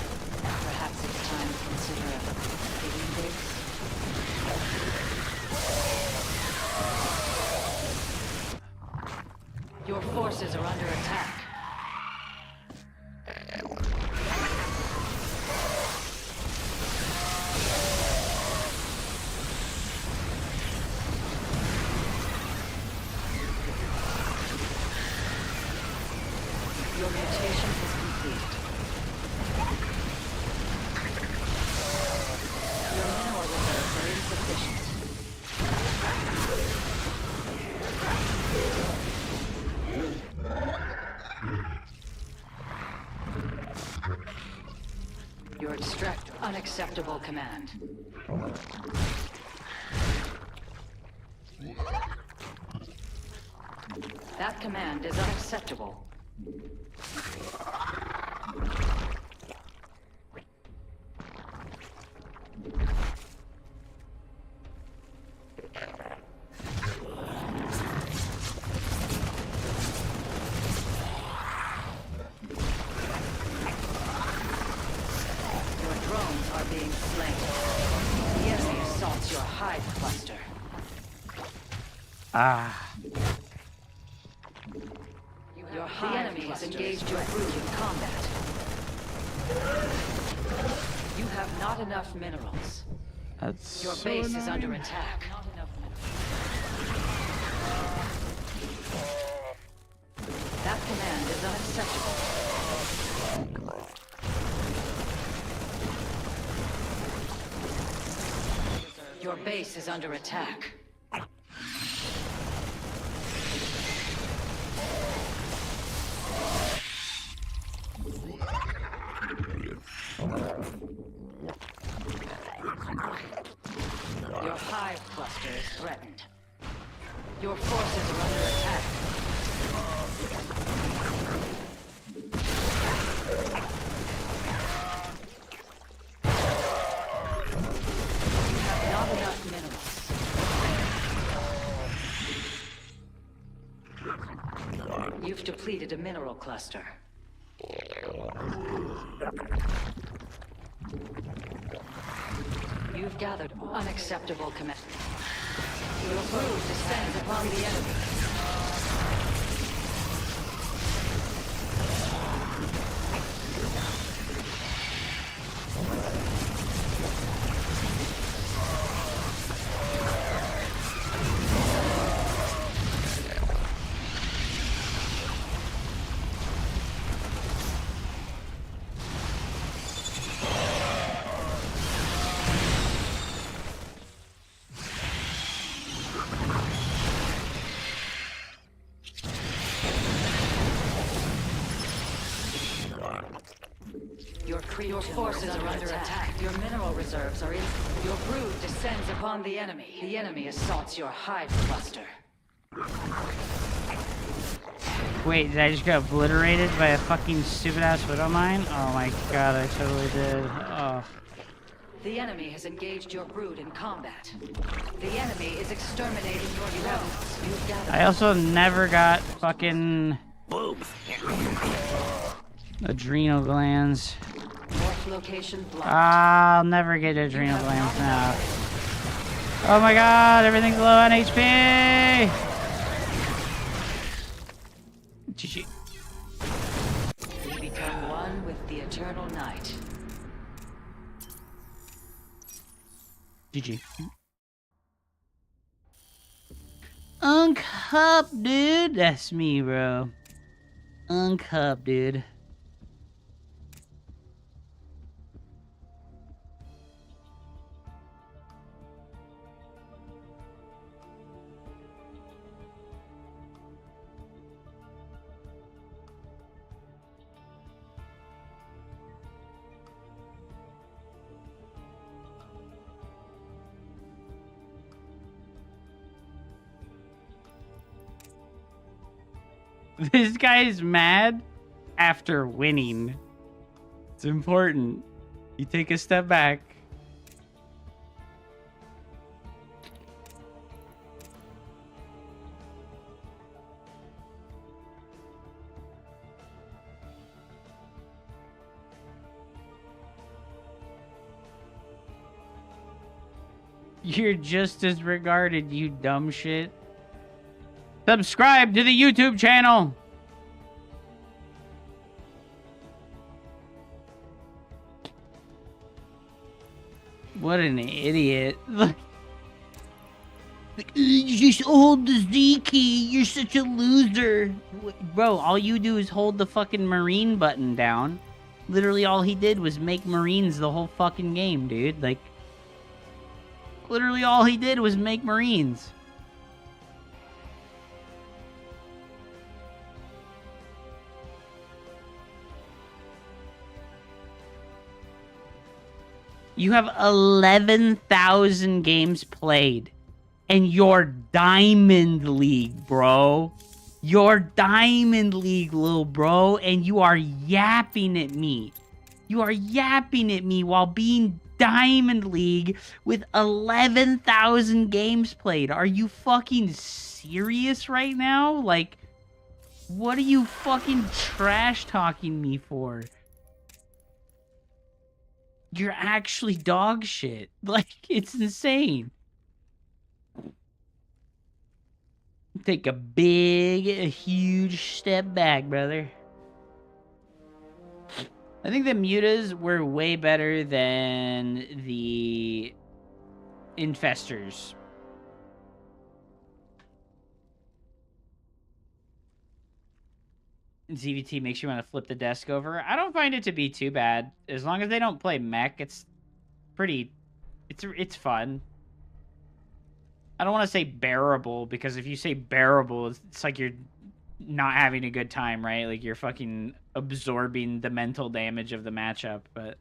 Perhaps it's time to consider a digging base. Your forces are under attack. Your mutation is complete. Your mineral reserves are insufficient. Your extractor. Unacceptable command. That command is unacceptable. Your drones are being slain. The enemy assaults your hive cluster. Ah. The enemy has engaged your brood in combat. You have not enough minerals. That's Your so base is under annoying. attack. That command is unacceptable. Your base is under attack. Your hive cluster is threatened. Your forces are under attack. You have not enough minerals. You've depleted a mineral cluster. You've gathered unacceptable command. Your brood descends upon the enemy. Your forces are under attack. Your mineral reserves are in. Your brood descends upon the enemy. The enemy assaults your hive cluster. Wait, did I just get obliterated by a fucking stupid ass widow mine? Oh my god, I totally did. Oh. The enemy has engaged your brood in combat. The enemy is exterminating your drones. You've gathered. I also never got fucking adrenal glands. Morph location blocked. I'll never get adrenal glands now. Oh my god, everything's low on HP! GG. You become one with the eternal night. GG. Uncup, dude. That's me, bro. Uncup, dude. This guy's mad after winning. It's important. You take a step back. You're just as regarded, you dumb shit. Subscribe to the YouTube channel. What an idiot. Look. You just hold the Z key. You're such a loser. Bro, all you do is hold the fucking Marine button down. Literally all he did was make Marines the whole fucking game, dude. Like, literally all he did was make Marines. You have 11,000 games played. And you're Diamond League, bro. You're Diamond League, little bro. And you are yapping at me. You are yapping at me while being Diamond League with 11,000 games played. Are you fucking serious right now? Like, what are you fucking trash talking me for? You're actually dog shit. Like, it's insane. Take a huge step back, brother. I think the mutas were way better than the infestors. ZVT makes you want to flip the desk over. I don't find it to be too bad. As long as they don't play mech, it's pretty... It's fun. I don't want to say bearable, because if you say bearable, it's like you're not having a good time, right? Like you're fucking absorbing the mental damage of the matchup, but...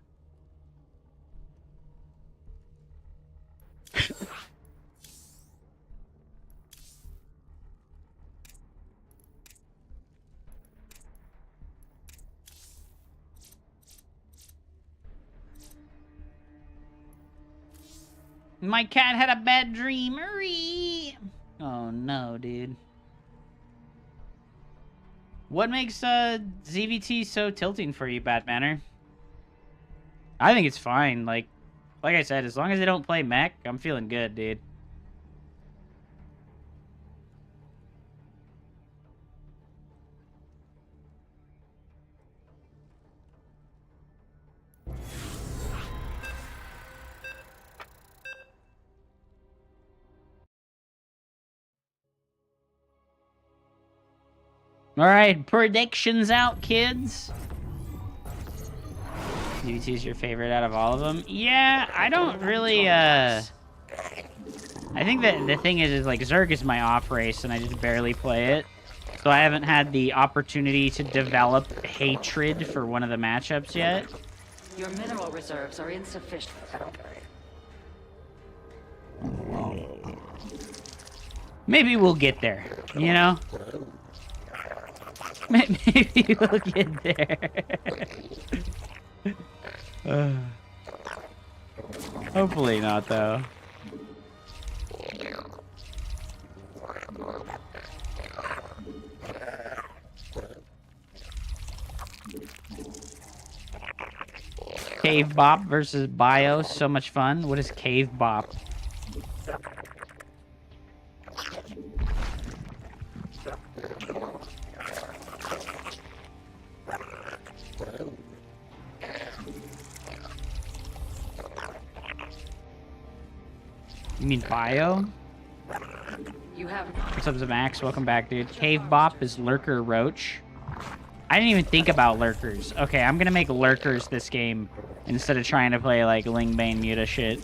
My cat had a bad dream. Oh no, dude. What makes ZVT so tilting for you, Batmanner? I think it's fine. Like I said, as long as they don't play mech, I'm feeling good, dude. All right, predictions out, kids. ZVT is your favorite out of all of them? Yeah, I don't really, I think that the thing is like Zerg is my off race and I just barely play it. So I haven't had the opportunity to develop hatred for one of the matchups yet. Your mineral reserves are insufficient. Maybe we'll get there, you know? Maybe we'll get there. Hopefully not, though. Cave Bop versus Bio, so much fun. What is Cave Bop? You mean Bio? You have What's up, Zamax? Welcome back, dude. Cave Bop is Lurker Roach. I didn't even think about Lurkers. Okay, I'm gonna make Lurkers this game instead of trying to play like Lingbane Muta shit.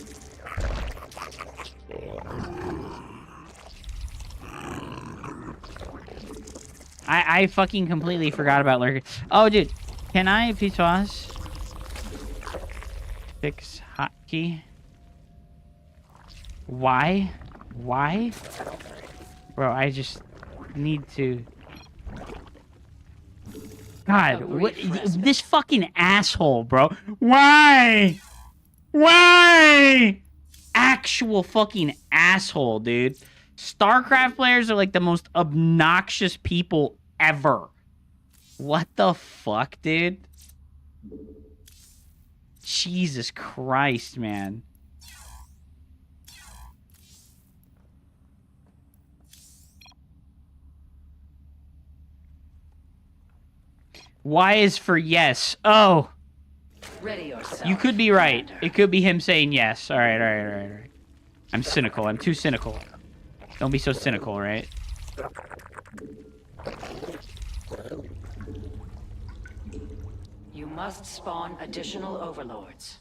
I fucking completely forgot about Lurkers. Oh, dude. Can I, Pitois? Fix hotkey. Why? Why? Bro, I just need to... God, what, this fucking asshole, bro. Why? Why? Actual fucking asshole, dude. StarCraft players are like the most obnoxious people ever. What the fuck, dude? Jesus Christ, man. Y is for yes. Oh, Ready yourself. you could be right. Commander. It could be him saying yes. All right, all right, all right, all right. I'm cynical. I'm too cynical. Don't be so cynical, right? You must spawn additional overlords.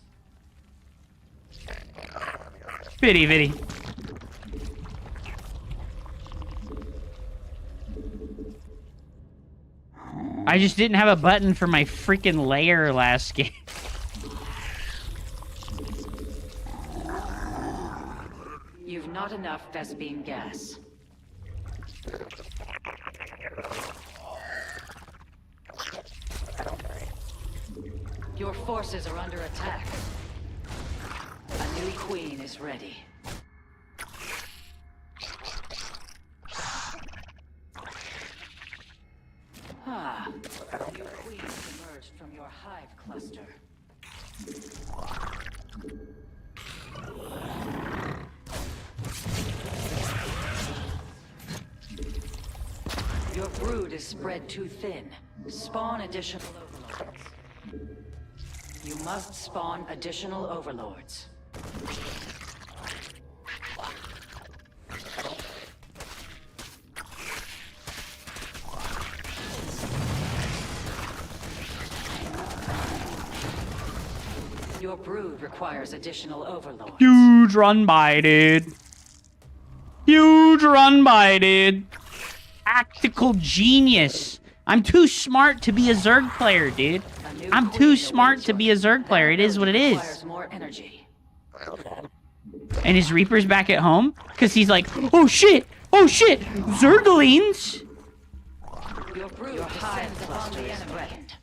Pity, pity. I just didn't have a button for my freaking lair last game. You've not enough Vespene gas. Your forces are under attack. A new queen is ready. Ah, your queen emerged from your hive cluster. Your brood is spread too thin. Spawn additional overlords. You must spawn additional overlords. Your brood requires additional overlords. Huge run by, dude. Huge run by, dude. Tactical genius. I'm too smart to be a Zerg player, dude. A new I'm queen too awaits smart to your be a Zerg player. It is what it is. requires more energy. And his Reaper's back at home? Because he's like, oh shit! Oh shit! Zerglings! Your brood hive cluster is threatened.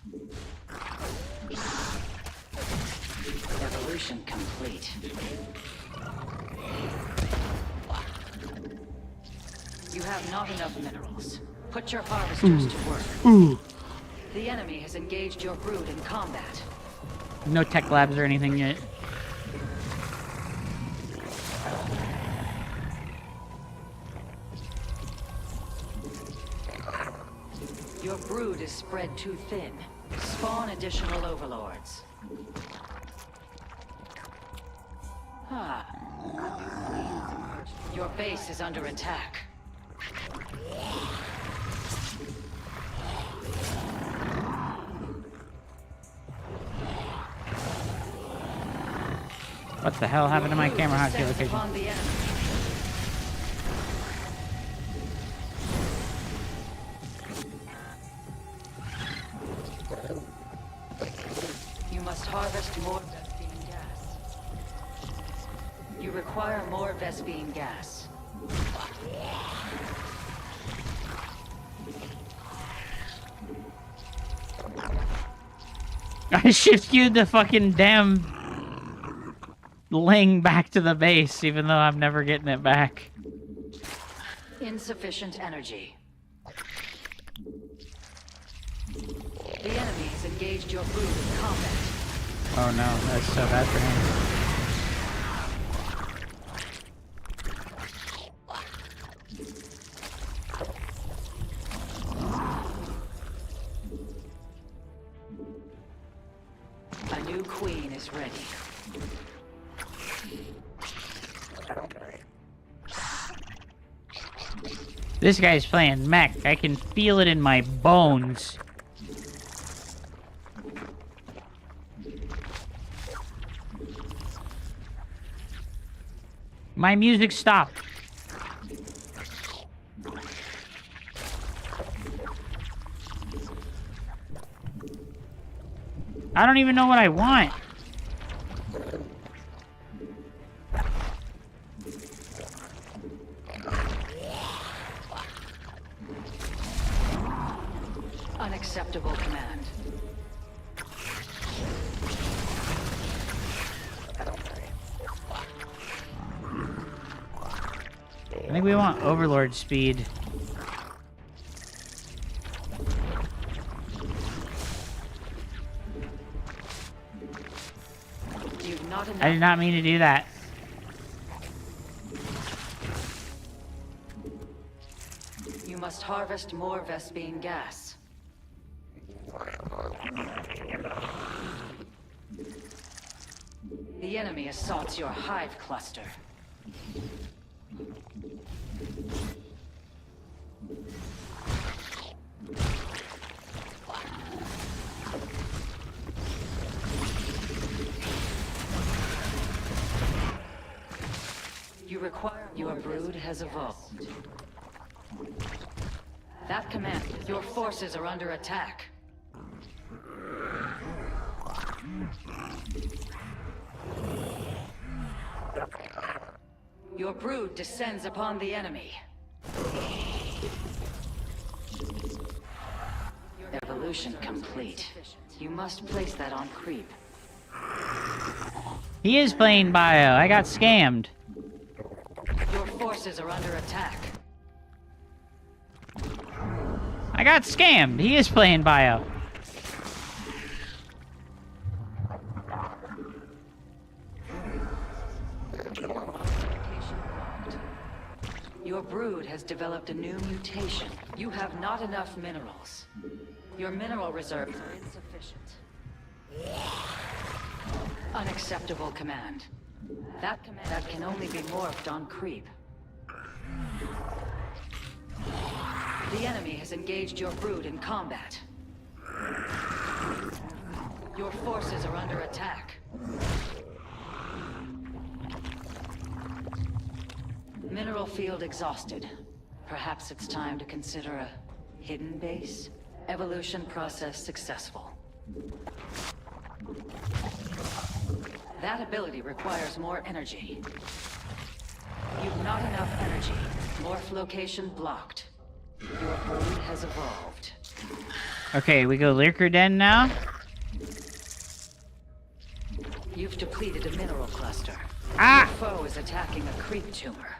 Evolution complete. You have not enough minerals. Put your harvesters to work. Ooh. The enemy has engaged your brood in combat. No tech labs or anything yet. Your brood is spread too thin. Spawn additional overlords. Ah. Your base is under attack. What the hell happened to my camera hotkey Descends location? upon the enemy. You must harvest more Vespene gas. You require more Vespene gas. I shift queued the fucking damn Ling back to the base, even though I'm never getting it back. Insufficient energy. The enemy has engaged your brood in combat. Oh no, that's so bad for him. A new queen is ready. This guy's playing mech. I can feel it in my bones. My music stopped. I don't even know what I want. Unacceptable command. I think we want Overlord speed. You've not enough. I did not mean to do that. You must harvest more Vespene gas. The enemy assaults your hive cluster. You require your brood has evolved. That command, your forces are under attack. Your brood descends upon the enemy. Evolution complete. You must place that on creep. He is playing bio. I got scammed. Your forces are under attack. I got scammed. He is playing bio. Your brood has developed a new mutation. You have not enough minerals. Your mineral reserves are insufficient. Unacceptable command. That command can only be morphed on creep. The enemy has engaged your brood in combat. Your forces are under attack. Mineral field exhausted. Perhaps it's time to consider a hidden base? Evolution process successful. That ability requires more energy. You've not enough energy. Morph location blocked. Your brood has evolved. Okay, we go Lurker Den now. You've depleted a mineral cluster. Ah! Your foe is attacking a creep tumor.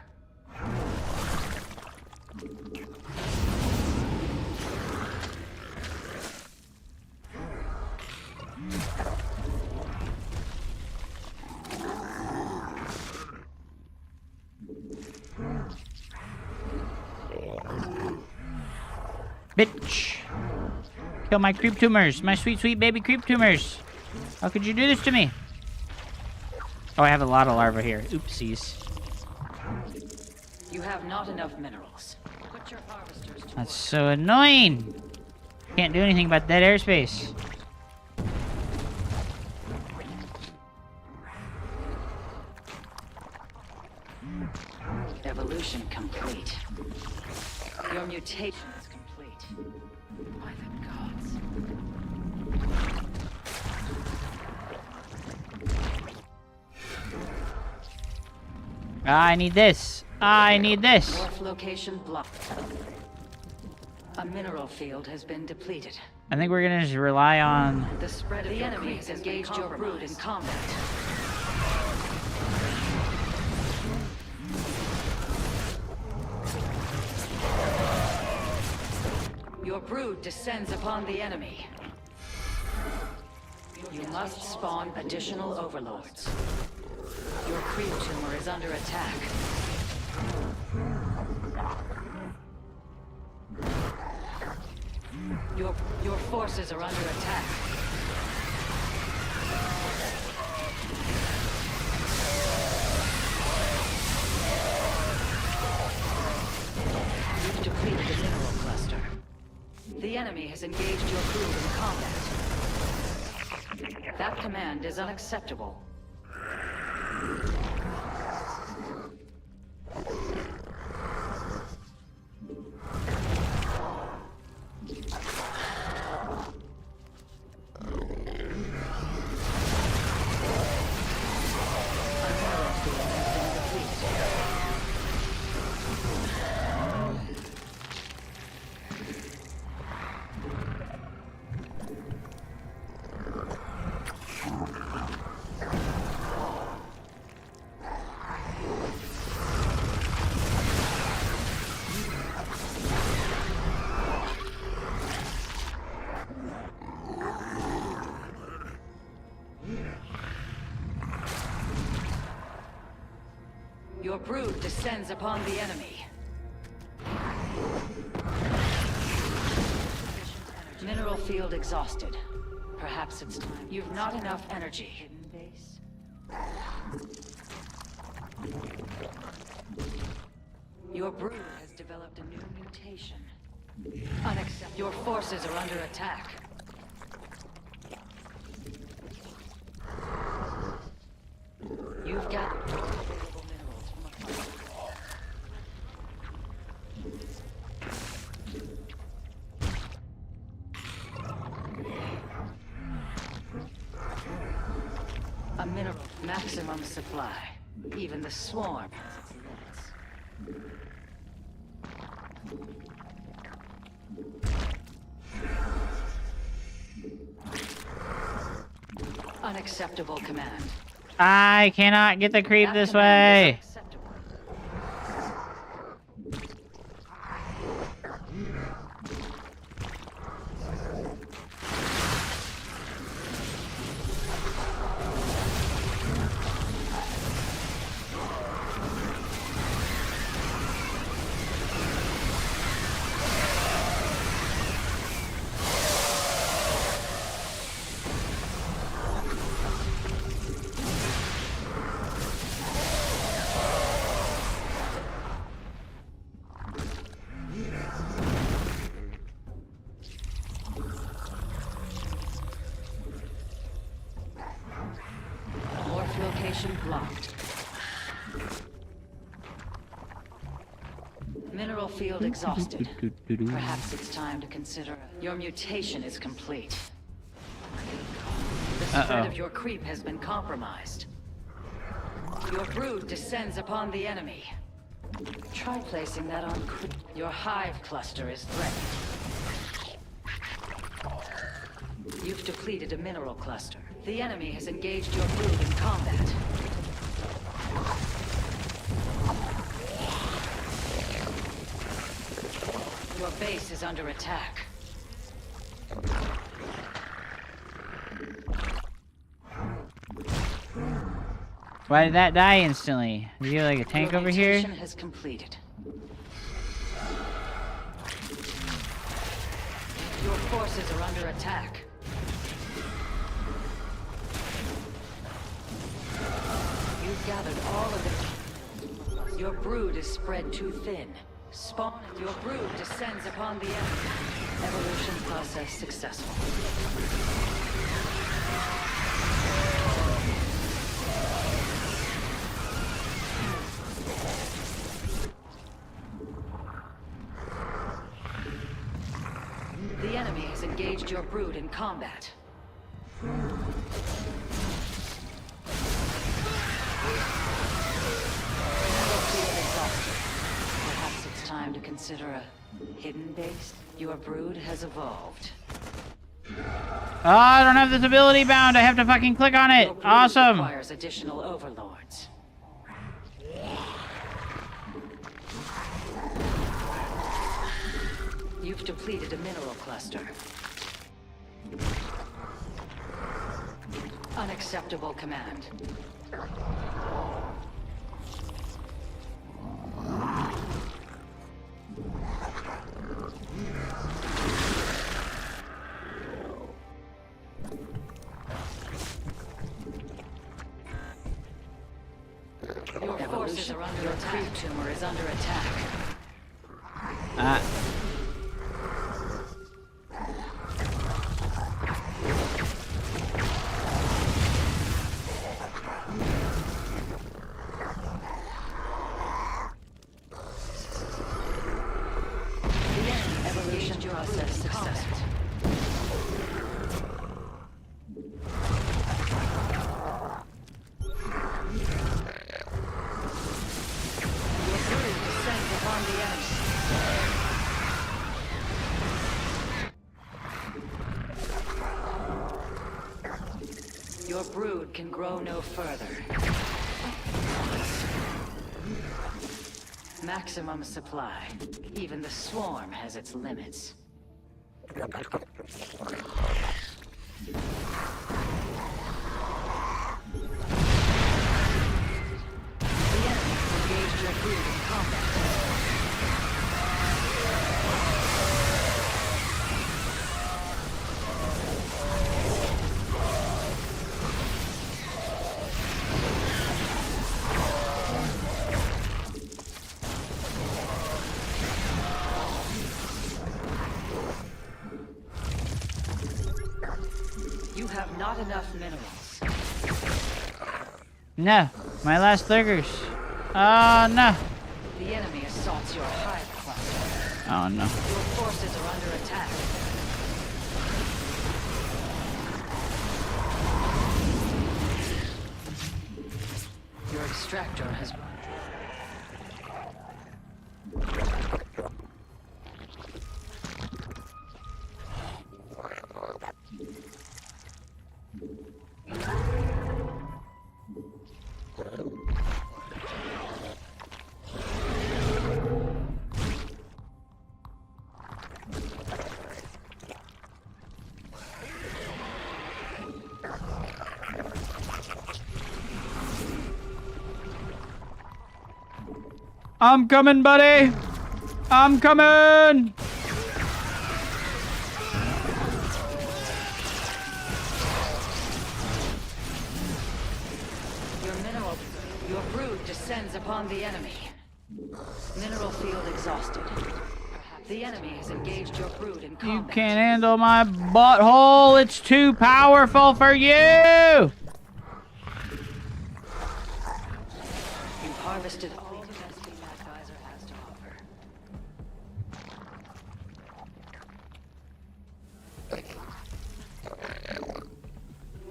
Bitch. Kill my creep tumors. My sweet, sweet baby creep tumors. How could you do this to me? Oh, I have a lot of larvae here. Oopsies. You have not enough minerals. Put your harvesters to That's so annoying. Can't do anything about that airspace. Evolution complete. Your mutation is complete. By the gods. I need this. I need this. Morph location blocked. A mineral field has been depleted. I think we're gonna just rely on... The spread of the enemy has engaged your brood in combat. Your brood descends upon the enemy. You must spawn additional overlords. Your creep tumor is under attack. Your forces are under attack. You've depleted the mineral cluster. The enemy has engaged your crew in combat. That command is unacceptable. Your brood descends upon the enemy. Mineral field exhausted. Perhaps it's time. You've not enough energy. Hidden base. Your brood has developed a new mutation. Unacceptable. Your forces are under attack. You've gathered valuable minerals from a farm. A mineral maximum supply. Even the swarm has its limits. Unacceptable command. I cannot get the creep That this command is way. unacceptable. Morph location blocked. Mineral field exhausted. Perhaps it's time to consider. Your mutation is complete. The spread of your creep has been compromised. Your brood descends upon the enemy. Try placing that on creep. Your hive cluster is threatened. You've depleted a mineral cluster. The enemy has engaged your brood in combat. Your base is under attack. Why did that die instantly? Is he like a tank Your over here? mutation has completed. Your forces are under attack. You've gathered all of the... Your brood is spread too thin. Spawn. Your brood descends upon the enemy. Evolution process successful. The enemy has engaged your brood in combat. Battlefield exhausted. Perhaps it's time to consider a hidden base. Your brood has evolved. Oh, I don't have this ability bound. I have to fucking click on it. Your brood Awesome. requires additional overlords. You've depleted a mineral cluster. Unacceptable command. Your forces are under attack. Your creep tumor is under attack. Evolution process successful. Your brood descends upon the enemy. Your brood can grow no further. Maximum supply. Even the swarm has its limits. The enemy has engaged your brood in combat. not enough minerals. No, my last Lurkers. Oh no. The enemy assaults your hive cluster. Oh no. Your forces are under attack. Your extractor has... I'm coming, buddy. I'm coming. Your brood descends upon the enemy. Mineral field exhausted. Perhaps the enemy has engaged your brood in You combat. can't handle my butthole. It's too powerful for you. You've harvested all the best that Geyser has to offer.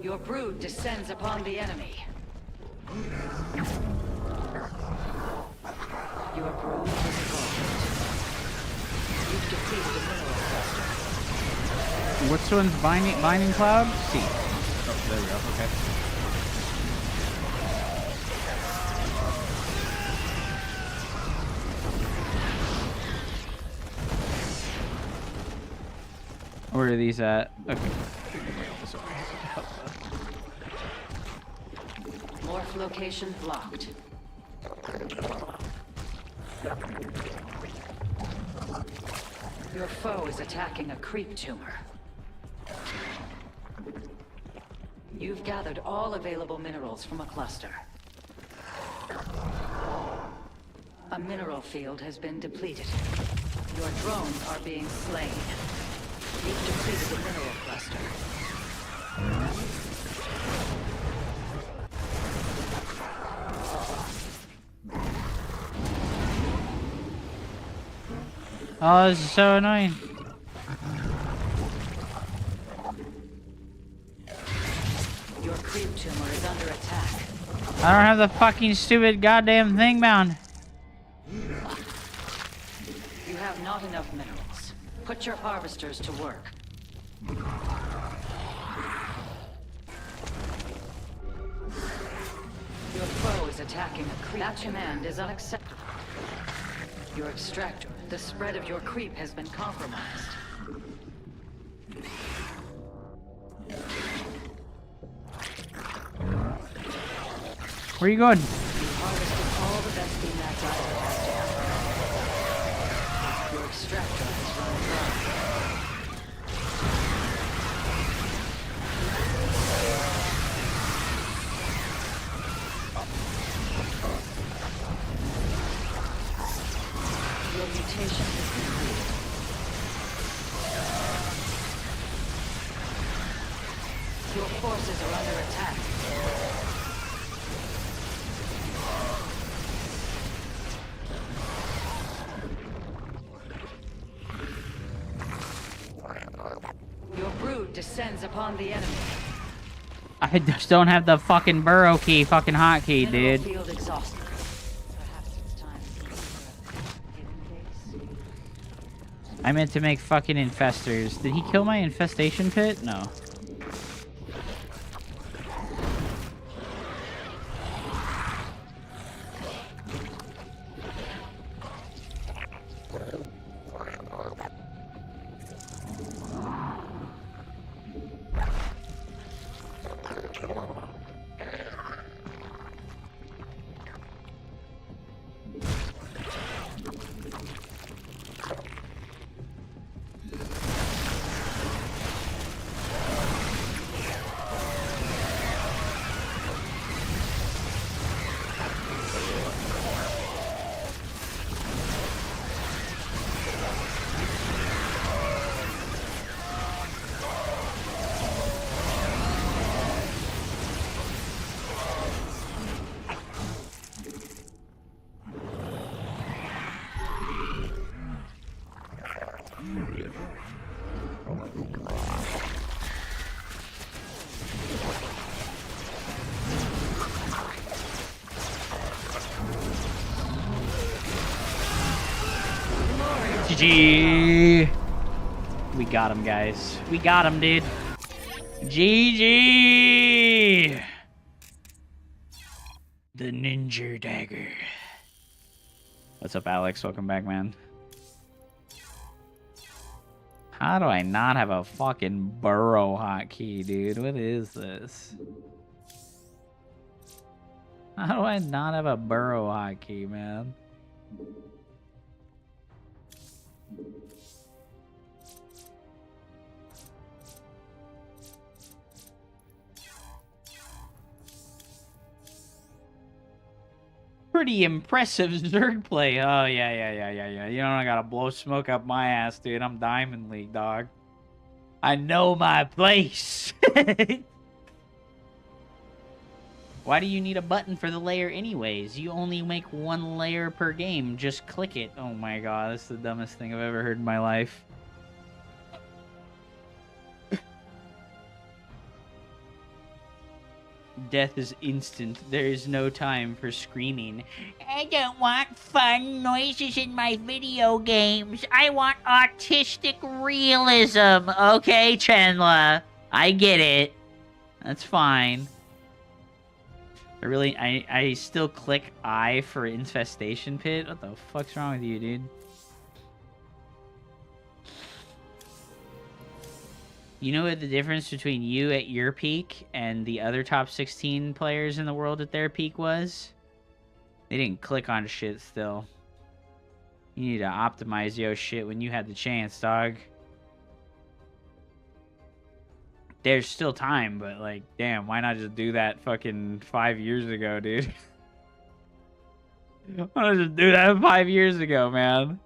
Your brood descends upon the enemy. Your brood is evolved. You've depleted the mineral cluster. Which one's binding cloud? C. Oh, there we go. Okay. Where are these at? Okay. Morph location blocked. Your foe is attacking a creep tumor. You've gathered all available minerals from a cluster. A mineral field has been depleted. Your drones are being slain. You've depleted the mineral cluster. Oh, this is so annoying. Your creep tumor is under attack. I don't have the fucking stupid goddamn thing bound. You have not enough minerals. Put your harvesters to work. Your foe is attacking a creep. That command is unacceptable. Your extractor, the spread of your creep has been compromised. Where are you going? You harvested all the best thing that Geyser has to offer. Your extractor has run dry. Your mutation is complete. Your forces are under attack. Your brood descends upon the enemy. I just don't have the fucking burrow key, fucking hotkey, Mineral dude. field exhausted. Perhaps it's time to look for a hidden base. I meant to make fucking infestors. Did he kill my infestation pit? No. GG. We got him, guys. We got him, dude. GG. The Ninja Dagger. What's up, Alex? Welcome back, man. How do I not have a fucking burrow hotkey, dude? What is this? How do I not have a burrow hotkey, man? Pretty impressive Zerg play. Oh, yeah. You know, I gotta blow smoke up my ass, dude. I'm Diamond League, dog. I know my place. Why do you need a button for the layer anyways? You only make one layer per game. Just click it. Oh my god, that's the dumbest thing I've ever heard in my life. Death is instant. There is no time for screaming. I don't want fun noises in my video games. I want artistic realism. Okay, Chenla. I get it. That's fine. I still click I for infestation pit? What the fuck's wrong with you, dude? You know what the difference between you at your peak and the other top 16 players in the world at their peak was? They didn't click on shit still. You need to optimize your shit when you had the chance, dog. There's still time, but like, damn, why not just do that fucking 5 years ago, dude? Why not just do that 5 years ago, man?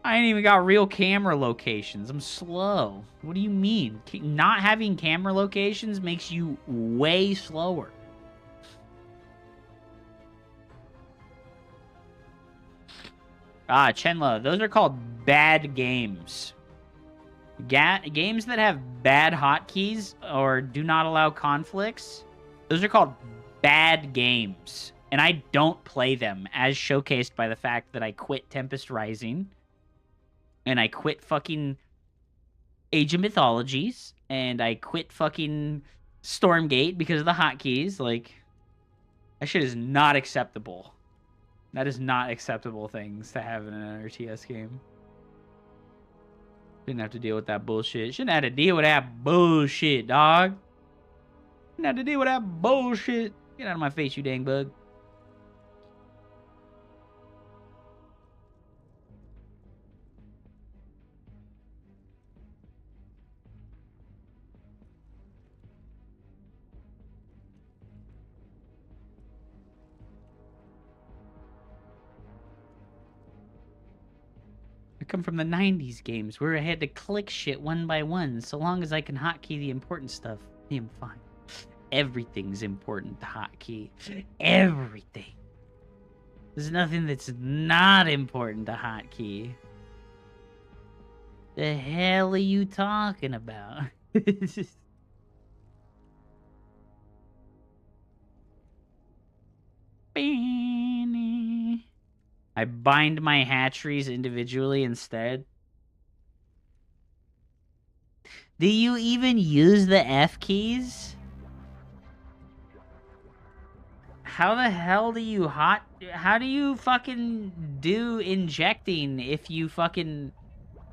I ain't even got real camera locations. I'm slow. What do you mean? Not having camera locations makes you way slower. Ah, Chenla, those are called bad games. Games that have bad hotkeys or do not allow conflicts, those are called bad games. And I don't play them, as showcased by the fact that I quit Tempest Rising. And I quit fucking Age of Mythologies. And I quit fucking Stormgate because of the hotkeys. Like, that shit is not acceptable. That is not acceptable things to have in an RTS game. Didn't have to deal with that bullshit. Shouldn't have to deal with that bullshit, dog. Shouldn't have to deal with that bullshit. Get out of my face, you dang bug. Come from the 90s games where I had to click shit one by one. So long as I can hotkey the important stuff, I am fine. Everything's important to hotkey. Everything. There's nothing that's not important to hotkey. The hell are you talking about? I bind my hatcheries individually instead. Do you even use the F keys? How the hell do you how do you fucking do injecting if you fucking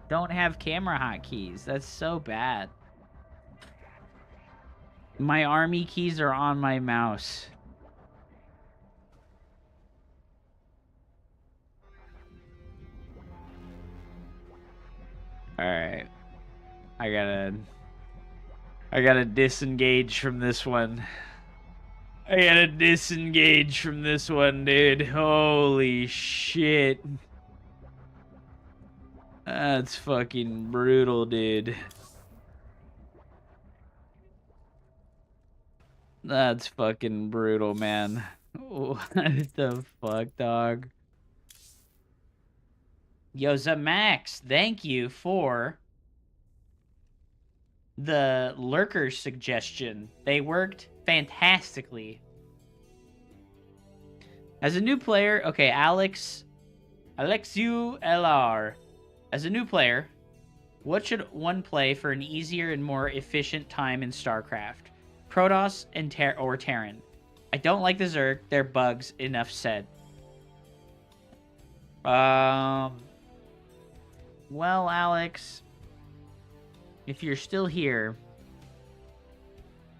don't have camera hotkeys? That's so bad. My army keys are on my mouse. Alright. I gotta disengage from this one. I gotta disengage from this one, dude. Holy shit. That's fucking brutal, dude. That's fucking brutal, man. What the fuck, dog? Yoza Max, thank you for the lurker suggestion. They worked fantastically. As a new player, okay, Alexiu LR. As a new player, what should one play for an easier and more efficient time in StarCraft? Protoss and or Terran. I don't like the Zerg. They're bugs. Enough said. Well, Alex, if you're still here,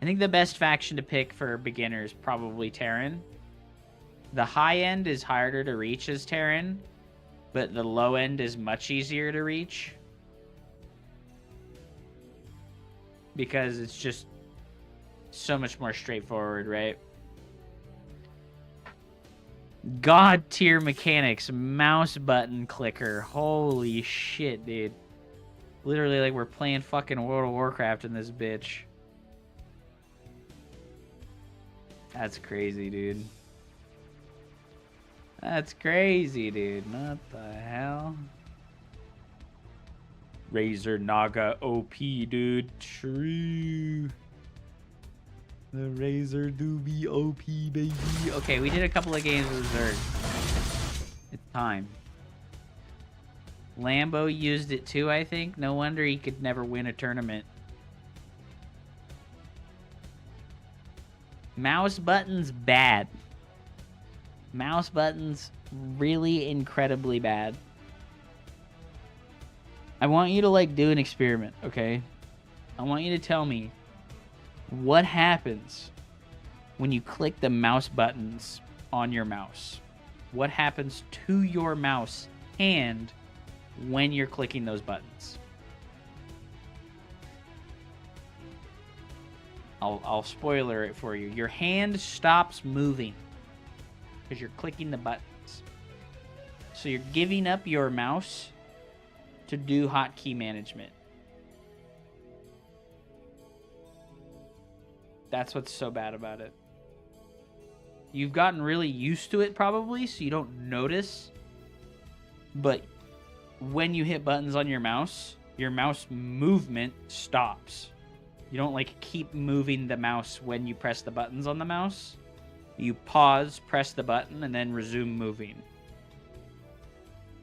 I think the best faction to pick for beginners probably Terran. The high end is harder to reach as Terran, but the low end is much easier to reach. Because it's just so much more straightforward, right? God tier mechanics, mouse button clicker. Holy shit, dude. Literally like we're playing fucking World of Warcraft in this bitch. That's crazy, dude. That's crazy, dude. What the hell? Razor Naga OP, dude. True. The Razor do be OP, baby. Okay, we did a couple of games with Zerg. It's time. Lambo used it too, I think. No wonder he could never win a tournament. Mouse buttons, bad. Mouse buttons, really incredibly bad. I want you to, like, do an experiment, okay? I want you to tell me what happens when you click the mouse buttons on your mouse. What happens to your mouse hand when you're clicking those buttons? I'll spoiler it for you. Your hand stops moving because you're clicking the buttons. So you're giving up your mouse to do hotkey management. That's what's so bad about it. You've gotten really used to it probably, so you don't notice. But when you hit buttons on your mouse movement stops. You don't like keep moving the mouse when you press the buttons on the mouse. You pause, press the button, and then resume moving.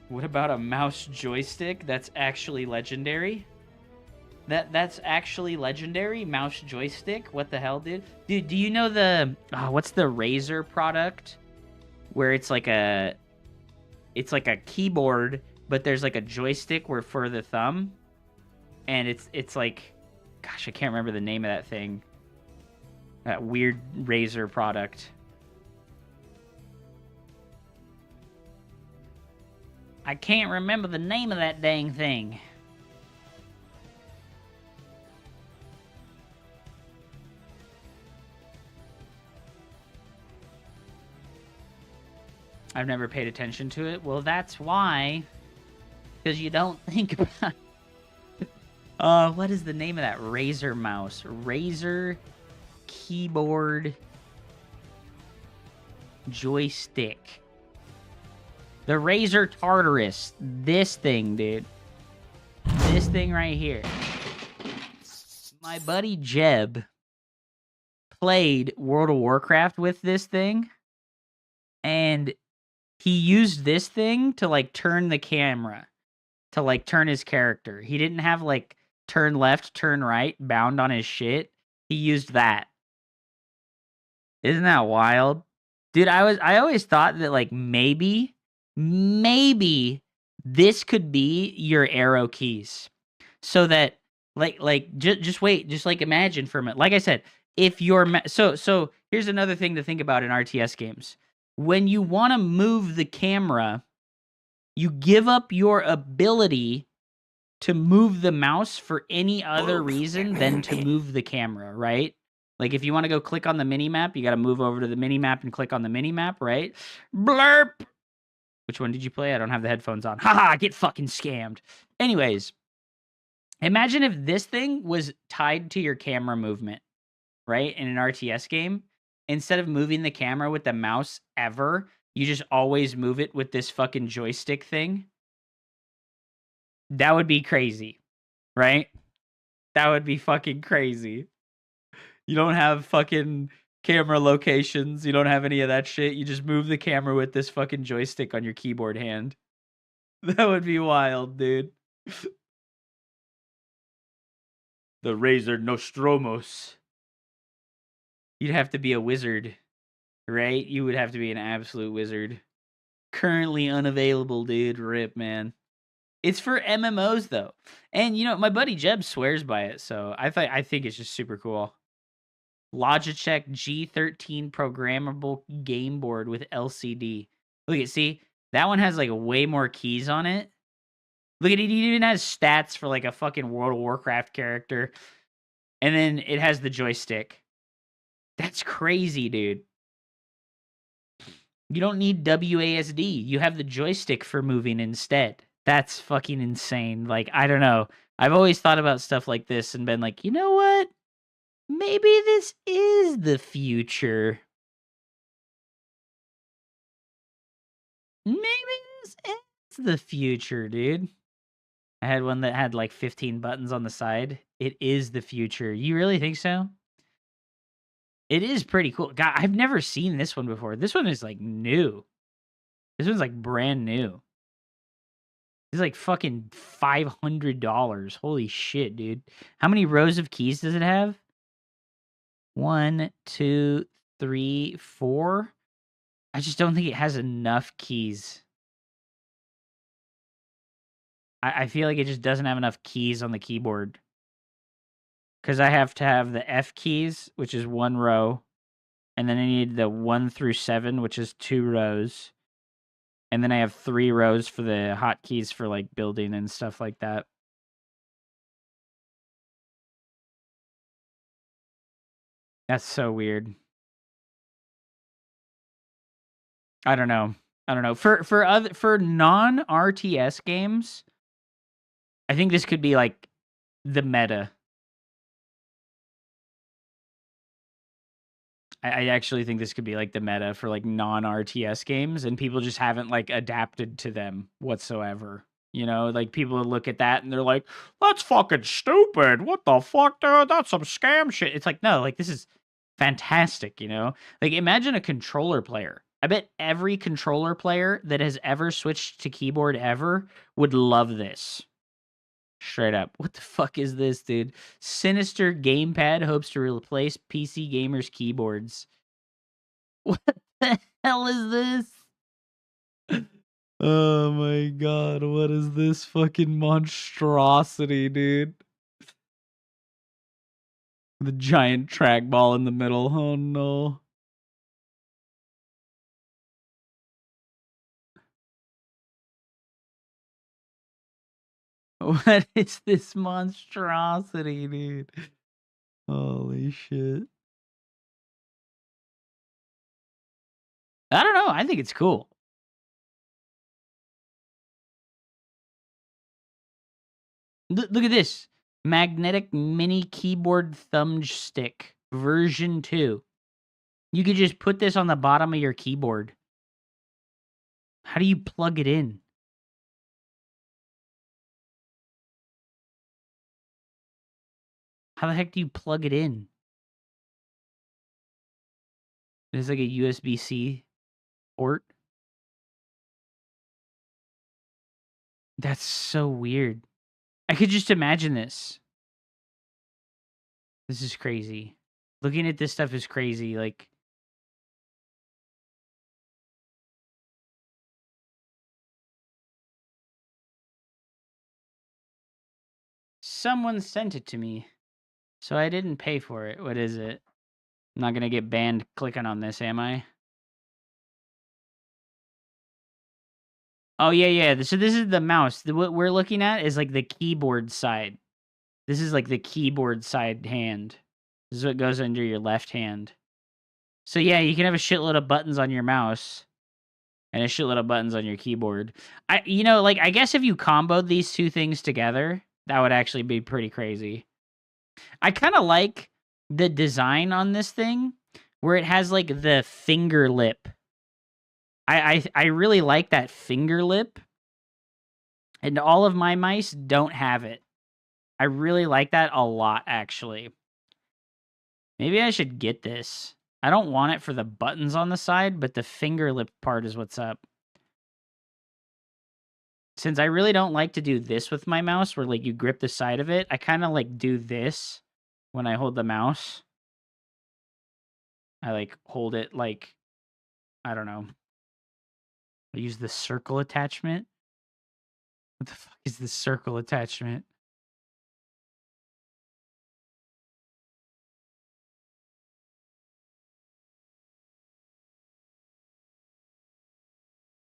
What about a mouse joystick? That's actually legendary. That's actually legendary. Mouse joystick. What the hell, dude? Dude, do you know the what's the Razer product where it's like a keyboard, but there's like a joystick where for the thumb, and it's like, gosh, I can't remember the name of that thing. That weird Razer product. I can't remember the name of that dang thing. I've never paid attention to it. Well, that's why. Because you don't think about it. What is the name of that Razer mouse? Razer keyboard joystick. The Razer Tartarus. This thing, dude. This thing right here. My buddy Jeb played World of Warcraft with this thing. And he used this thing to, like, turn the camera. To, like, turn his character. He didn't have, like, turn left, turn right bound on his shit. He used that. Isn't that wild? Dude, I always thought that, like, maybe this could be your arrow keys. So that, just wait, just, like, imagine for a minute. Like I said, if you're... So here's another thing to think about in RTS games. When you want to move the camera, you give up your ability to move the mouse for any other reason than to move the camera, right? Like, if you want to go click on the minimap, you got to move over to the minimap and click on the minimap, right? Blurp! Which one did you play? I don't have the headphones on. Haha, get fucking scammed. Anyways, imagine if this thing was tied to your camera movement, right? In an RTS game. Instead of moving the camera with the mouse ever, you just always move it with this fucking joystick thing. That would be crazy, right? That would be fucking crazy. You don't have fucking camera locations. You don't have any of that shit. You just move the camera with this fucking joystick on your keyboard hand. That would be wild, dude. The Razor Nostromos. You'd have to be a wizard, right? You would have to be an absolute wizard. Currently unavailable, dude. Rip, man. It's for MMOs though. And you know, my buddy Jeb swears by it, so I think it's just super cool. Logitech G13 programmable game board with LCD. Look at, see, that one has like way more keys on it. Look at it, it even has stats for like a fucking World of Warcraft character. And then it has the joystick. That's crazy, dude. You don't need WASD. You have the joystick for moving instead. That's fucking insane. Like, I don't know. I've always thought about stuff like this and been like, you know what? Maybe this is the future. Maybe this is the future, dude. I had one that had like 15 buttons on the side. It is the future. You really think so? It is pretty cool. God, I've never seen this one before. This one is like new. This one's like brand new. It's like fucking $500. Holy shit, dude. How many rows of keys does it have? 1, 2, 3, 4. I just don't think it has enough keys. I feel like it just doesn't have enough keys on the keyboard. Because I have to have the F keys, which is 1 row. And then I need the 1 through 7, which is 2 rows. And then I have 3 rows for the hotkeys for like building and stuff like that. That's so weird. I don't know. For non-RTS games, I think this could be like the meta. I actually think this could be like the meta for like non-RTS games, and people just haven't like adapted to them whatsoever. You know, like people look at that and they're like, "That's fucking stupid. What the fuck, dude? That's some scam shit." It's like, no, like this is fantastic. You know, like imagine a controller player. I bet every controller player that has ever switched to keyboard ever would love this. Straight up. What the fuck is this, dude? Sinister Gamepad hopes to replace PC gamers' keyboards. What the hell is this? Oh my god, what is this fucking monstrosity, dude? The giant trackball in the middle. Oh no. What is this monstrosity, dude? Holy shit. I don't know. I think it's cool. Look at this. Magnetic mini keyboard thumbstick version 2. You could just put this on the bottom of your keyboard. How do you plug it in? How the heck do you plug it in? It's like a USB-C port. That's so weird. I could just imagine this. This is crazy. Looking at this stuff is crazy. Like, someone sent it to me, so I didn't pay for it. What is it? I'm not gonna get banned clicking on this, am I? Oh, yeah. So this is the mouse. What we're looking at is like the keyboard side. This is like the keyboard side hand. This is what goes under your left hand. So yeah, you can have a shitload of buttons on your mouse and a shitload of buttons on your keyboard. I guess if you comboed these two things together, that would actually be pretty crazy. I kind of like the design on this thing where it has like the finger lip. I really like that finger lip. And all of my mice don't have it. I really like that a lot, actually. Maybe I should get this. I don't want it for the buttons on the side, but the finger lip part is what's up. Since I really don't like to do this with my mouse, where like you grip the side of it, I kind of like do this when I hold the mouse. I like hold it like, I don't know. I use the circle attachment. What the fuck is the circle attachment?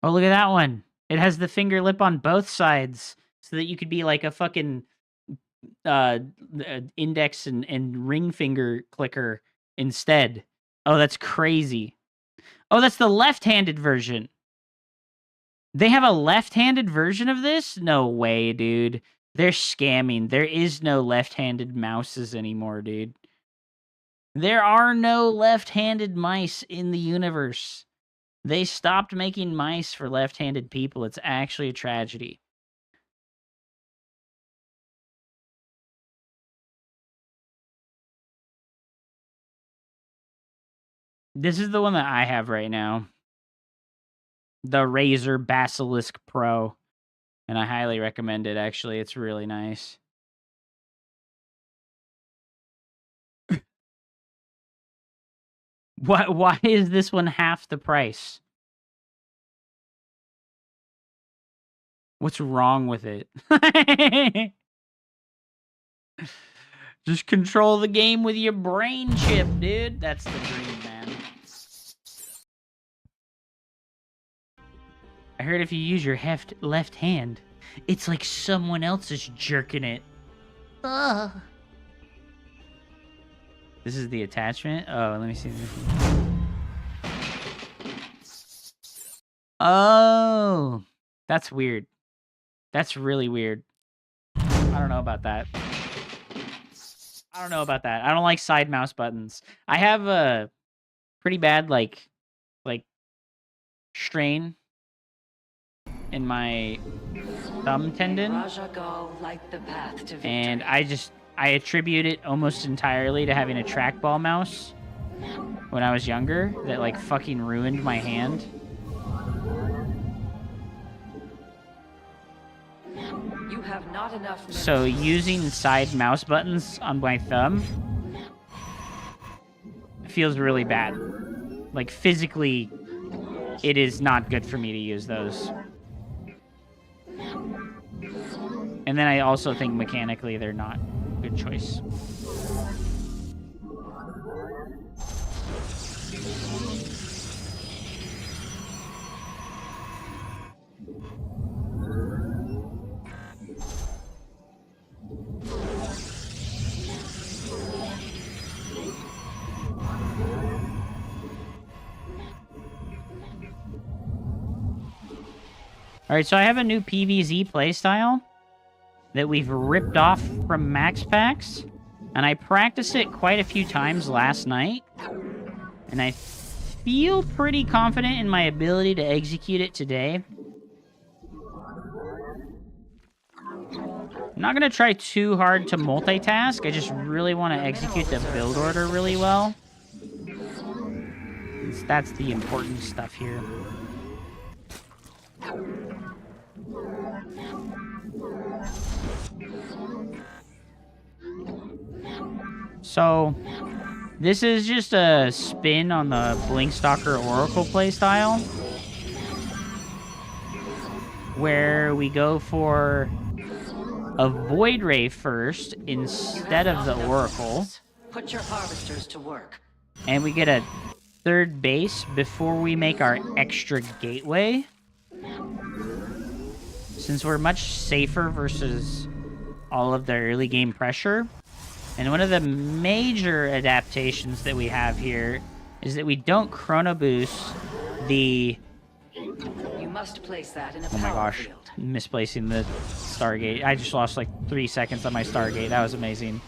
Oh, look at that one. It has the finger lip on both sides so that you could be like a fucking index and ring finger clicker instead. Oh, that's crazy. Oh, that's the left-handed version. They have a left-handed version of this? No way, dude. They're scamming. There is no left-handed mouses anymore, dude. There are no left-handed mice in the universe. They stopped making mice for left-handed people. It's actually a tragedy. This is the one that I have right now. The Razer Basilisk Pro. And I highly recommend it, actually. It's really nice. Why is this one half the price? What's wrong with it? Just control the game with your brain chip, dude. That's the dream, man. I heard if you use your left hand, it's like someone else is jerking it. Ugh. This is the attachment? Oh, let me see this one. Oh, that's weird. That's really weird. I don't know about that. I don't know about that. I don't like side mouse buttons. I have a pretty bad like strain in my thumb tendon, Raja Gal light the path to victory. and I attribute it almost entirely to having a trackball mouse when I was younger that like fucking ruined my hand. You have not enough So using side mouse buttons on my thumb feels really bad. Like physically, it is not good for me to use those. And then I also think mechanically they're not a good choice. Alright, so I have a new PvZ playstyle that we've ripped off from Max Packs, and I practiced it quite a few times last night, and I feel pretty confident in my ability to execute it today. I'm not going to try too hard to multitask, I just really want to execute the build order really well. That's the important stuff here. So, this is just a spin on the Blinkstalker Oracle playstyle, where we go for a Void Ray first instead of the Oracle, Put your harvesters to work. and we get a third base before we make our extra gateway. Since we're much safer versus all of the early game pressure. And one of the major adaptations that we have here is that we don't chrono boost the... You must place that in a Oh my power gosh, field. misplacing the Stargate. I just lost like 3 seconds on my Stargate. That was amazing.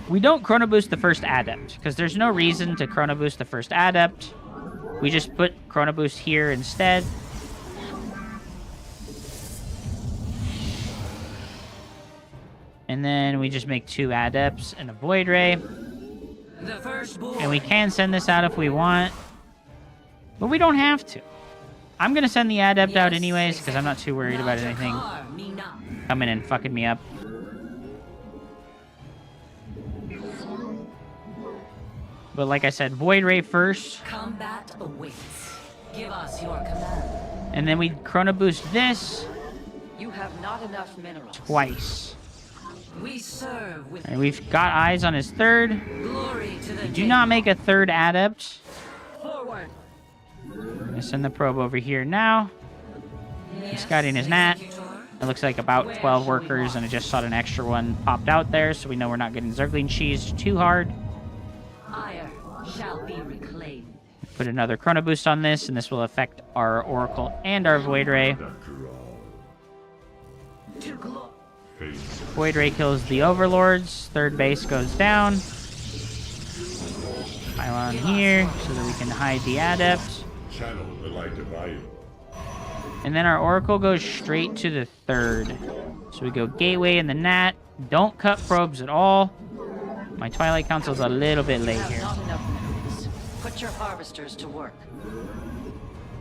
We don't chrono boost the first adept, because there's no reason to chrono boost the first adept. We just put chrono boost here instead. And then we just make 2 Adepts and a Void Ray. The firstborn. And we can send this out if we want. But we don't have to. I'm going to send the Adept out anyways, because I'm not too worried about anything coming and fucking me up. But like I said, Void Ray first. Combat awaits. Give us your command. And then we Chrono Boost this You have not enough minerals. twice. We serve with And we've got eyes on his third. glory to the Do not make a third Adept. forward. I'm going to send the probe over here now. He's scouting his Nat. It looks like about 12 workers, and I just saw an extra one popped out there, so we know we're not getting Zergling cheese too hard. Ire shall be reclaimed. Put another Chrono Boost on this, and this will affect our Oracle and our Void Ray. To glory. Void Ray kills the Overlords. Third base goes down. Pylon here, so that we can hide the Adept. Channel the light of Iron. And then our Oracle goes straight to the third. So we go Gateway and the Nat. Don't cut probes at all. My Twilight Council's a little bit late Have here. not enough minerals. Put your harvesters to work.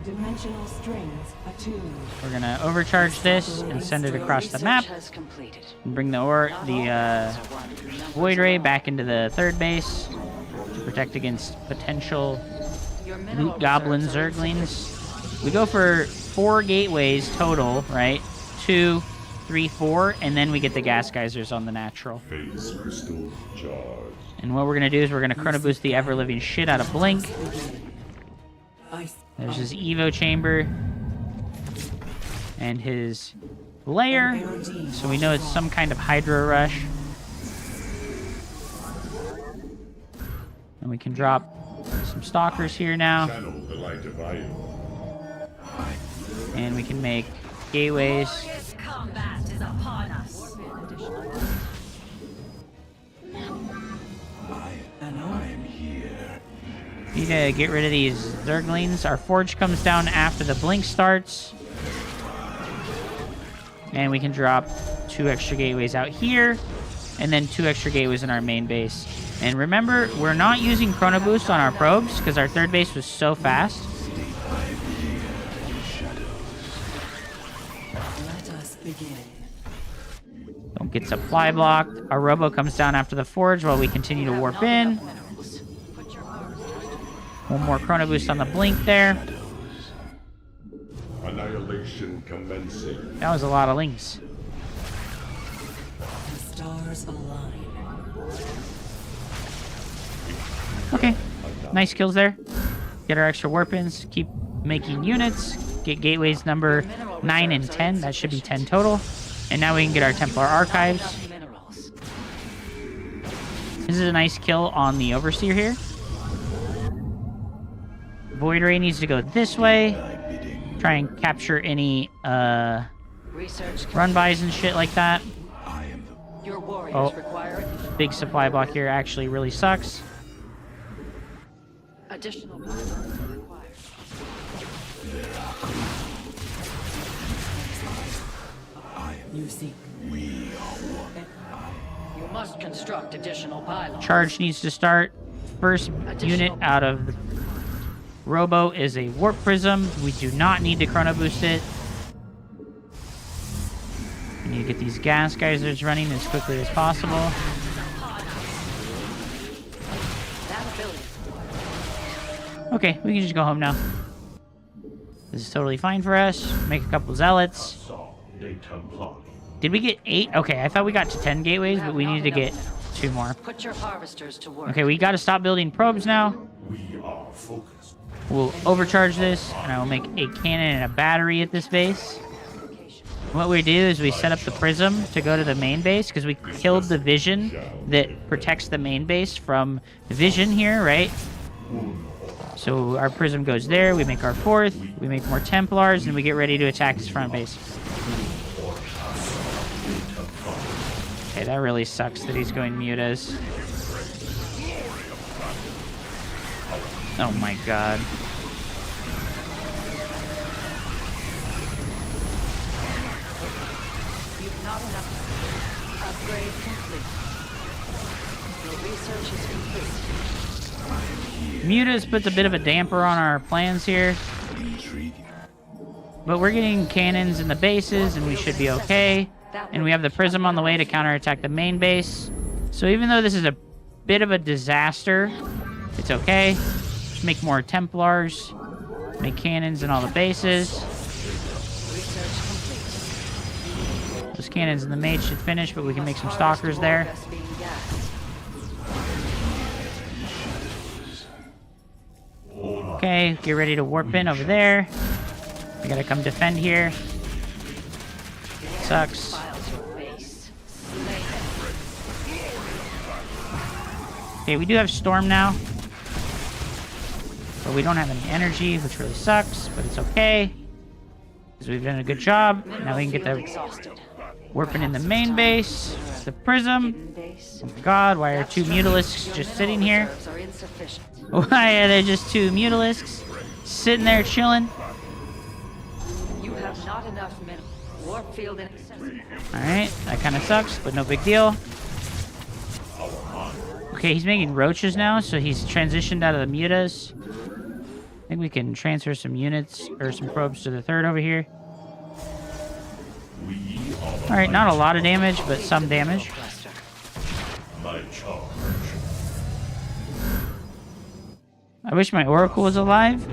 Dimensional strings attuned. We're gonna overcharge this and send it across the map. Research has completed. And bring the Not all Void are one. Ray Numbers back into the third base to protect against potential Your mineral Loot Goblin reserves are Zerglings. We go for 4 gateways total, right? 2, 3, 4, and then we get the gas geysers on the natural. Phase crystal charge. And what we're gonna do is we're gonna Chrono Boost the ever living shit out of Blink. Ice. There's his Evo chamber and his layer, so we know it's some kind of Hydra rush. And we can drop some stalkers here now, Channel the light of Iron. and we can make gateways. Glorious combat is upon us. I am here. Need to get rid of these Zerglings. Our Forge comes down after the Blink starts. And we can drop 2 extra gateways out here, and then 2 extra gateways in our main base. And remember, we're not using Chrono Boost on our probes, because our third base was so fast. Let us begin. Don't get supply blocked. Our Robo comes down after the Forge while we continue to warp in. Minerals. Put your harvesters to work. One more Chrono Boost on the Blink there. Annihilation commencing. That was a lot of links. The stars align. Okay. Nice kills there. Get our extra warp-ins. Keep making units. Get gateways number 9 and 10. That should be 10 total. And now we can get our Templar Archives. Enough minerals. This is a nice kill on the Overseer here. Void Ray needs to go this way. Try and capture any Research. run-bys and shit like that. I am the Your warriors Oh. require Big supply block here actually really sucks. additional minerals are required. You seek. You must construct additional pylons. Charge needs to start. First unit out of the Robo is a Warp Prism. We do not need to Chrono Boost it. We need to get these gas geysers running as quickly as possible. That ability. Okay, we can just go home now. This is totally fine for us. Make a couple zealots. Did we get 8? Okay, I thought we got to 10 gateways, but we need to get 2 more. Put your harvesters to work. Okay, we got to stop building probes now. We are focused. We'll overcharge this, and I will make a cannon and a battery at this base. What we do is we set up the prism to go to the main base, because we killed the vision that protects the main base from vision here, right? So our prism goes there, we make our 4th, we make more Templars, and we get ready to attack his front base. Okay, that really sucks that he's going mutas. Oh my god. Upgrade complete. Your research is complete. Mutas puts a bit of a damper on our plans here. Intriguing. But we're getting cannons in the bases, and we should be okay. And we have the Prism on the way to counterattack the main base. So even though this is a bit of a disaster, it's okay. Just make more Templars. Make cannons in all the bases. Research complete. Those cannons in the mage should finish, but we can make some stalkers there. Vespene gas. Okay, get ready to warp in over there. We gotta come defend here. Sucks. Files your base. Slay them. Okay, we do have Storm now. But we don't have any energy, which really sucks, but it's okay. Because we've done a good job. Now we can get Field the exhausted. warping in the main base. The Prism. Hidden base. Oh my god, why are two Mutalisks Your just mineral sitting here? reserves are insufficient. Why are there just two Mutalisks sitting there chilling? You have not enough mineral. Warp field inaccessible. Alright, that kind of sucks, but no big deal. Okay, he's making roaches now, so he's transitioned out of the mutas. I think we can transfer some units, or some probes to the third over here. Alright, not a lot of damage, but some damage. Cluster. My charge. I wish my Oracle was alive,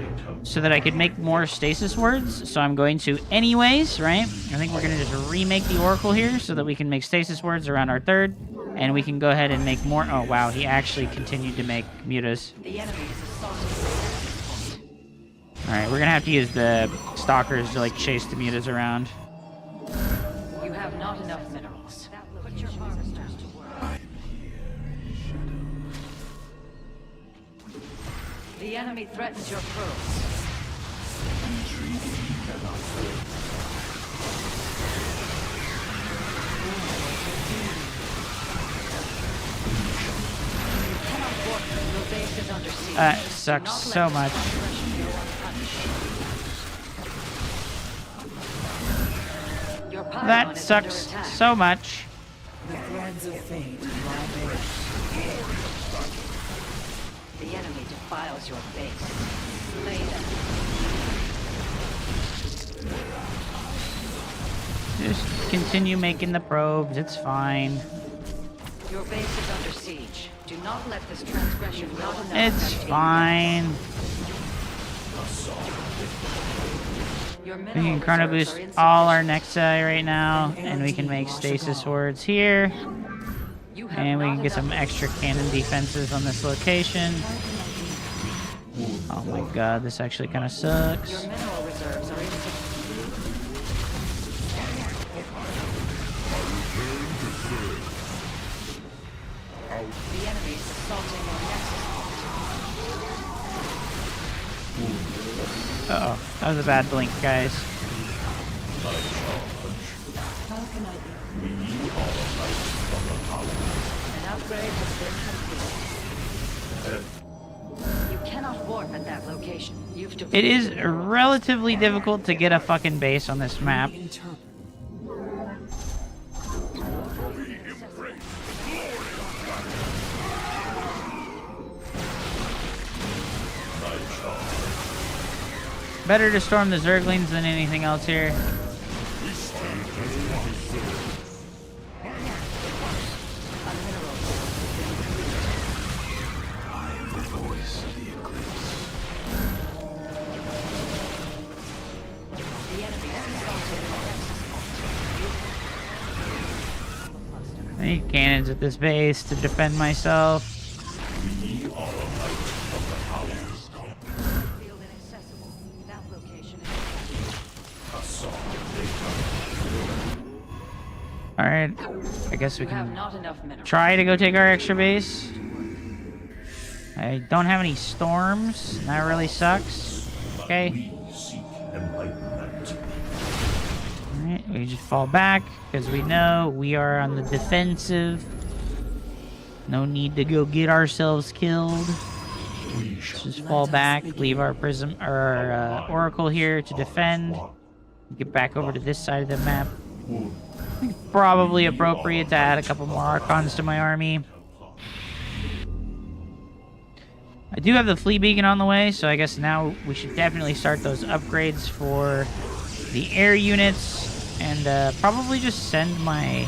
so that I could make more stasis words, so I'm going to anyways, right? I think we're going to just remake the Oracle here, so that we can make stasis words around our third, and we can go ahead and make more. Oh wow, he actually continued to make mutas. The enemy is assaulting the access point. Alright, we're gonna have to use the stalkers to like chase the mutas around. You have not enough minerals. Put your harvesters to work. The enemy threatens your probes. Cannot warp. Your base is under siege. That Do sucks not so let much. this transgression go unpunished. Your pylon That is sucks under attack. so much. The threads of fate lie bare. The enemy defiles your base. Slay them. Just continue making the probes, it's fine. Your base is under siege. Do not let this transgression not enough. It's Neptune. fine. Your We mineral can Chrono reserves Boost are all our insufficient. Nexi right now, and we can make stasis swords here. You have And we not can get some enough- extra cannon defenses on this location. Oh my god, this actually kind of Your sucks. mineral reserves are insufficient. The enemy is assaulting your nexus point. Uh-oh, that was a bad blink, guys. How can I An upgrade has been completed. You cannot warp at that location. You've It is depleted your relatively difficult to get a fucking base on this map. interpret? Better to storm the Zerglings than anything else here. I am the voice of the eclipse. The enemy is assaulting your nexus point. I need cannons at this base to defend myself. Field inaccessible. That location Alright, I guess we You have can not enough minerals. try to go take our extra base. I don't have any storms. That really sucks. Okay. We seek enlightenment. Alright, we just fall back because we know we are on the defensive. No need to go get ourselves killed. Just fall back, leave our prism or our Oracle here to defend. Get back over to this side of the map. Probably appropriate to add a couple more Archons to my army. I do have the Flea Beacon on the way, so I guess now we should definitely start those upgrades for the air units, and probably just send my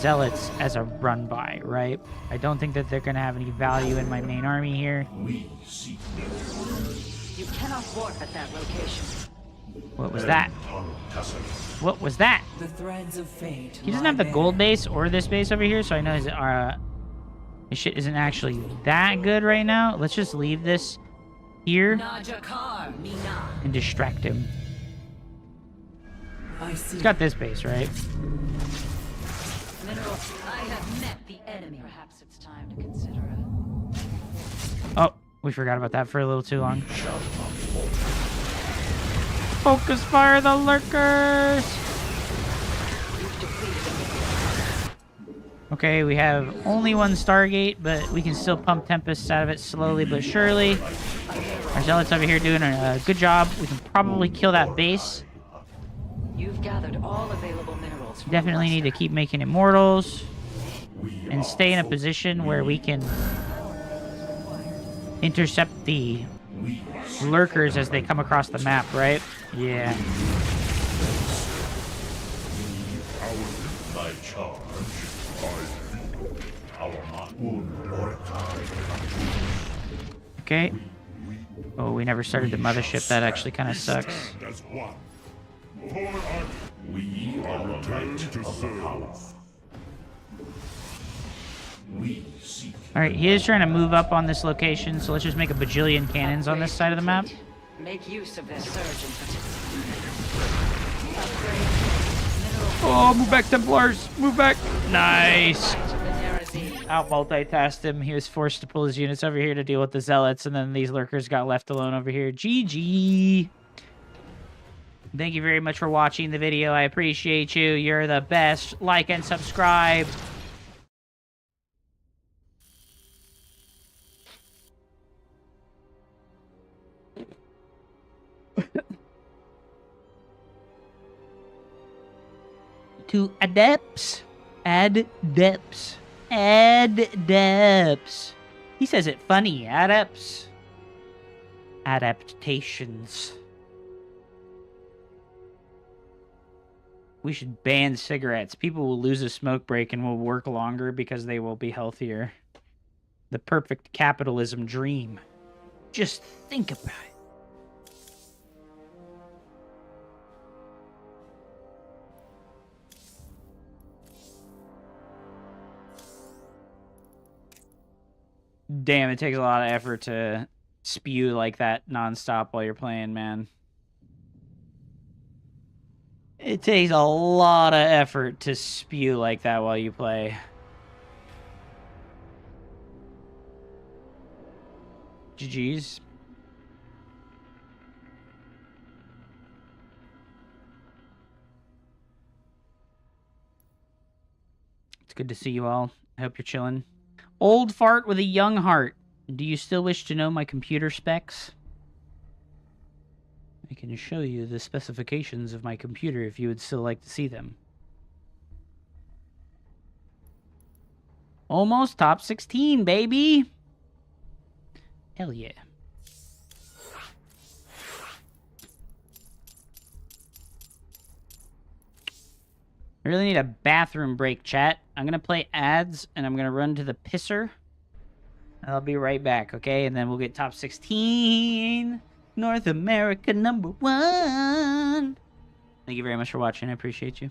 Zealots as a run-by, right? I don't think that they're going to have any value in my main army here. We seek You cannot warp at that location. What was that? What was that? The threads of fate. He doesn't lie have the bare. gold base or this base over here, so I know his shit isn't actually that good right now. Let's just leave this here Najakar, Mina. and distract him. I see. He's got this base, right? Mineral. I have met the enemy. Perhaps it's time to consider Oh, we forgot about that for a little too long. Focus fire the lurkers! Okay, we have only one Stargate, but we can still pump Tempests out of it slowly but surely. Our Zealots over here doing a good job. We can probably kill that base. You've gathered all available minerals. From Definitely need to keep making Immortals and stay in a position where we can intercept the lurkers as they come across the map, right? Yeah. my charge. Our Okay. Oh, we never started the mothership. That actually kind of sucks. as one. We are returned to serve. We seek Alright, he is trying to move up on this location, so let's just make a bajillion cannons on this side of the map. Make use of their surge in Upgrade. Oh, move back, Templars! Move back! Nice! To the Nerazine. Out multitasked him. He was forced to pull his units over here to deal with the Zealots, and then these lurkers got left alone over here. GG! Thank you very much for watching the video. I appreciate you. You're the best. Like and subscribe. To adepts. Adepts. Adepts. He says it funny. Adepts. Adaptations. We should ban cigarettes. People will lose a smoke break and will work longer because they will be healthier. The perfect capitalism dream. Just think about it. Damn, it takes a lot of effort to spew like that nonstop while you're playing, man. It takes a lot of effort to spew like that while you play. GG's. It's good to see you all. I hope you're chilling. Old fart with a young heart. Do you still wish to know my computer specs? I can show you the specifications of my computer if you would still like to see them. Almost top 16, baby! Hell yeah. I really need a bathroom break, chat. I'm going to play ads, and I'm going to run to the pisser. I'll be right back, okay? And then we'll get top 16. North America #1. Thank you very much for watching. I appreciate you.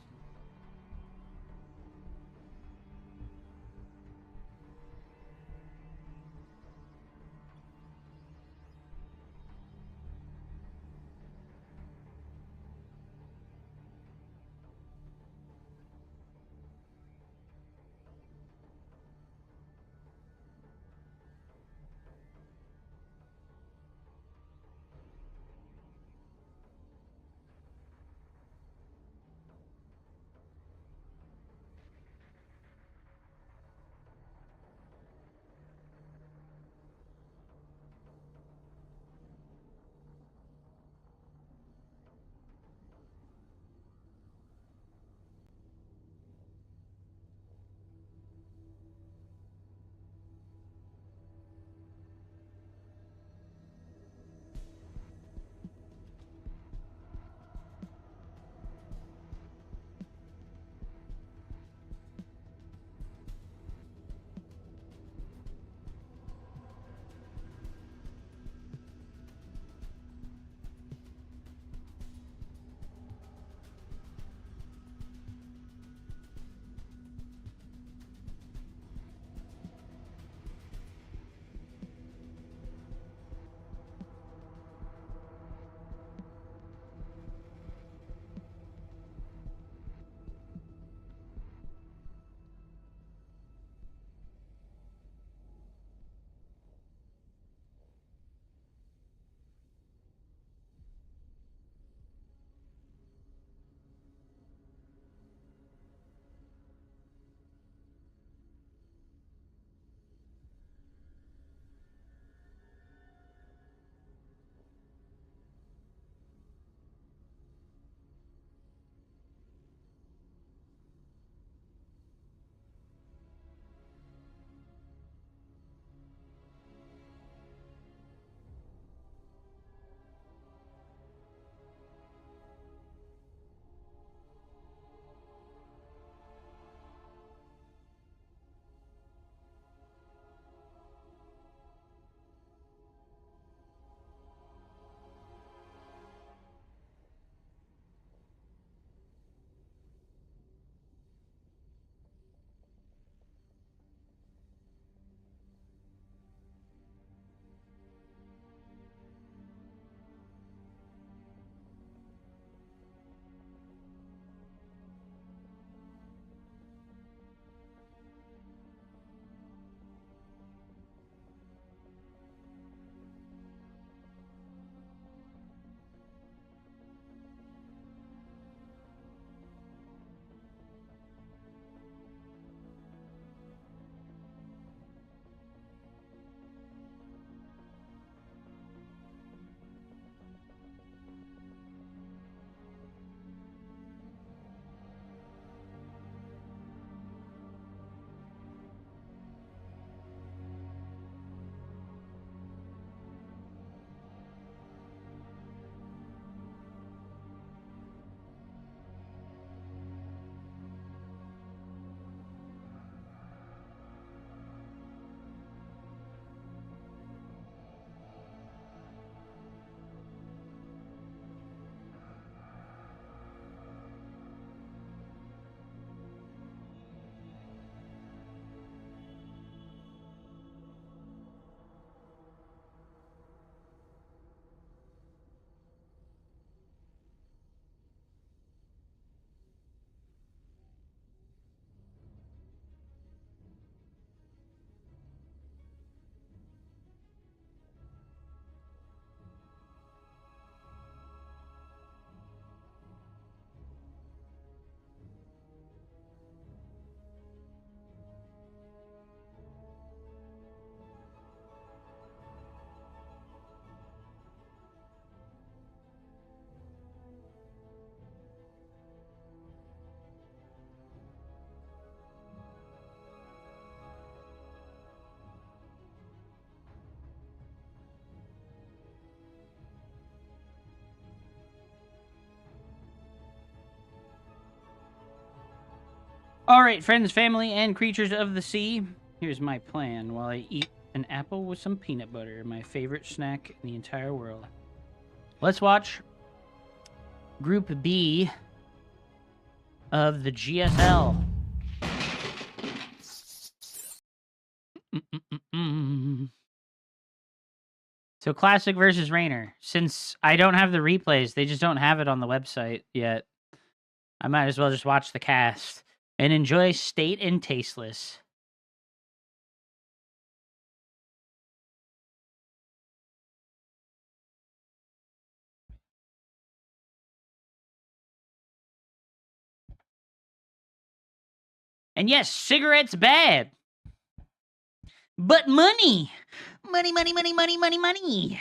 All right, friends, family, and creatures of the sea. Here's my plan while I eat an apple with some peanut butter, my favorite snack in the entire world. Let's watch Group B of the GSL. So Classic versus Rainer. Since I don't have the replays, they just don't have it on the website yet. I might as well just watch the cast and enjoy State and Tasteless. And yes, cigarettes bad. But money. Money, money, money, money, money, money.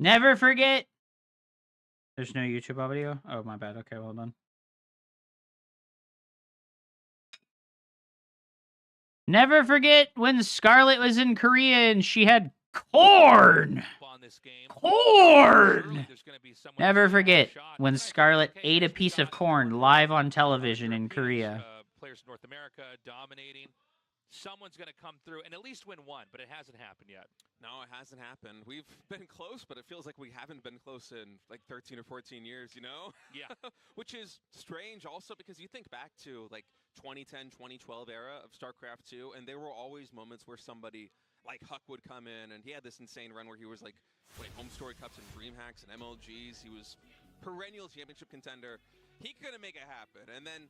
Never forget. There's no YouTube audio? Oh, my bad. Okay, well done. Never forget when Scarlet was in Korea and she had corn. Corn! Never forget when Scarlet ate a piece of corn live on television in Korea. Players in North America dominating. Someone's going to come through and at least win one, but it hasn't happened yet. No, it hasn't happened. We've been close, but it feels like we haven't been close in like 13 or 14 years, you know? Yeah. Which is strange also because you think back to like 2010, 2012 era of StarCraft 2, and there were always moments where somebody like Huck would come in, and he had this insane run where he was like winning Home Story Cups and DreamHacks and MLGs. He was perennial championship contender. He couldn't make it happen. And then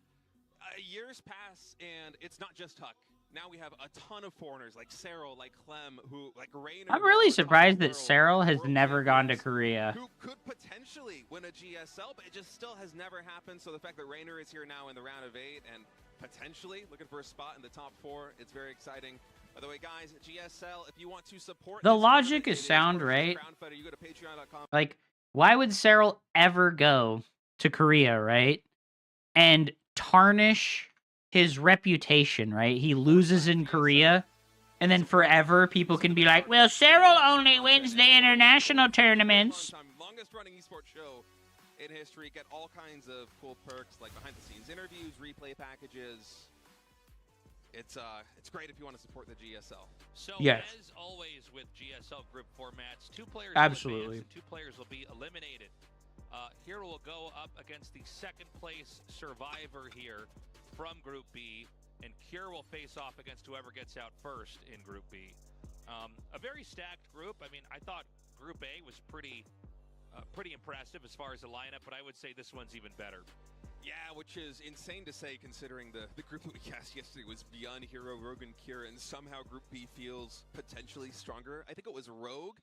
years pass, and it's not just Huck. Now we have a ton of foreigners like Serral, like Clem, who like Rainer. I'm really surprised that Serral has never gone to Korea. Who could potentially win a GSL, but it just still has never happened. So the fact that Rainer is here now in the round of 8 and potentially looking for a spot in the top 4, it's very exciting. By the way, guys, GSL, if you want to support the logic is sound, right? You go to patreon.com. Like, why would Serral ever go to Korea, right? And tarnish his reputation, right? He loses in Korea, and then forever people can be like, well, Serral only wins the international tournaments. Longest running esports show in history. Get all kinds of cool perks like behind the scenes interviews, replay packages. It's great if you want to support the GSL. So yes, as always with GSL group formats, 2 players absolutely will advance and 2 players will be eliminated. Here will go up against the 2nd place survivor here from Group B, and Cure will face off against whoever gets out first in Group B. A very stacked group. I mean, I thought Group A was pretty impressive as far as the lineup, but I would say this one's even better. Yeah, which is insane to say considering the group that we cast yesterday was beyond Hero, Rogue, and Cure, and somehow Group B feels potentially stronger. I think it was Rogue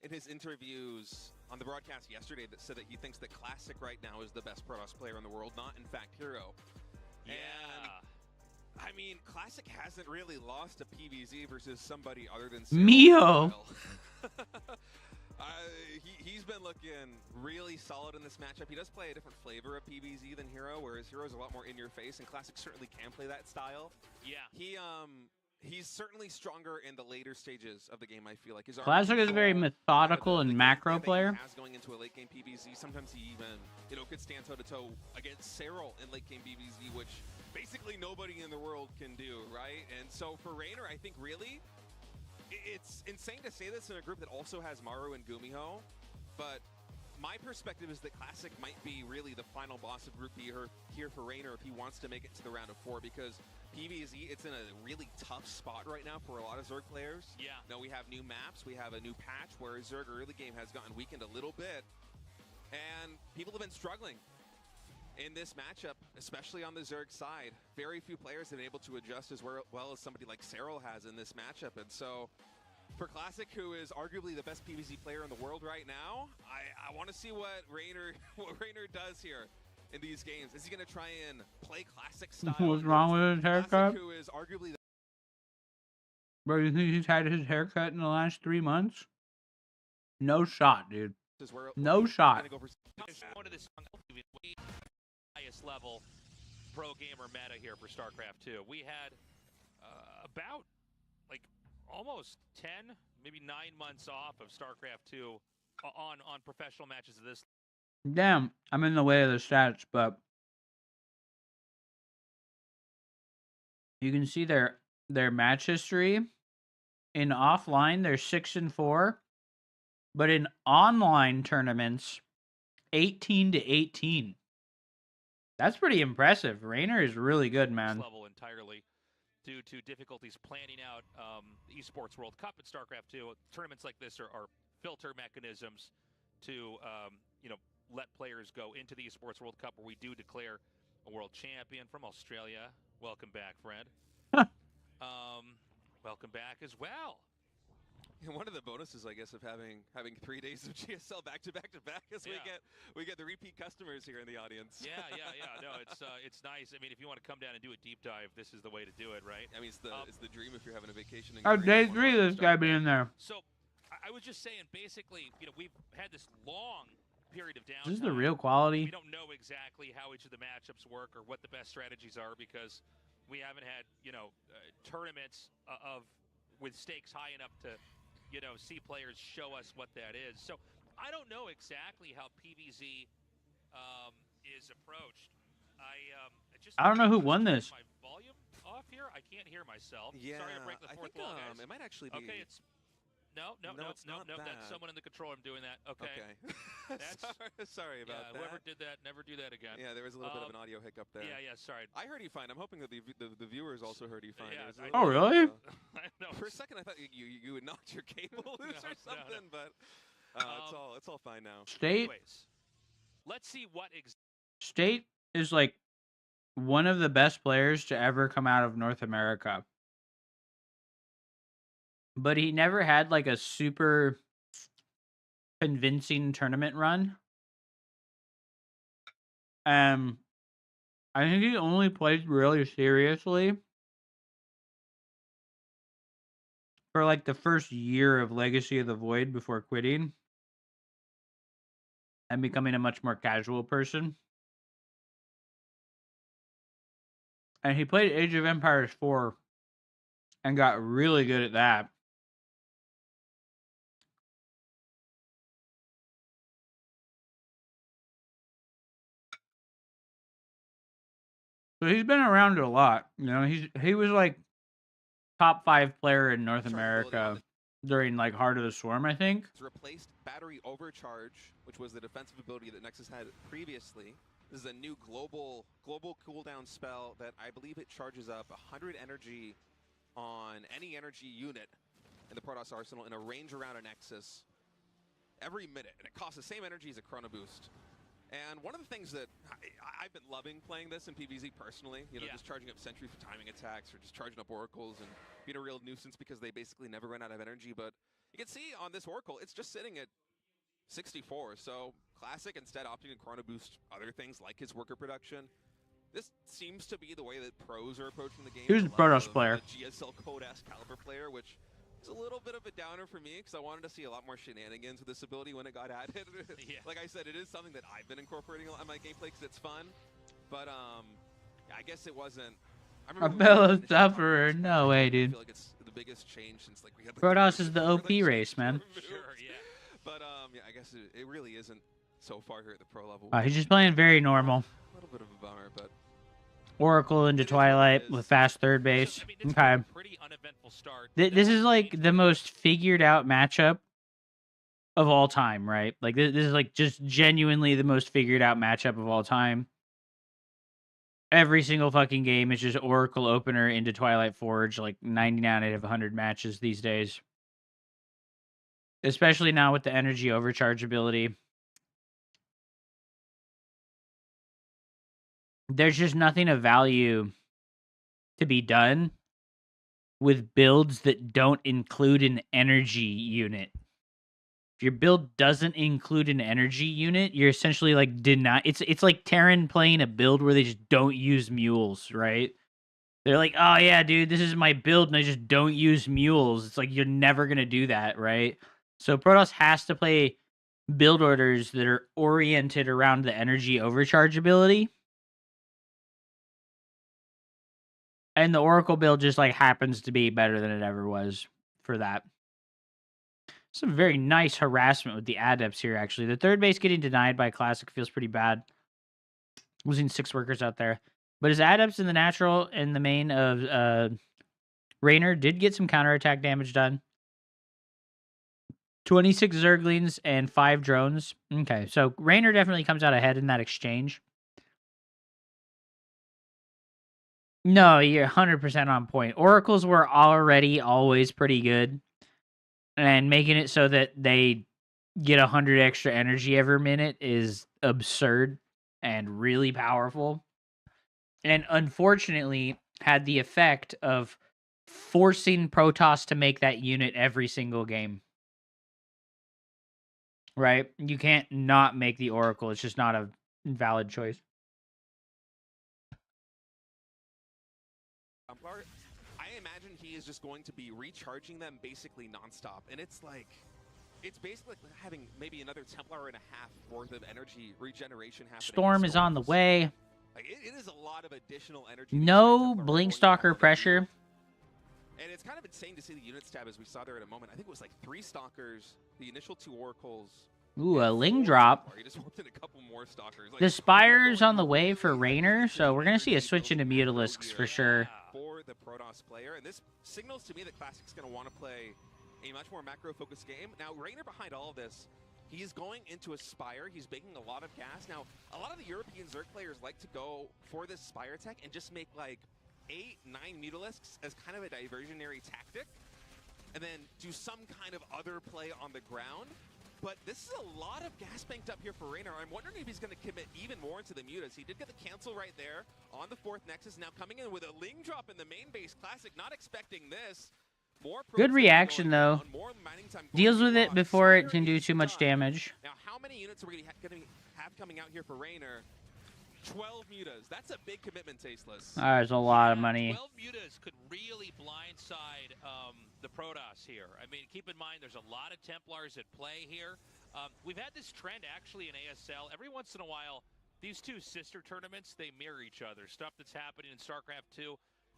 in his interviews on the broadcast yesterday that said that he thinks that Classic right now is the best Protoss player in the world, not in fact Hero. Yeah. And, I mean, Classic hasn't really lost a PvZ versus somebody other than Mio. He's been looking really solid in this matchup. He does play a different flavor of PvZ than Hero, whereas Hero's a lot more in your face, and Classic certainly can play that style. Yeah. He's certainly stronger in the later stages of the game, I feel like. His Classic is a very methodical and macro player. Going into a late game PvZ, sometimes he even, could stand toe-to-toe against Serral in late game PvZ, which basically nobody in the world can do, right? And so for Rainer, I think really, it's insane to say this in a group that also has Maru and Gumiho, but my perspective is that Classic might be really the final boss of Group B here for Rainer if he wants to make it to the round of 4, because PvZ, it's in a really tough spot right now for a lot of Zerg players. Yeah. We have new maps, we have a new patch where Zerg early game has gotten weakened a little bit, and people have been struggling. in this matchup, especially on the Zerg side. Very few players have been able to adjust as well as somebody like Serral has in this matchup. And so for Classic, who is arguably the best PvZ player in the world right now, I want to see what Raynor does here in these games. Is he going to try and play Classic style? What's wrong with his haircut? Classic, who is arguably the Bro, you think he's had his haircut in the last 3 months? No shot, dude. No shot. One of the highest level pro gamer meta here for StarCraft 2. We had about like almost 10, maybe 9 months off of StarCraft 2 on professional matches of this. Damn, I'm in the way of the stats, but you can see their match history. In offline, they're 6-4, but in online tournaments, 18-18. That's pretty impressive. Raynor is really good, man. Level entirely due to difficulties planning out the Esports World Cup at StarCraft 2. Tournaments like this are filter mechanisms to let players go into the Esports World Cup, where we do declare a world champion from Australia. Welcome back, friend. Welcome back as well. And one of the bonuses, I guess, of having 3 days of GSL back to back is we get the repeat customers here in the audience. Yeah. No, it's nice. I mean, if you want to come down and do a deep dive, this is the way to do it, right? I mean, it's the dream if you're having a vacation. Oh, day 3 this guy being there. So I was just saying, basically, we've had this long period of downtime. This is the real quality. We don't know exactly how each of the matchups work or what the best strategies are, because we haven't had tournaments with stakes high enough to see players show us what that is. So I don't know exactly how PvZ is approached. I don't know who won this. My volume off here. I can't hear myself. Yeah, Sorry to break the fourth wall, guys. it might actually be. Okay, it's no. It's not That's bad. someone in the control room doing that. Okay. Sorry about that. Whoever did that, never do that again. Yeah, there was a little bit of an audio hiccup there. Yeah. Sorry. I heard you fine. I'm hoping that the viewers also heard you fine. Yeah, Oh, really? No, For a second, I thought you had knocked your cable loose or something, but it's all fine now. State Anyways, let's see what State is like one of the best players to ever come out of North America. But he never had like a super convincing tournament run. I think he only played really seriously for like the first year of Legacy of the Void before quitting and becoming a much more casual person. And he played Age of Empires 4 and got really good at that. So he's been around a lot. He was like top 5 player in North America during like Heart of the Swarm, I think. It's replaced Battery Overcharge, which was the defensive ability that Nexus had previously. This is a new global cooldown spell that I believe it charges up 100 energy on any energy unit in the Protoss arsenal in a range around a Nexus every minute, and it costs the same energy as a Chrono Boost. And one of the things that I've been loving playing this in PvZ personally, just charging up Sentry for timing attacks or just charging up Oracles and being a real nuisance because they basically never run out of energy. But you can see on this Oracle, it's just sitting at 64. So Classic, instead opting to Chrono Boost other things like his worker production. This seems to be the way that pros are approaching the game. He was a Protoss player. A GSL Code-ass caliber player, which is a little bit of a downer for me because I wanted to see a lot more shenanigans with this ability when it got added. Like I said, it is something that I've been incorporating a lot in my gameplay because it's fun. But I guess it wasn't. A fellow sufferer. No way, I dude. feel like it's the biggest change since like we had. Protoss is the OP race, man. Sure, yeah. But I guess it really isn't so far here at the pro level. He's just playing very normal. A little bit of a bummer, but Oracle into Twilight with fast third base. I mean, it's Okay. been a pretty uneventful start. This is like the most figured out matchup of all time, right? Like this is like just genuinely the most figured out matchup of all time. Every single fucking game is just Oracle opener into Twilight Forge, like 99 out of 100 matches these days. Especially now with the energy overcharge ability. there's just nothing of value to be done with builds that don't include an energy unit. If your build doesn't include an energy unit, you're essentially like it's like Terran playing a build where they just don't use mules, right? They're like, oh yeah, dude, this is my build and I just don't use mules. It's like you're never gonna do that, right? So Protoss has to play build orders that are oriented around the energy overcharge ability. And the Oracle build just like happens to be better than it ever was for that. Some very nice harassment with the adepts here, actually. The third base getting denied by Classic feels pretty bad. Losing 6 workers out there. But his adepts in the natural and the main of Raynor did get some counterattack damage done. 26 Zerglings and 5 drones. Okay, so Raynor definitely comes out ahead in that exchange. No, you're 100% on point. Oracles were already always pretty good. And making it so that they get 100 extra energy every minute is absurd and really powerful. And unfortunately, had the effect of forcing Protoss to make that unit every single game. Right? You can't not make the Oracle. It's just not a valid choice. I imagine he is just going to be recharging them basically nonstop. And it's like, it's basically like having maybe another Templar and a half worth of energy regeneration happening. Storm is on the way. Like, it is a lot of additional energy. No Blinkstalker pressure. And it's kind of insane to see the unit stab as we saw there in a moment. I think it was like 3 Stalkers, the initial 2 Oracles. Ooh, a Ling drop. He just wanted a couple more Stalkers. Like, The Spire's on the way for Raynor, so we're going to see a switch into Mutalisks for sure. For the Protoss player, and this signals to me that Classic's going to want to play a much more macro-focused game. Now, Raynor behind all of this, he is going into a Spire. He's baking a lot of gas. Now, a lot of the European Zerg players like to go for this Spire tech and just make like 8, 9 Mutalisks as kind of a diversionary tactic, and then do some kind of other play on the ground. But this is a lot of gas banked up here for Raynor. I'm wondering if he's going to commit even more into the Mutas. He did get the cancel right there on the 4th Nexus. Now coming in with a Ling drop in the main base. Classic not expecting this. More Good reaction, though. Deals with it before it can do too much damage. Now, how many units are we going to have coming out here for Raynor? 12 Mutas. That's a big commitment, Tasteless. There's a lot of money. 12 Mutas could really blindside the Protoss here. I mean, keep in mind there's a lot of Templars at play here. We've had this trend actually in ASL. Every once in a while, these two sister tournaments, they mirror each other. Stuff that's happening in StarCraft 2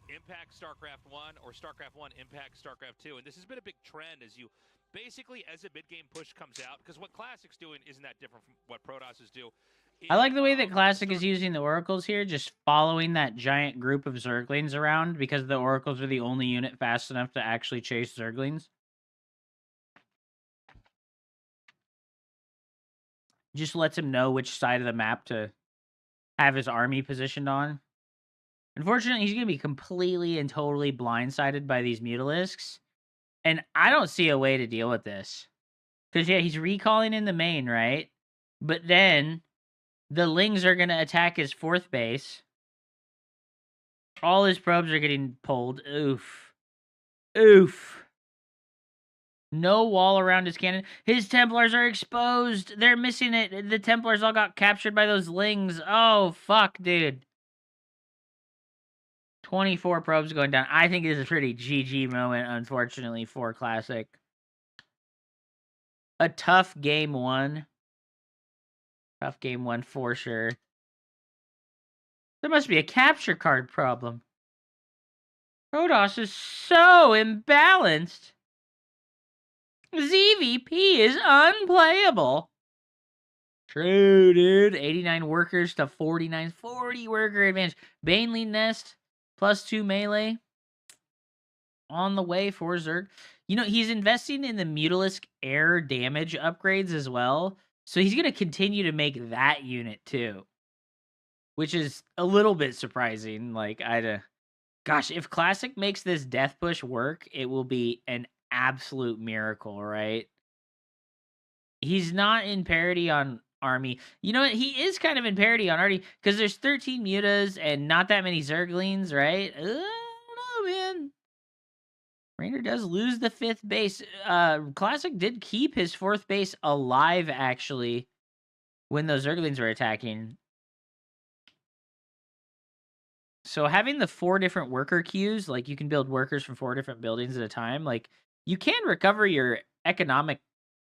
impact StarCraft 1, or StarCraft 1 impact StarCraft 2. And this has been a big trend as you basically, as a mid-game push comes out, because what Classic's doing isn't that different from what Protosses do. I like the way that Classic is using the Oracles here, just following that giant group of Zerglings around, because the Oracles are the only unit fast enough to actually chase Zerglings. Just lets him know which side of the map to have his army positioned on. Unfortunately, he's going to be completely and totally blindsided by these Mutalisks. And I don't see a way to deal with this. Because, yeah, he's recalling in the main, right? But then the Lings are going to attack his 4th base. All his probes are getting pulled. Oof. Oof. No wall around his cannon. His Templars are exposed. They're missing it. The Templars all got captured by those Lings. Oh, fuck, dude. 24 probes going down. I think this is a pretty GG moment, unfortunately, for Classic. A tough game 1. Tough game 1 for sure. There must be a capture card problem. Protoss is so imbalanced. ZVP is unplayable. True, dude. 89 workers to 49. 40 worker advantage. Baneling Nest. +2 melee. On the way for Zerg. You know, he's investing in the Mutalisk air damage upgrades as well. So he's going to continue to make that unit too. Which is a little bit surprising. Like, gosh, if Classic makes this death push work, it will be an absolute miracle, right? He's not in parity on army. You know what? He is kind of in parity on Artie because there's 13 mutas and not that many Zerglings, right? I don't know, man. Rainer does lose the 5th base. Classic did keep his 4th base alive, actually, when those Zerglings were attacking. So having the 4 different worker queues, like you can build workers from 4 different buildings at a time, like you can recover your economic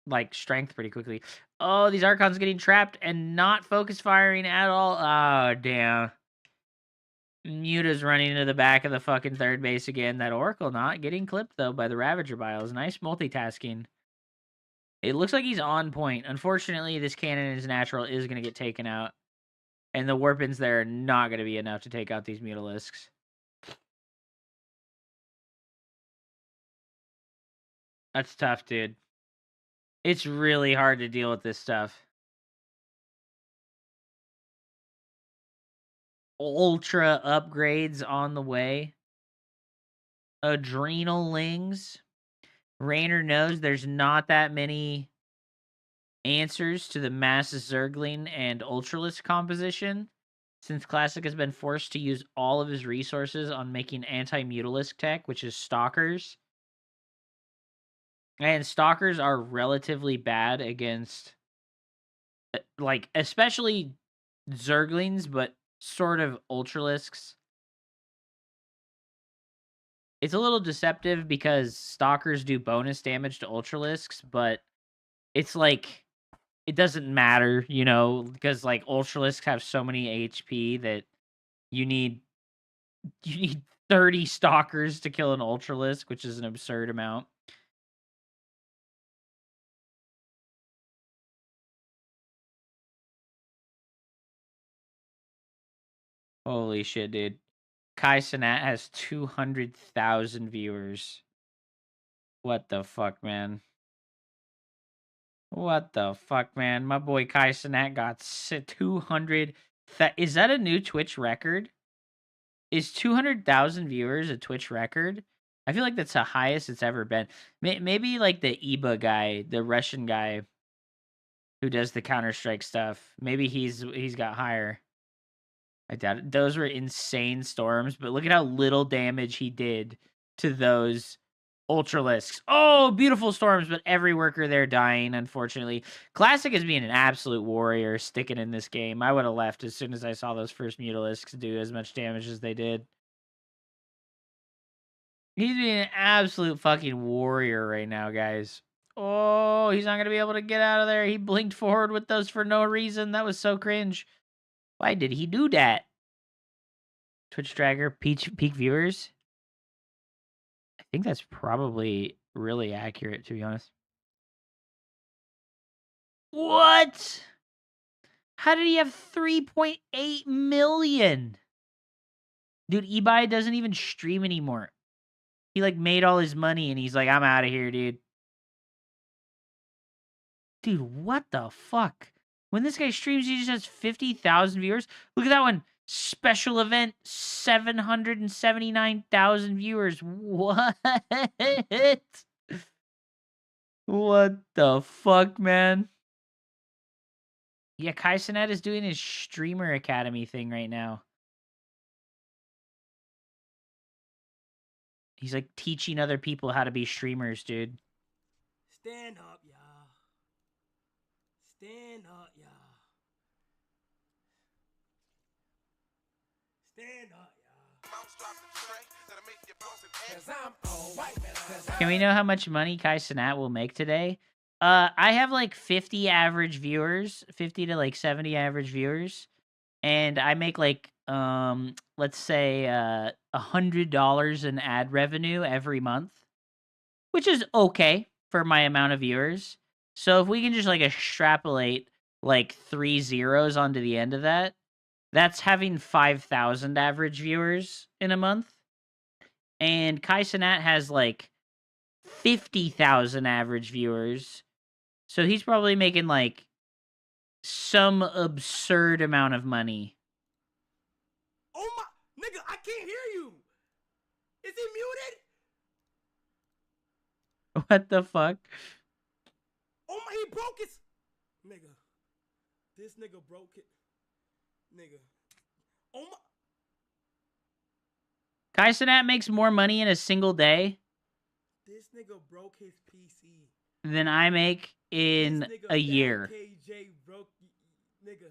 like strength pretty quickly. Oh, these Archons getting trapped and not focus firing at all. Oh, damn. Muta's running into the back of the fucking 3rd base again. That Oracle not getting clipped though by the Ravager Biles. Nice multitasking. It looks like he's on point. Unfortunately, this cannon is natural is going to get taken out. And the Warpins there are not going to be enough to take out these Mutalisks. That's tough, dude. It's really hard to deal with this stuff. Ultra upgrades on the way. Adrenalings. Rainer knows there's not that many answers to the mass Zergling and Ultralisk composition, since Classic has been forced to use all of his resources on making anti-Mutalisk tech, which is Stalkers. And Stalkers are relatively bad against, like, especially Zerglings, but sort of Ultralisks. It's a little deceptive because Stalkers do bonus damage to Ultralisks, but it's like, it doesn't matter, you know, because like Ultralisks have so many HP that you need 30 Stalkers to kill an Ultralisk, which is an absurd amount. Holy shit, dude. Kai Cenat has 200,000 viewers. What the fuck, man? What the fuck, man? My boy Kai Cenat got 200. Is that a new Twitch record? Is 200,000 viewers a Twitch record? I feel like that's the highest it's ever been. Maybe like the Iba guy, the Russian guy who does the Counter-Strike stuff. Maybe he's got higher. I doubt it. Those were insane storms, but look at how little damage he did to those Ultralisks. Oh, beautiful storms, but every worker there dying, unfortunately. Classic is being an absolute warrior sticking in this game. I would have left as soon as I saw those first Mutalisks do as much damage as they did. He's being an absolute fucking warrior right now, guys. Oh, he's not going to be able to get out of there. He blinked forward with those for no reason. That was so cringe. Why did he do that? Twitch Dragger, peak viewers? I think that's probably really accurate, to be honest. What? How did he have 3.8 million? Dude, Ibai doesn't even stream anymore. He, like, made all his money, and he's like, I'm out of here, dude. Dude, what the fuck? When this guy streams, he just has 50,000 viewers. Look at that one. Special event, 779,000 viewers. What? What the fuck, man? Yeah, Kai Cenat is doing his Streamer Academy thing right now. He's like teaching other people how to be streamers, dude. Stand up, y'all. Stand up, y'all. Stand up, y'all. Can we know how much money Kai Cenat will make today? I have like 50 average viewers, 50 to like 70 average viewers, and I make like let's say $100 in ad revenue every month, which is okay for my amount of viewers. So if we can just like extrapolate like 3 zeros onto the end of that, that's having 5,000 average viewers in a month. And Kai Cenat has like 50,000 average viewers. So he's probably making like some absurd amount of money. Oh my, nigga, I can't hear you. Is he muted? What the fuck? Oh my, he broke his, nigga. This nigga broke it. Nigga. Oh my. Kai Cenat makes more money in a single day This nigga broke his PC. than I make in This nigga, a year. KJ broke. Nigga.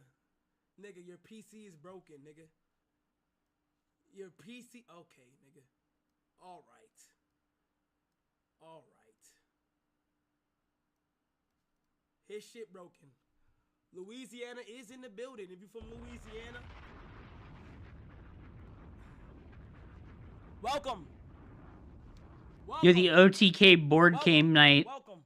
Nigga, your PC is broken, nigga. Your PC. Okay, nigga. All right. All right. His shit broken. Louisiana is in the building. If you from Louisiana, welcome. You're the OTK board game night. Welcome.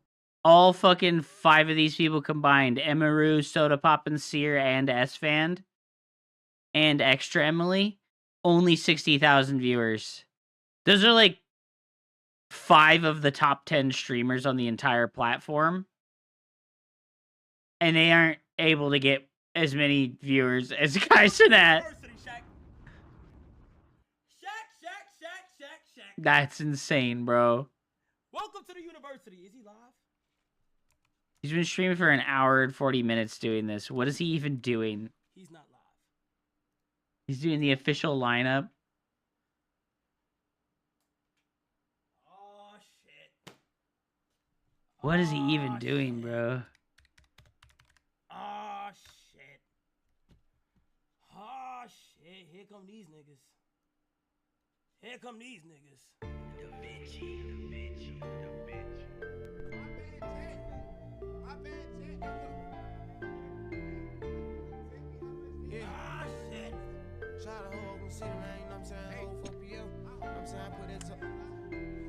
All fucking 5 of these people combined. Emaru, Soda Pop and Seer, and S-Fand. And Extra Emily. Only 60,000 viewers. Those are like 5 of the top 10 streamers on the entire platform. And they aren't able to get as many viewers as Kai Cenat. Shaq. That's insane, bro. Welcome to the university. Is he live? He's been streaming for an hour and 40 minutes doing this. What is he even doing? He's not live. He's doing the official lineup. Oh shit. What is he even doing, bro? Oh shit. Oh shit. Here come these niggas. Here come these niggas. The bitchy. My bad, Jack. Yeah. Ah, shit. Shout out Hogan City, man, you know what I'm saying? Hey. Ho for PL. You know what I'm saying? I put that up.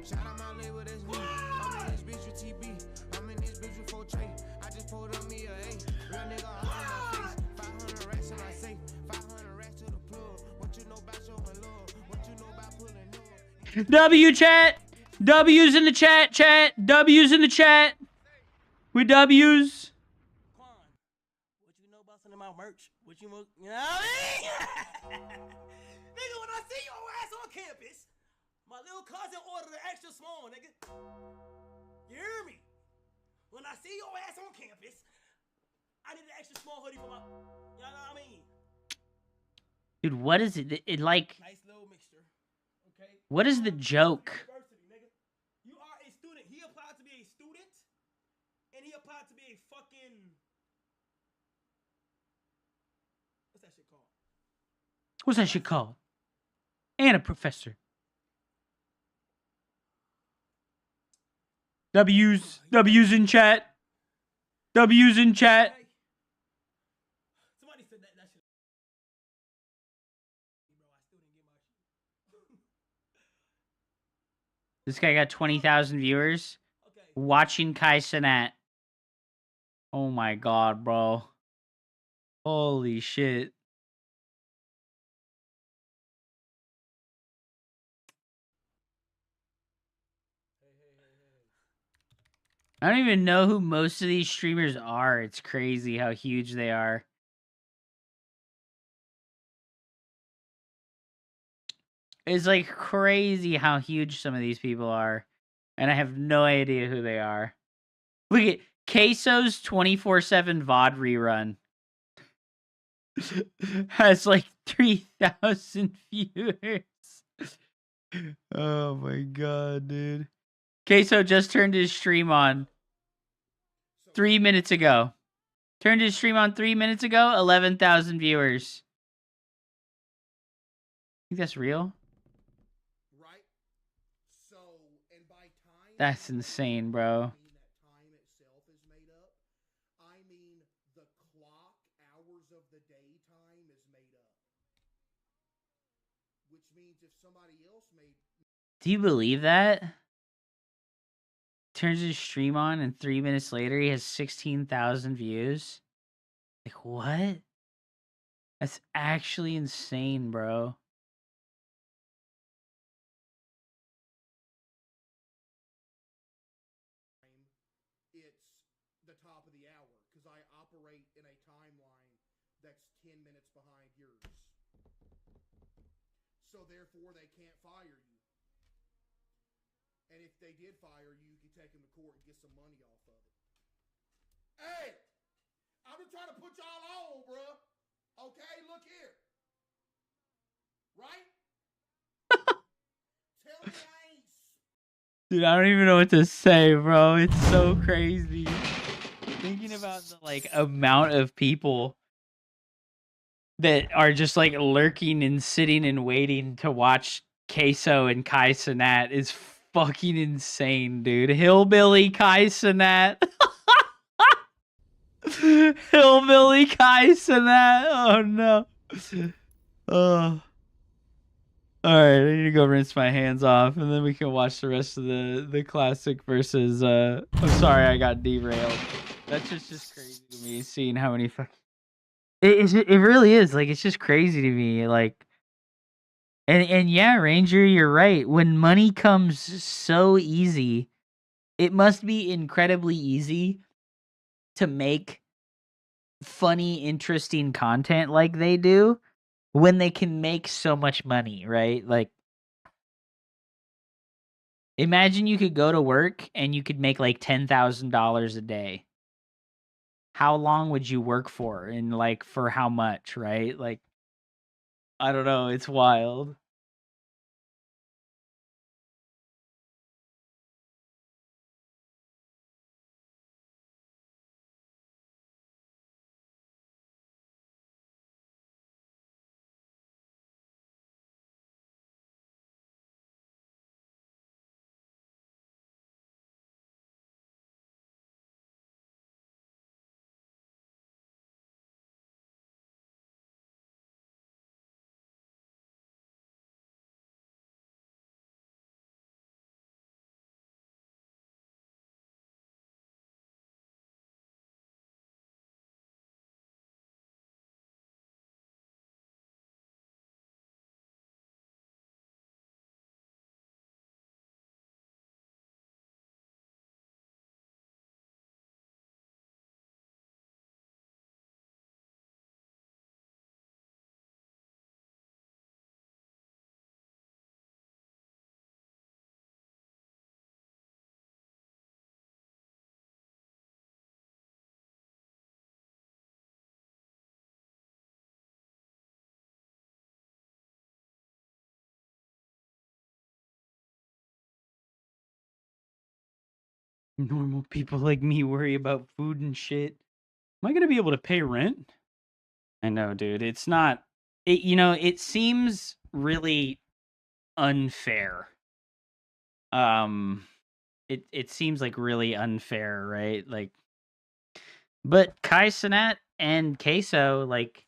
Shout out my label, that's me. I'm in this bitch with TB. I'm in this bitch with 4 Trey. I just pulled on me a A. Real nigga all on my face. 500 racks in my safe. 500 racks to the plug. What you know about showing love? What you know about pulling up? W chat. W's in the chat, chat. W's in the chat. We W's. Quan, what you know about some of my merch? What you know what I mean? Nigga, when I see your ass on campus, my little cousin ordered an extra small, nigga. You hear me? When I see your ass on campus, I need an extra small hoodie for my, you know what I mean? Dude, what is it? It like, Nice little mixture, okay? what is the joke? University, nigga. You are a student. He applied to be a student, and he applied to be a fucking, what's that shit called? What's that shit called? And a professor. W's in chat. W's in chat. Okay. Somebody said that shit. Bro, I still didn't get my shit. This guy got 20,000 viewers Okay. watching Kai Cenat. Oh my god, bro. Holy shit. I don't even know who most of these streamers are. It's crazy how huge they are. It's like crazy how huge some of these people are. And I have no idea who they are. Look at Queso's 24/7 VOD rerun. Has like 3,000 viewers. Oh my god, dude. Queso just turned his stream on 3 minutes ago. Turned his stream on 3 minutes ago, 11,000 viewers. Think that's real? Right? So, and by time... That's insane, bro. I mean that time itself is made up. I mean the clock hours of the daytime is made up. Which means if somebody else made... Do you believe that? Turns his stream on and 3 minutes later he has 16,000 views. Like, what? That's actually insane, bro. It's the top of the hour because I operate in a timeline that's 10 minutes behind yours. So therefore they can't fire you. And if they did fire you, you could take them to court and get some money off of it. Hey! I'm just trying to put y'all on, bruh. Okay, look here. Right? Tell me I ain't. Dude, I don't even know what to say, bro. It's so crazy. Thinking about the like amount of people that are just like lurking and sitting and waiting to watch Queso and Kai Cenat is fucking insane, dude. Hillbilly Kai Cenat. Hillbilly Kai Cenat. Oh no. Oh. All right, I need to go rinse my hands off, and then we can watch the rest of the classic versus. I'm sorry, I got derailed. That's just crazy to me, seeing how many fucking. It really is like it's just crazy to me, like. And yeah, Ranger, you're right. When money comes so easy, it must be incredibly easy to make funny, interesting content like they do when they can make so much money, right? Like, imagine you could go to work and you could make like $10,000 a day. How long would you work for? And like, for how much, right? Like, I don't know. It's wild. Normal people like me worry about food and shit. Am I gonna be able to pay rent? I know, dude. It's not. It seems really unfair. It seems like really unfair, right? Like, but Kai Cenat and Queso, like,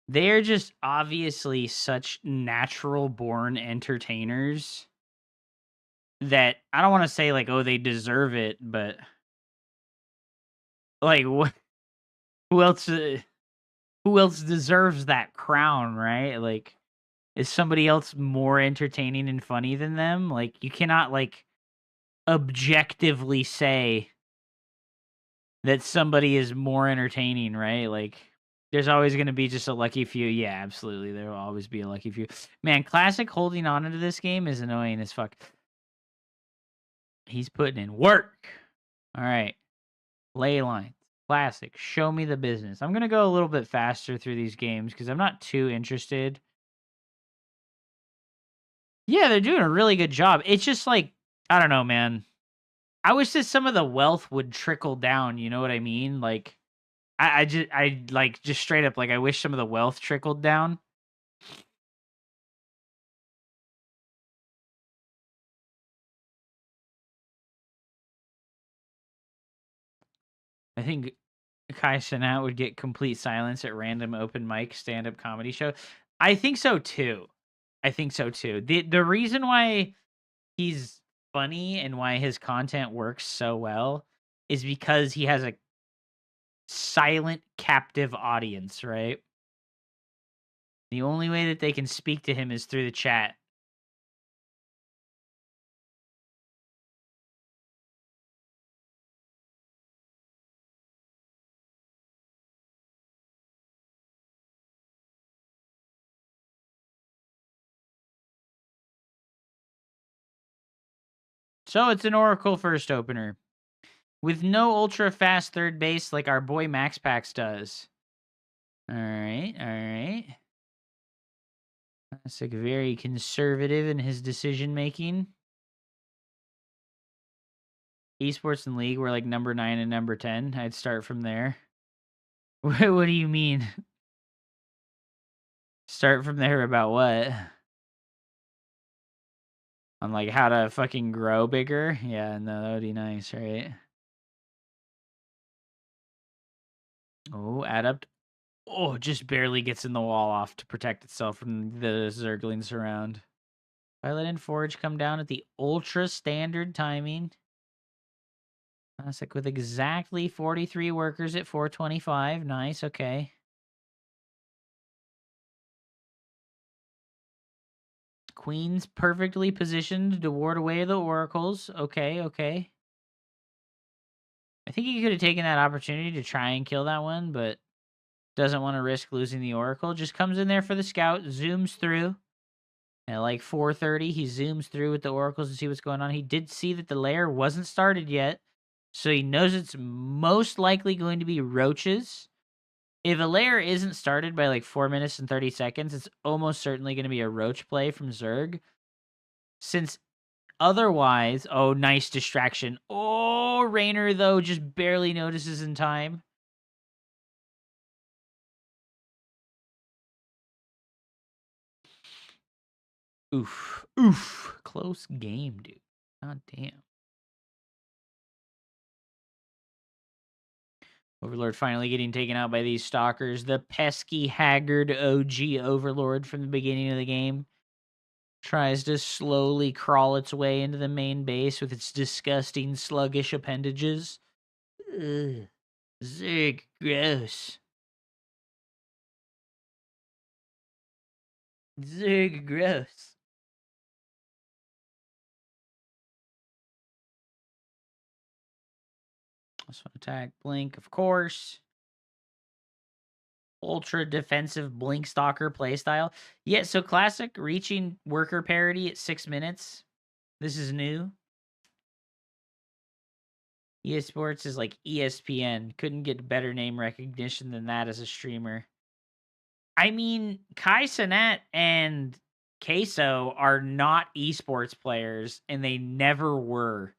they're just obviously such natural born entertainers that I don't want to say like, oh, they deserve it, but like, who else? Who else deserves that crown, right? Like, is somebody else more entertaining and funny than them? Like, you cannot like objectively say that somebody is more entertaining, right? Like, there's always going to be just a lucky few. Yeah, absolutely. There will always be a lucky few. Man, Classic holding on into this game is annoying as fuck. He's putting in work. All right. Ley lines. Classic. Show me the business. I'm going to go a little bit faster through these games because I'm not too interested. Yeah, they're doing a really good job. It's just like, I don't know, man. I wish that some of the wealth would trickle down, you know what I mean? Like, I like just straight up, like, I wish some of the wealth trickled down. I think Kai Cenat would get complete silence at random open mic stand-up comedy show. I think so too. The reason why he's funny and why his content works so well is because he has a silent captive audience, right? The only way that they can speak to him is through the chat. So it's an Oracle first opener. with no ultra fast third base like our boy Max Pax does. All right. That's like very conservative in his decision making. Esports and League were like number 9 and number 10. I'd start from there. What do you mean? Start from there about what? On like how to fucking grow bigger? Yeah, no, that would be nice, right? Oh, Adept. Oh, just barely gets in the wall off to protect itself from the Zerglings around. Violet and Forge come down at the ultra standard timing. Classic with exactly 43 workers at 425. Nice, okay. Queen's perfectly positioned to ward away the oracles. Okay. I think he could have taken that opportunity to try and kill that one, but doesn't want to risk losing the oracle. Just comes in there for the scout, zooms through. At like 4:30, he zooms through with the oracles to see what's going on. He did see that the lair wasn't started yet, so he knows it's most likely going to be roaches. If a lair isn't started by like 4 minutes and 30 seconds, it's almost certainly going to be a roach play from Zerg. Since otherwise, oh, nice distraction. Oh, Raynor, though, just barely notices in time. Oof. Close game, dude. God damn. Overlord finally getting taken out by these stalkers. The pesky, haggard OG Overlord from the beginning of the game tries to slowly crawl its way into the main base with its disgusting, sluggish appendages. Ugh. Zerg, gross. Zerg, gross. This one attack, blink, of course. Ultra defensive blink stalker playstyle. Yeah, so classic reaching worker parity at 6 minutes. This is new. EA Sports is like ESPN. Couldn't get better name recognition than that as a streamer. I mean, Kai Cenat and Queso are not esports players, and they never were.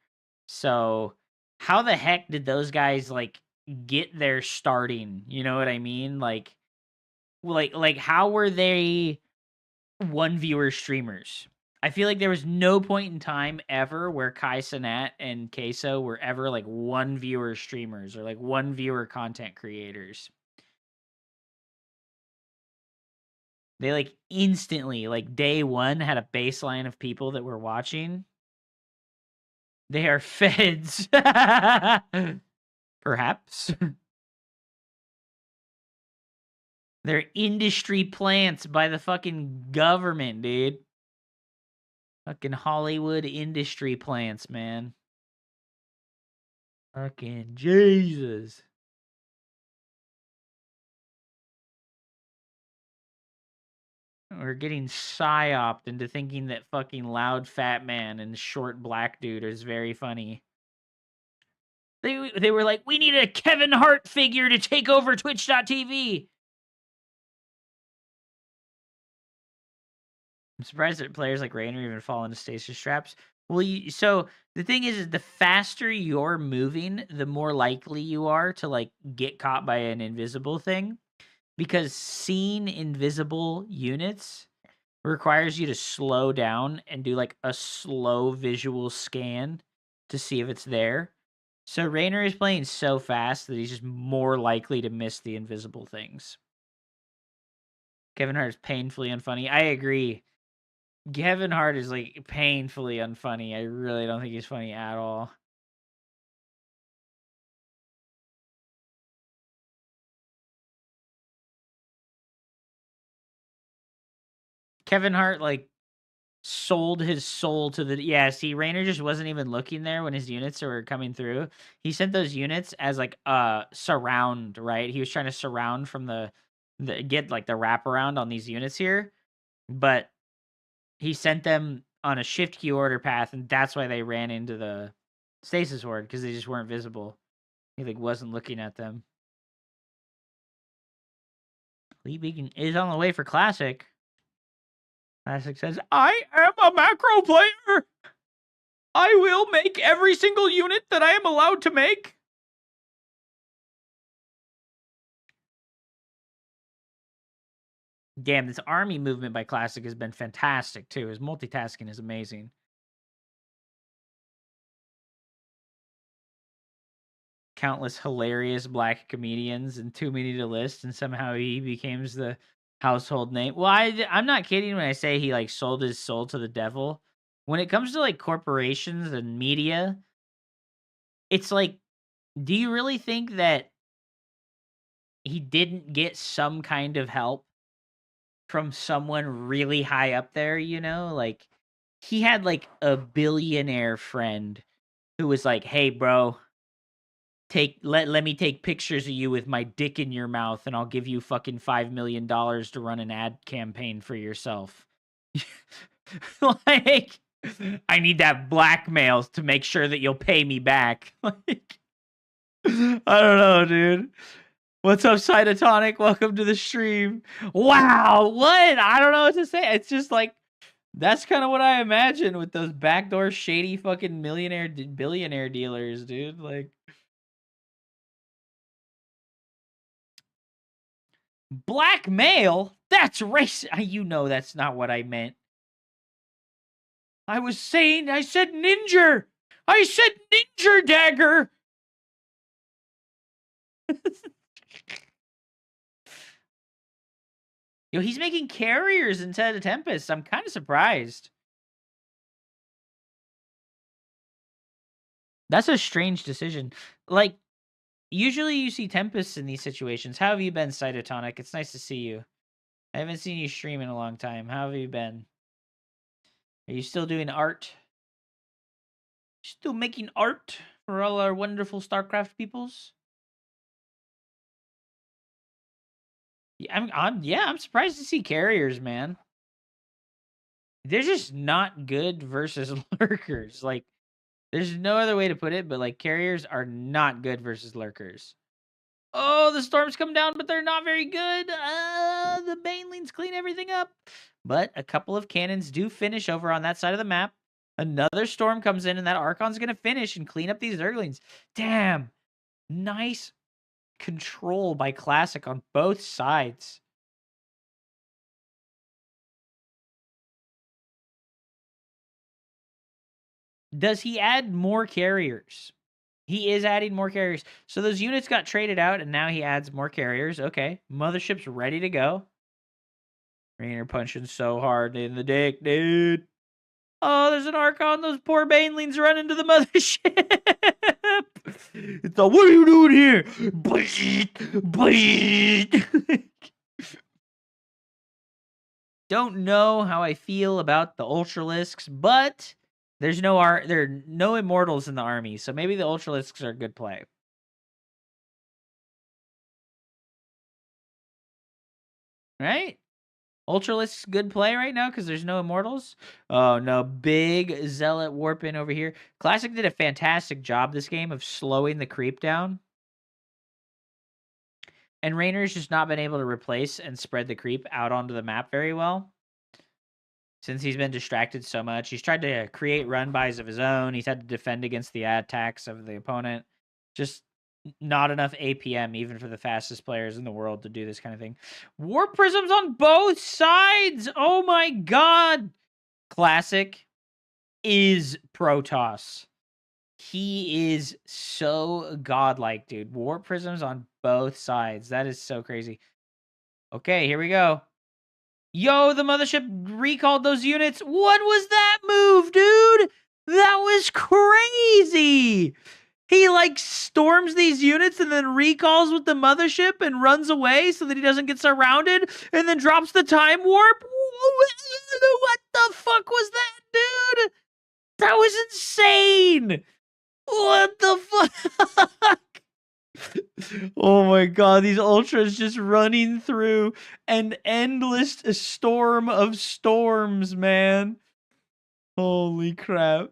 So how the heck did those guys like get their starting? You know what I mean? Like how were they one viewer streamers? I feel like there was no point in time ever where Kai Cenat and Queso were ever like one viewer streamers or like one viewer content creators. They like instantly, like day one, had a baseline of people that were watching. They are feds. Perhaps. They're industry plants by the fucking government, dude. Fucking Hollywood industry plants, man. Fucking Jesus. We're getting psyoped into thinking that fucking loud fat man and short black dude is very funny. They were like, we need a Kevin Hart figure to take over Twitch.tv. I'm surprised that players like Raynor even fall into stasis traps. Well, so the thing is the faster you're moving, the more likely you are to like get caught by an invisible thing. Because seeing invisible units requires you to slow down and do like a slow visual scan to see if it's there. So Raynor is playing so fast that he's just more likely to miss the invisible things. Kevin Hart is painfully unfunny. I agree. Kevin Hart is like painfully unfunny. I really don't think he's funny at all. Kevin Hart like sold his soul to the see, Raynor just wasn't even looking there when his units were coming through. He sent those units as like surround, right? He was trying to surround from the get like the wraparound on these units here, but he sent them on a shift key order path, and that's why they ran into the Stasis Horde, because they just weren't visible. He like wasn't looking at them. Lee Beacon is on the way for Classic. Classic says, I am a macro player. I will make every single unit that I am allowed to make. Damn, this army movement by Classic has been fantastic, too. His multitasking is amazing. Countless hilarious black comedians and too many to list, and somehow he becomes the household name. Well, I'm not kidding when I say he, like, sold his soul to the devil. When it comes to, like, corporations and media, it's like, do you really think that he didn't get some kind of help from someone really high up there, you know? Like, he had, like, a billionaire friend who was like, hey, bro, let me take pictures of you with my dick in your mouth, and I'll give you fucking $5 million to run an ad campaign for yourself. Like, I need that blackmail to make sure that you'll pay me back. Like, I don't know, dude. What's up, Cytotonic? Welcome to the stream. Wow, what? I don't know what to say. It's just like, that's kind of what I imagine with those backdoor shady fucking billionaire dealers, dude. Like, blackmail? That's racist. You know that's not what I meant. I said ninja. I said ninja dagger. Yo, he's making carriers instead of Tempest. I'm kind of surprised. That's a strange decision. Like, usually you see Tempests in these situations. How have you been, Cytotonic? It's nice to see you. I haven't seen you stream in a long time. How have you been? Are you still doing art? Still making art for all our wonderful StarCraft peoples? Yeah, I'm surprised to see carriers, man. They're just not good versus lurkers. Like, there's no other way to put it, but like carriers are not good versus lurkers. Oh, the storms come down, but they're not very good. The Banelings clean everything up. But a couple of cannons do finish over on that side of the map. Another storm comes in, and that Archon's going to finish and clean up these Zerglings. Damn. Nice control by Classic on both sides. Does he add more carriers? He is adding more carriers. So those units got traded out, and now he adds more carriers. Okay. Mothership's ready to go. Raynor punching so hard in the dick, dude. Oh, there's an Archon. Those poor Banelings run into the mothership. It's like, what are you doing here? Don't know how I feel about the Ultralisks, but there are no immortals in the army, so maybe the Ultralisks are a good play. Right? Ultralisks good play right now because there's no immortals. Oh no, big Zealot warp in over here. Classic did a fantastic job this game of slowing the creep down. And Raynor's just not been able to replace and spread the creep out onto the map very well. Since he's been distracted so much. He's tried to create run-bys of his own. He's had to defend against the attacks of the opponent. Just not enough APM, even for the fastest players in the world, to do this kind of thing. Warp Prisms on both sides! Oh my god! Classic is Protoss. He is so godlike, dude. Warp Prisms on both sides. That is so crazy. Okay, here we go. Yo, the mothership recalled those units. What was that move, dude? That was crazy. He, like, storms these units and then recalls with the mothership and runs away so that he doesn't get surrounded and then drops the time warp. What the fuck was that, dude? That was insane. What the fuck? Oh my god, these ultras just running through an endless storm of storms, man. Holy crap.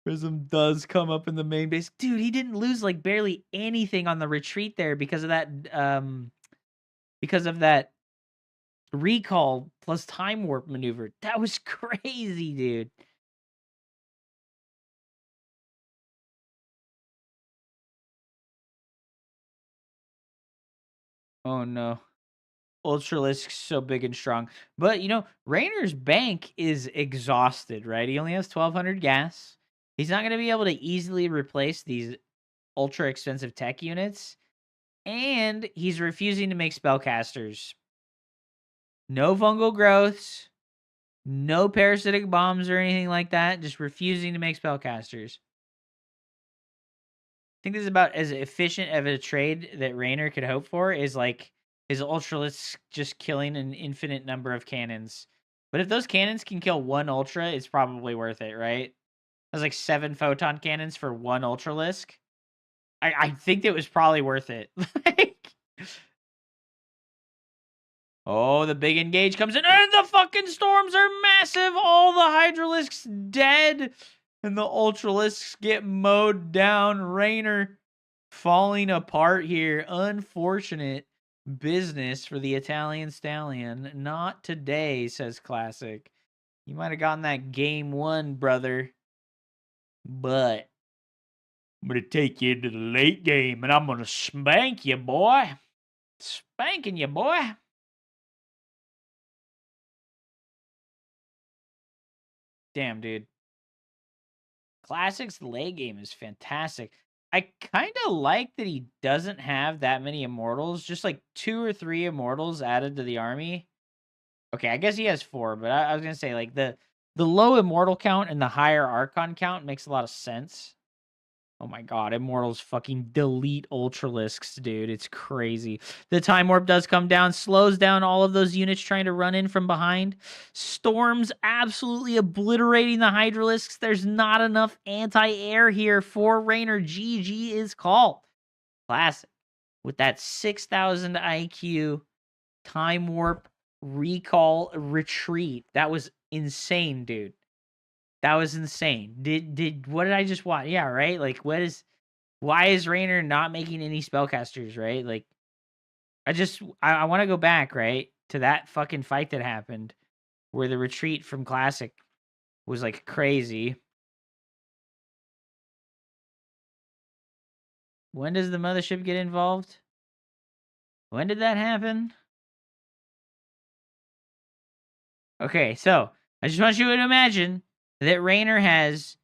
Prism does come up in the main base. Dude, he didn't lose like barely anything on the retreat there because of that recall plus time warp maneuver. That was crazy, dude. Oh no. Ultralisk's so big and strong. But, Raynor's bank is exhausted, right? He only has 1,200 gas. He's not going to be able to easily replace these ultra expensive tech units. And he's refusing to make spellcasters. No fungal growths. No parasitic bombs or anything like that. Just refusing to make spellcasters. I think this is about as efficient of a trade that Raynor could hope for, is like his Ultralisk just killing an infinite number of cannons. But if those cannons can kill one Ultra, it's probably worth it, right? That's like 7 photon cannons for one Ultralisk. I think it was probably worth it. Oh, the big engage comes in, and the fucking storms are massive. All the Hydralisks dead, and the Ultralisks get mowed down. Raynor falling apart here. Unfortunate business for the Italian Stallion. Not today, says Classic. You might have gotten that game 1, brother. But I'm going to take you into the late game, and I'm going to spank you, boy. Spanking you, boy. Damn, dude. Classic's late game is fantastic. I kind of like that he doesn't have that many immortals. Just like 2 or 3 immortals added to the army. Okay, I guess he has 4, but I was going to say, like, the low immortal count and the higher Archon count makes a lot of sense. Oh my god, Immortals fucking delete Ultralisks, dude. It's crazy. The Time Warp does come down, slows down all of those units trying to run in from behind. Storms absolutely obliterating the Hydralisks. There's not enough anti-air here for Raynor. GG is called. Classic. With that 6,000 IQ Time Warp recall retreat. That was insane, dude. That was insane. What did I just watch? Yeah, right? Like, why is Raynor not making any spellcasters, right? Like, I want to go back, right, to that fucking fight that happened where the retreat from Classic was, like, crazy. When does the mothership get involved? When did that happen? Okay, so, I just want you to imagine that Raynor has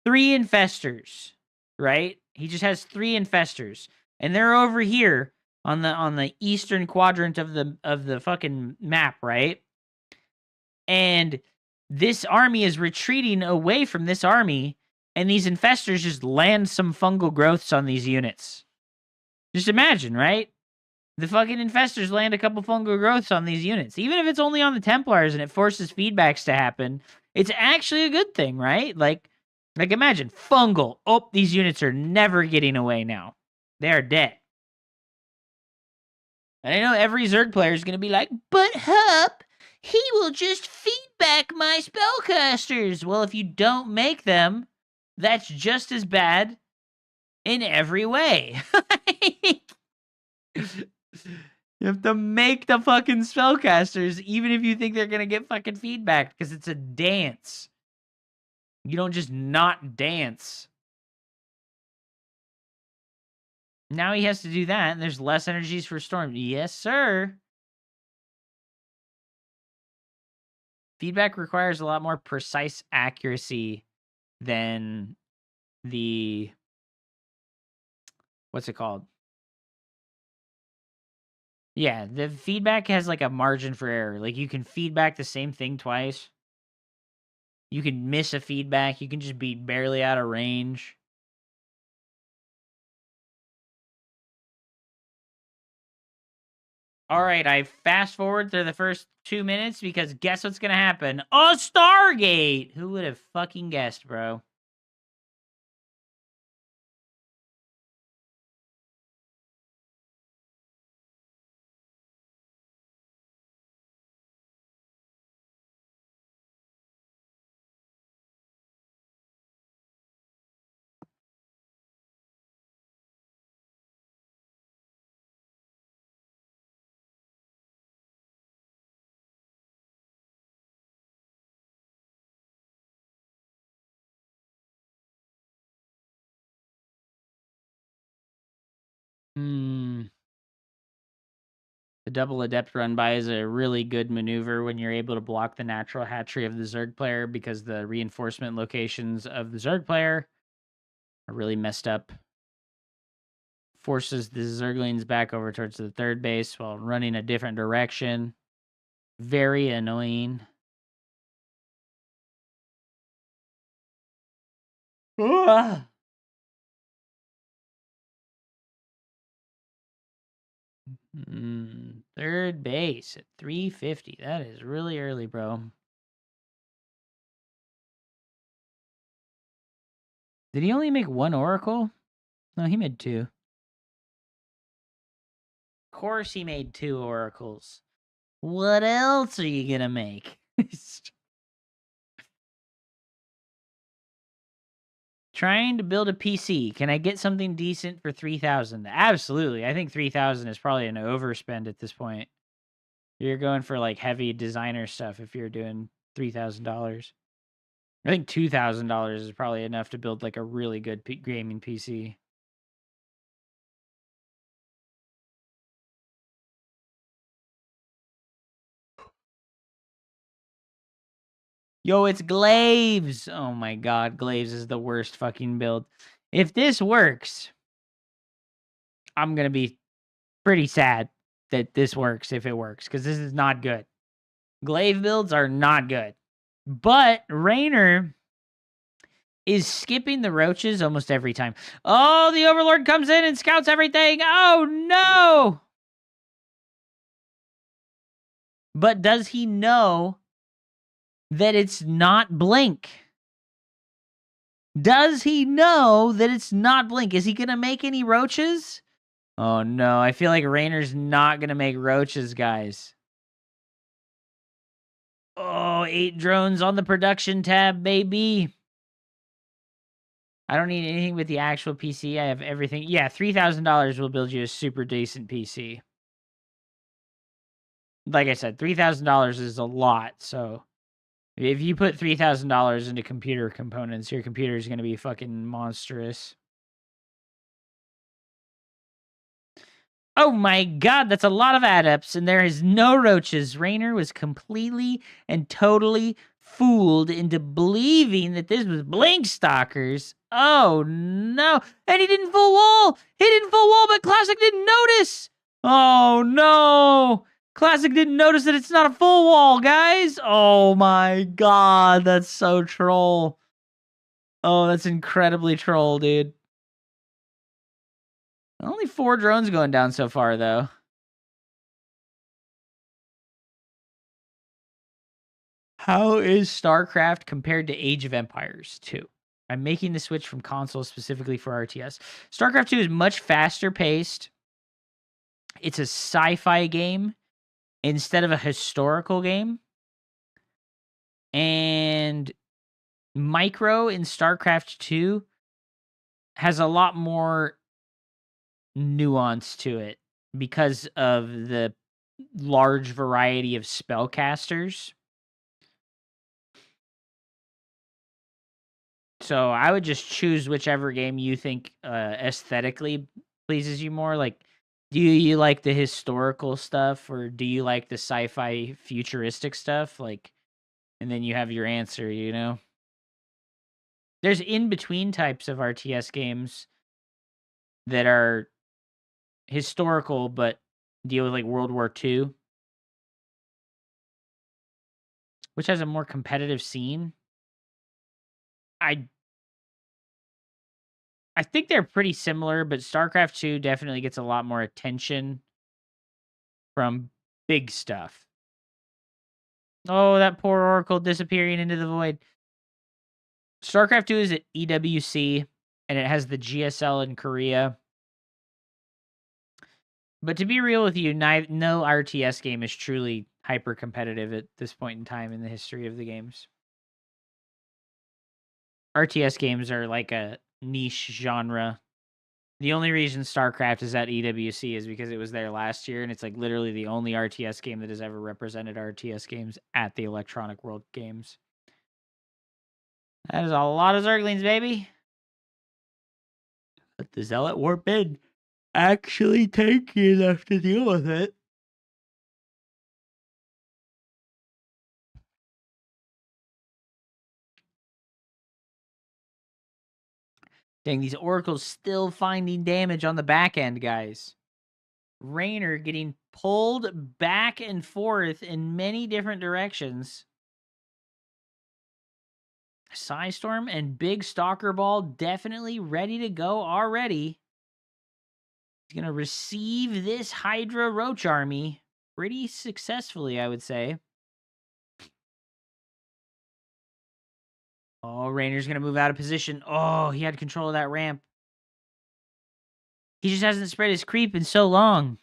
3 infestors, right? He just has 3 infestors, and they're over here on the eastern quadrant of the fucking map, right? And this army is retreating away from this army, and these infestors just land some fungal growths on these units. Just imagine, right? The fucking infestors land a couple fungal growths on these units. Even if it's only on the Templars and it forces feedbacks to happen, it's actually a good thing, right? Like imagine, fungal. Oh, these units are never getting away now. They are dead. And I know every Zerg player is going to be like, but Hup, he will just feedback my spellcasters. Well, if you don't make them, that's just as bad in every way. You have to make the fucking spellcasters, even if you think they're going to get fucking feedback, because it's a dance. You don't just not dance. Now he has to do that, and there's less energies for Storm. Yes, sir. Feedback requires a lot more precise accuracy than the... What's it called? Yeah, the feedback has like a margin for error. Like you can feedback the same thing twice. You can miss a feedback. You can just be barely out of range. All right, I fast forward through the first 2 minutes because guess what's going to happen? A Stargate! Who would have fucking guessed, bro? The double adept run by is a really good maneuver when you're able to block the natural hatchery of the Zerg player because the reinforcement locations of the Zerg player are really messed up. Forces the Zerglings back over towards the third base while running a different direction. Very annoying. Ah! Third base at 350. That is really early, bro. Did he only make one Oracle? No, he made two. Of course he made two Oracles. What else are you gonna make? Trying to build a PC. Can I get something decent for 3,000? Absolutely. I think 3,000 is probably an overspend at this point. You're going for like heavy designer stuff if you're doing $3,000. I think $2,000 is probably enough to build like a really good gaming PC. Yo, it's Glaives. Oh my god, Glaives is the worst fucking build. If this works, I'm going to be pretty sad that this works if it works, because this is not good. Glaive builds are not good. But Raynor is skipping the roaches almost every time. Oh, the Overlord comes in and scouts everything. Oh, no! But does he know that it's not Blink? Does he know that it's not Blink? Is he going to make any roaches? Oh, no. I feel like Raynor's not going to make roaches, guys. Oh, 8 drones on the production tab, baby. I don't need anything with the actual PC. I have everything. Yeah, $3,000 will build you a super decent PC. Like I said, $3,000 is a lot. So if you put $3,000 into computer components, your computer is going to be fucking monstrous. Oh my god, that's a lot of adepts, and there is no roaches. Raynor was completely and totally fooled into believing that this was Blink Stalkers. Oh no. And he didn't full wall. He didn't full wall, but Classic didn't notice. Oh no. Classic didn't notice that it's not a full wall, guys. Oh my god, that's so troll. Oh, that's incredibly troll, dude. Only 4 drones going down so far, though. How is StarCraft compared to Age of Empires 2? I'm making the switch from console specifically for RTS. StarCraft 2 is much faster paced. It's a sci-fi game instead of a historical game. And Micro in StarCraft 2 has a lot more nuance to it because of the large variety of spellcasters. So I would just choose whichever game you think aesthetically pleases you more. Like, do you like the historical stuff or do you like the sci-fi futuristic stuff? Like, and then you have your answer, you know? There's in-between types of RTS games that are historical but deal with like World War II, which has a more competitive scene. I think they're pretty similar, but StarCraft 2 definitely gets a lot more attention from big stuff. Oh, that poor Oracle disappearing into the void. StarCraft 2 is at EWC, and it has the GSL in Korea. But to be real with you, no RTS game is truly hyper-competitive at this point in time in the history of the games. RTS games are like a niche genre. The only reason StarCraft is at EWC is because it was there last year, and it's like literally the only RTS game that has ever represented RTS games at the Electronic World Games. That is a lot of Zerglings, baby. Let the Zealot warp in. actually tanky enough to deal with it. Dang, these oracles still finding damage on the back end, guys. Raynor getting pulled back and forth in many different directions. Psystorm and Big Stalker Ball definitely ready to go already. He's going to receive this Hydra Roach army pretty successfully, I would say. Oh, Raynor's going to move out of position. Oh, he had control of that ramp. He just hasn't spread his creep in so long.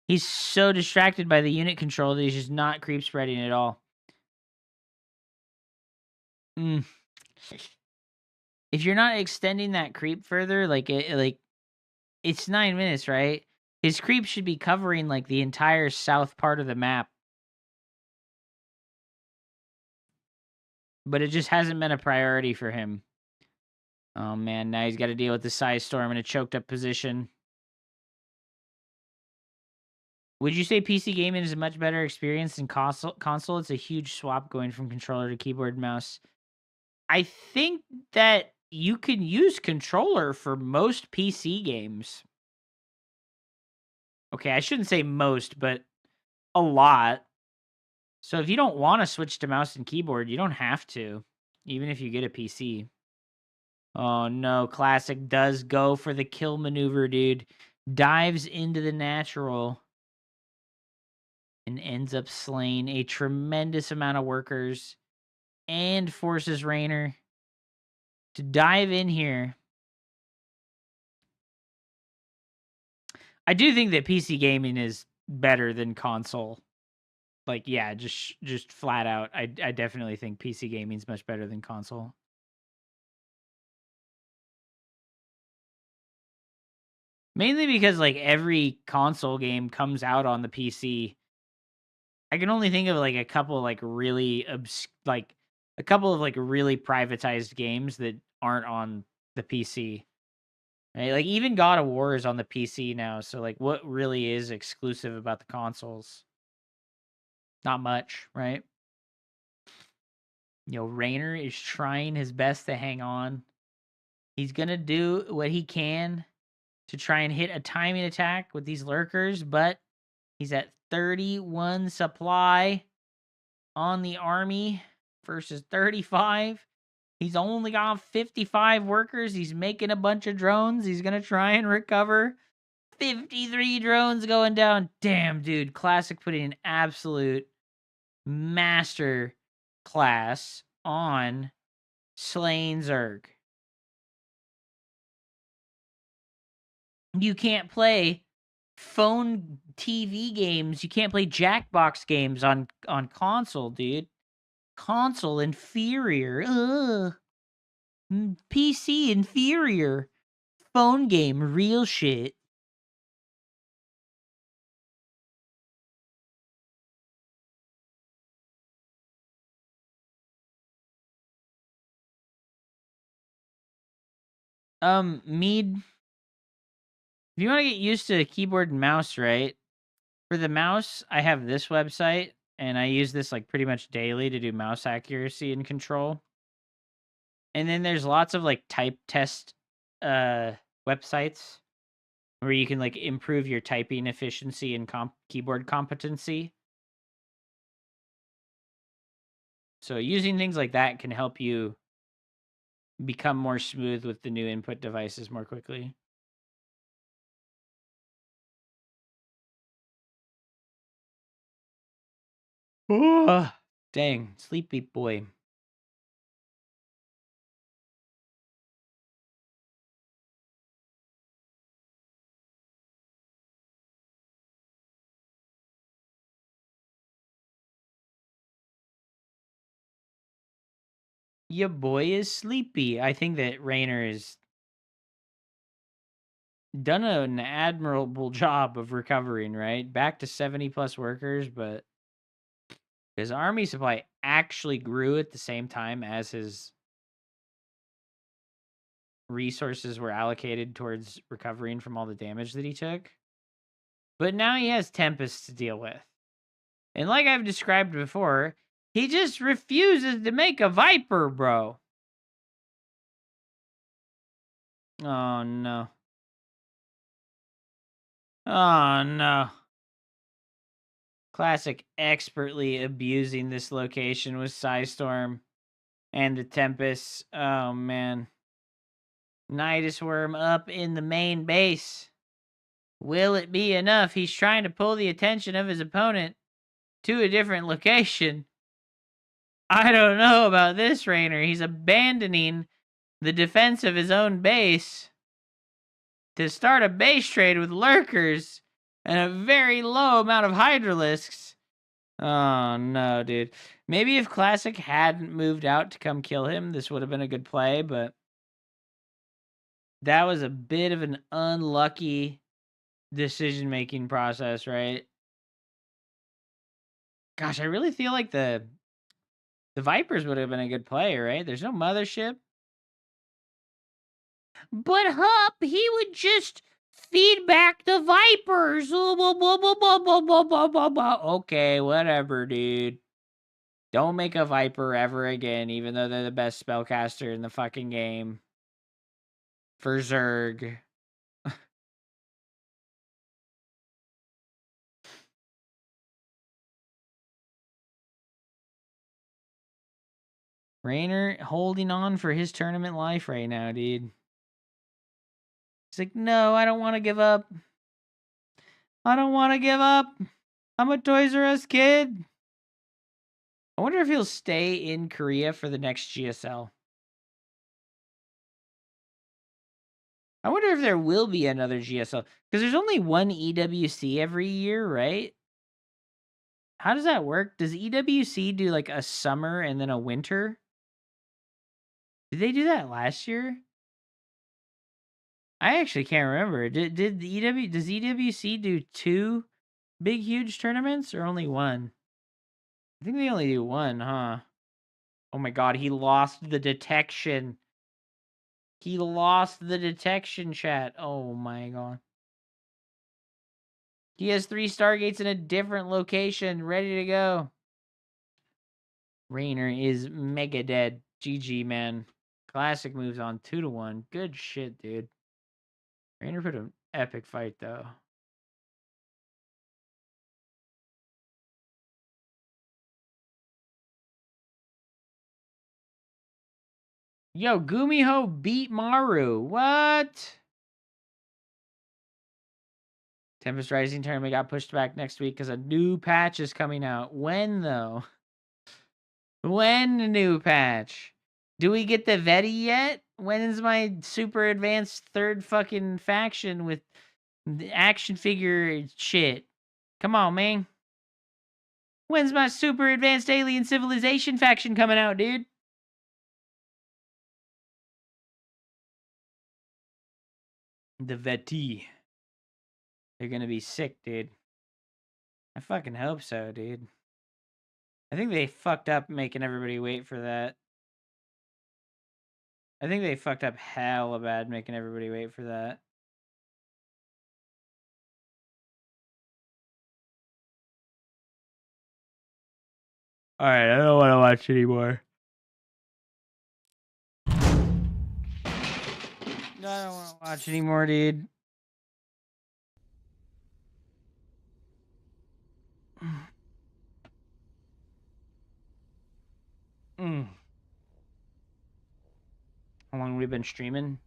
He's so distracted by the unit control that he's just not creep spreading at all. If you're not extending that creep further, like it's 9 minutes, right? His creep should be covering like the entire south part of the map. But it just hasn't been a priority for him. Oh man, now he's got to deal with the Psystorm in a choked up position. Would you say PC gaming is a much better experience than console? It's a huge swap going from controller to keyboard and mouse. I think that you can use controller for most PC games. Okay, I shouldn't say most, but a lot. So if you don't want to switch to mouse and keyboard, you don't have to, even if you get a PC. Oh no, Classic does go for the kill maneuver, dude. Dives into the natural and ends up slaying a tremendous amount of workers and forces Raynor to dive in here. I do think that PC gaming is better than console. Like, yeah, just flat out. I definitely think PC gaming is much better than console. Mainly because like every console game comes out on the PC. I can only think of like a couple like really a couple of like really privatized games that aren't on the PC. Right? Like even God of War is on the PC now, so like what really is exclusive about the consoles? Not much, right? You know, Raynor is trying his best to hang on. He's going to do what he can to try and hit a timing attack with these lurkers, but he's at 31 supply on the army versus 35. He's only got 55 workers. He's making a bunch of drones. He's going to try and recover. 53 drones going down. Damn, dude. Classic putting an absolute master class on slaying Zerg. You can't play phone TV games. You can't play Jackbox games on console, dude. Console inferior. Ugh. PC inferior. Phone game real shit. Mead, if you want to get used to keyboard and mouse, right? For the mouse, I have this website, and I use this like pretty much daily to do mouse accuracy and control. And then there's lots of like type test websites where you can like improve your typing efficiency and keyboard competency. So using things like that can help you become more smooth with the new input devices more quickly. Oh, dang, sleepy boy. Your boy is sleepy. I think that Raynor has done an admirable job of recovering, right? Back to 70 plus workers, but his army supply actually grew at the same time as his resources were allocated towards recovering from all the damage that he took. But now he has Tempest to deal with. And like I've described before, he just refuses to make a Viper, bro. Oh, no. Oh, no. Classic expertly abusing this location with Psystorm and the Tempest. Oh, man. Nidus Worm up in the main base. Will it be enough? He's trying to pull the attention of his opponent to a different location. I don't know about this, Rainer. He's abandoning the defense of his own base to start a base trade with lurkers and a very low amount of Hydralisks. Oh, no, dude. Maybe if Classic hadn't moved out to come kill him, this would have been a good play, but that was a bit of an unlucky decision-making process, right? Gosh, I really feel like the Vipers would have been a good play, right? There's no Mothership. But Hup, he would just feed back the Vipers. Okay, whatever, dude. Don't make a Viper ever again, even though they're the best spellcaster in the fucking game. For Zerg. Rainer holding on for his tournament life right now, dude. He's like, no, I don't want to give up. I don't want to give up. I'm a Toys R Us kid. I wonder if he'll stay in Korea for the next GSL. I wonder if there will be another GSL. Because there's only one EWC every year, right? How does that work? Does EWC do like a summer and then a winter? Did they do that last year? I actually can't remember. Does EWC do 2 big huge tournaments or only 1? I think they only do 1, huh? Oh my god, he lost the detection. He lost the detection, chat. Oh my god. He has 3 Stargates in a different location, ready to go. Rainer is mega dead. GG, man. Classic moves on 2-1. Good shit, dude. Rainer put an epic fight, though. Yo, Gumiho beat Maru. What? Tempest Rising tournament got pushed back next week because a new patch is coming out. When, though? When the new patch? Do we get the Veti yet? When is my super advanced 3rd fucking faction with the action figure shit? Come on, man. When's my super advanced alien civilization faction coming out, dude? The Veti. They're gonna be sick, dude. I fucking hope so, dude. I think they fucked up making everybody wait for that. I think they fucked up hella bad making everybody wait for that. Alright, I don't want to watch anymore. No, I don't want to watch anymore, dude. How long have we been streaming?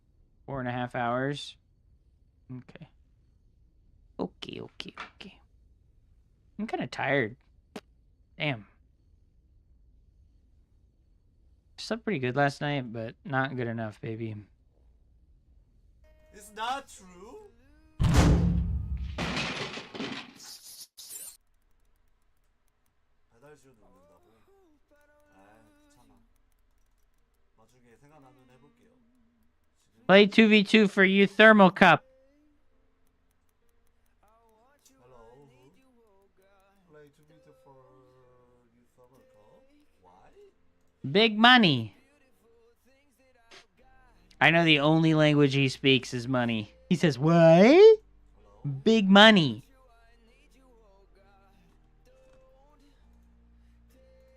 4.5 hours. Okay. Okay. I'm kind of tired. Damn. Slept pretty good last night, but not good enough, baby. It's not true. 배달시도 넣는다고? 아, 참아. 나중에 생각나면 해볼게요. Play 2v2 for you, Thermal Cup. Hello. Play 2v2 for you, Thermal Cup. Why? Big money. I know the only language he speaks is money. He says, what? Big money.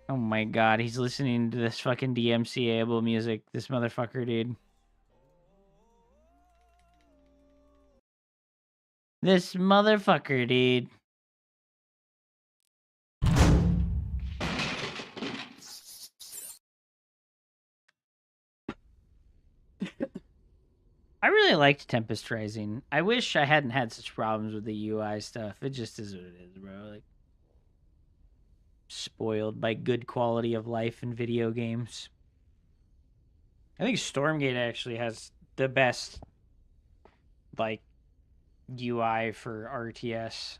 Oh my god, he's listening to this fucking DMCA-able music. This motherfucker, dude. This motherfucker, dude. I really liked Tempest Rising. I wish I hadn't had such problems with the UI stuff. It just is what it is, bro. Like, spoiled by good quality of life in video games. I think Stormgate actually has the best, like, UI for RTS.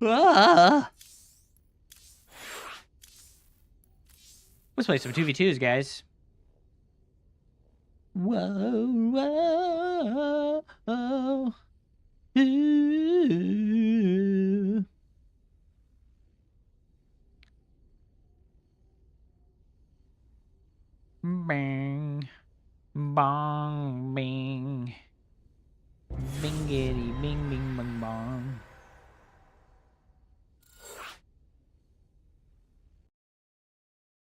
Ah! Let's play some 2v2s, guys. Whoa, whoa, whoa. Ooh. Bang, bong, bing, bingity, bing, bing, bong, bong.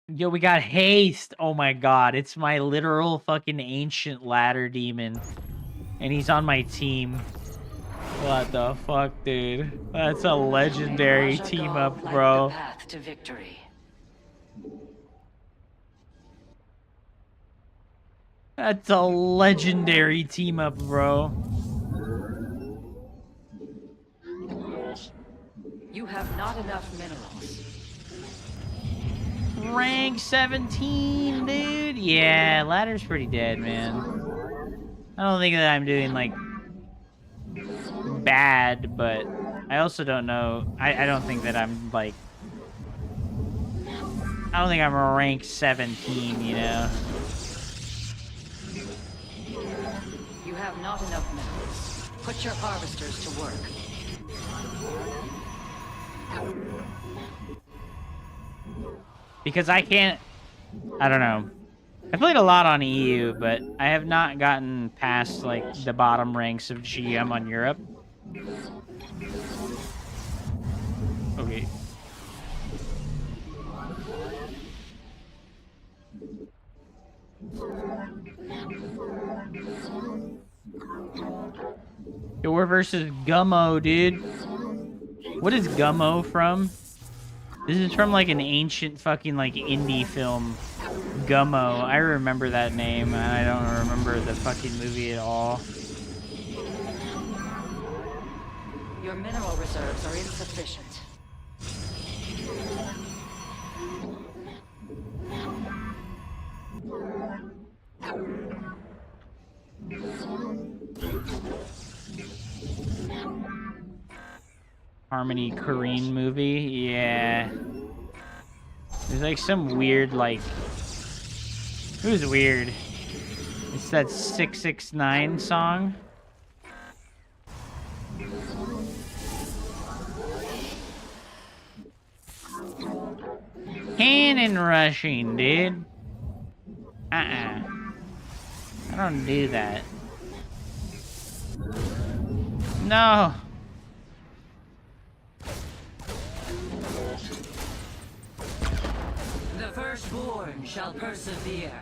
Yo, we got haste. Oh my god, it's my literal fucking ancient ladder demon. And he's on my team. What the fuck, dude? That's a legendary team up, bro. Path to victory. That's a legendary team up, bro. You have not enough minerals. Rank 17, dude. Yeah, ladder's pretty dead, man. I don't think that I'm doing, like, bad, but I also don't know. I don't think that I'm, like... I don't think I'm a rank 17, you know? You have not enough minerals. Put your harvesters to work. Because I can't... I don't know. I played a lot on EU, but I have not gotten past, like, the bottom ranks of GM on Europe. Okay. Yo, we're versus Gummo, dude. What is Gummo from? This is from, like, an ancient fucking, like, indie film. Gummo. I remember that name, and I don't remember the fucking movie at all. Your mineral reserves are insufficient. Harmony Korine movie? Yeah. There's like some weird, like... It was weird. It's that 6ix9ine song. Cannon rushing, dude. I don't do that. No. The firstborn shall persevere.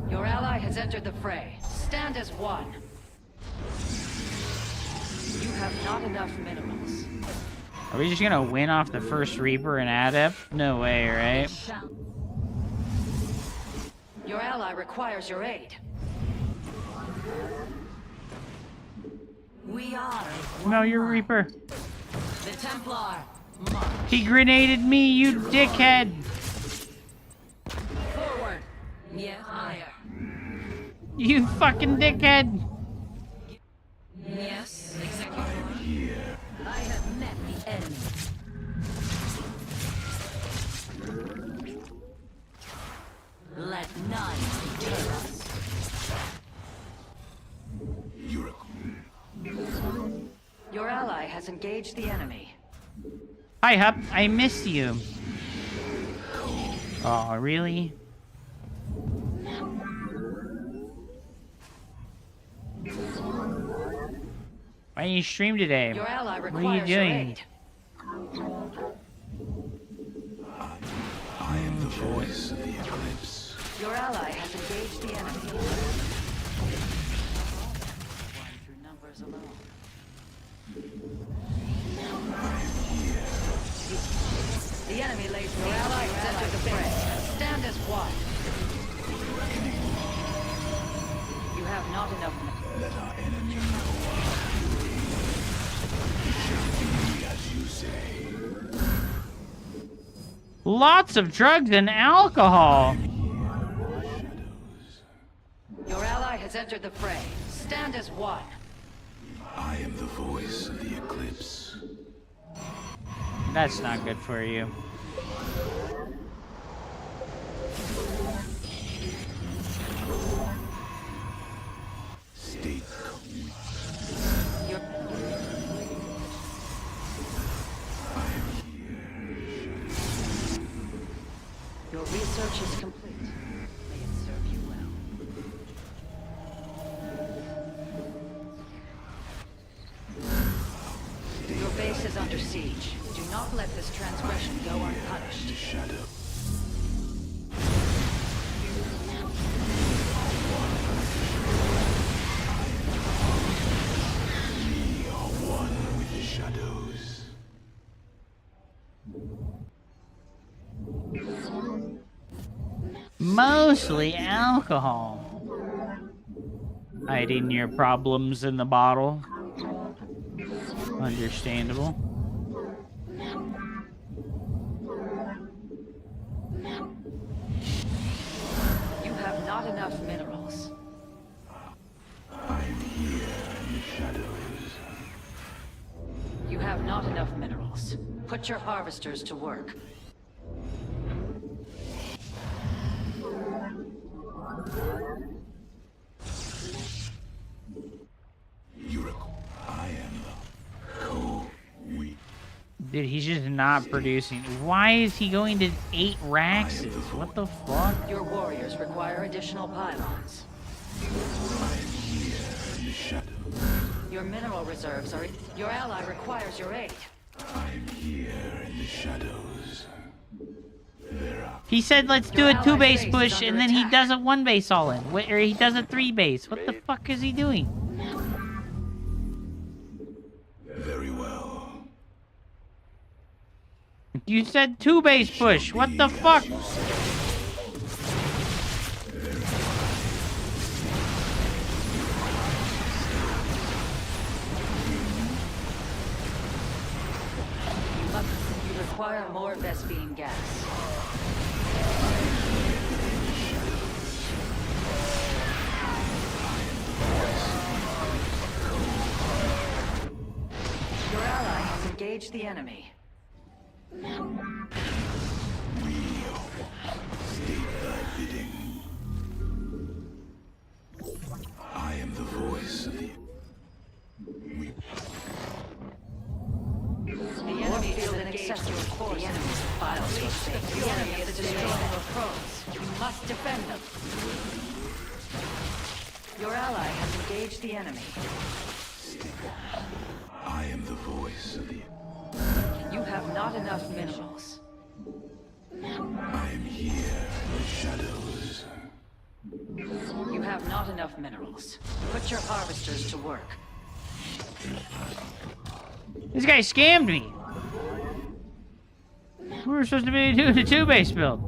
Your ally has entered the fray. Stand as one. You have not enough minerals. Are we just gonna win off the first Reaper and Adept? No way, right? Your ally requires your aid. We are. No, you're Reaper. The Templar. He grenaded me, you dickhead! Forward. Yet higher. You fucking dickhead! Yes, Executor. I have met the enemy. Let none deter us. ally has engaged the enemy. Hi, Hup. I missed you. Oh, really? Why didn't you stream today? Your ally What are you requires your doing? aid. I am the voice of the eclipse. Your ally has engaged the enemy. Through numbers alone. The enemy lays your ally has entered the fray. Stand as one. You have not enough. Let our enemy know as you say. Lots of drugs and alcohol. Your ally has entered the fray. Stand as one. I am the voice of the eclipse. That's not good for you. State Your Your research is complete. May it serve you well. Your base is under siege. Do not let this transgression go unpunished. the shadow. We are one with the shadows. Mostly alcohol. Hiding your problems in the bottle. Understandable. You have not enough minerals. I'm here in the shadows. You have not enough minerals. Put your harvesters to work. I am we. Dude, he's just not producing. Why is he going to 8 Raxes? What the fuck? Your warriors require additional pylons. In the shadows. Your mineral reserves are... Your ally requires your aid. I'm here in the shadows. There are He said let's do Your a 2 allied base base is push under and then he attack. does a 1 base all in. Or he does a 3 base. What the fuck is he doing? very well. You said 2 base push. What the fuck? You require more Vespene gas. Your ally has engaged the enemy. State thy bidding. I am the voice of the. The enemy feels an excessive force. The enemy's files your fate. The enemy is destroying your foes. You must defend them. Your ally has engaged the enemy. I am the voice of the. You have not enough minerals. I am here in the shadows. You have not enough minerals. Put your harvesters to work. This guy scammed me. We were supposed to be doing a 2 base build.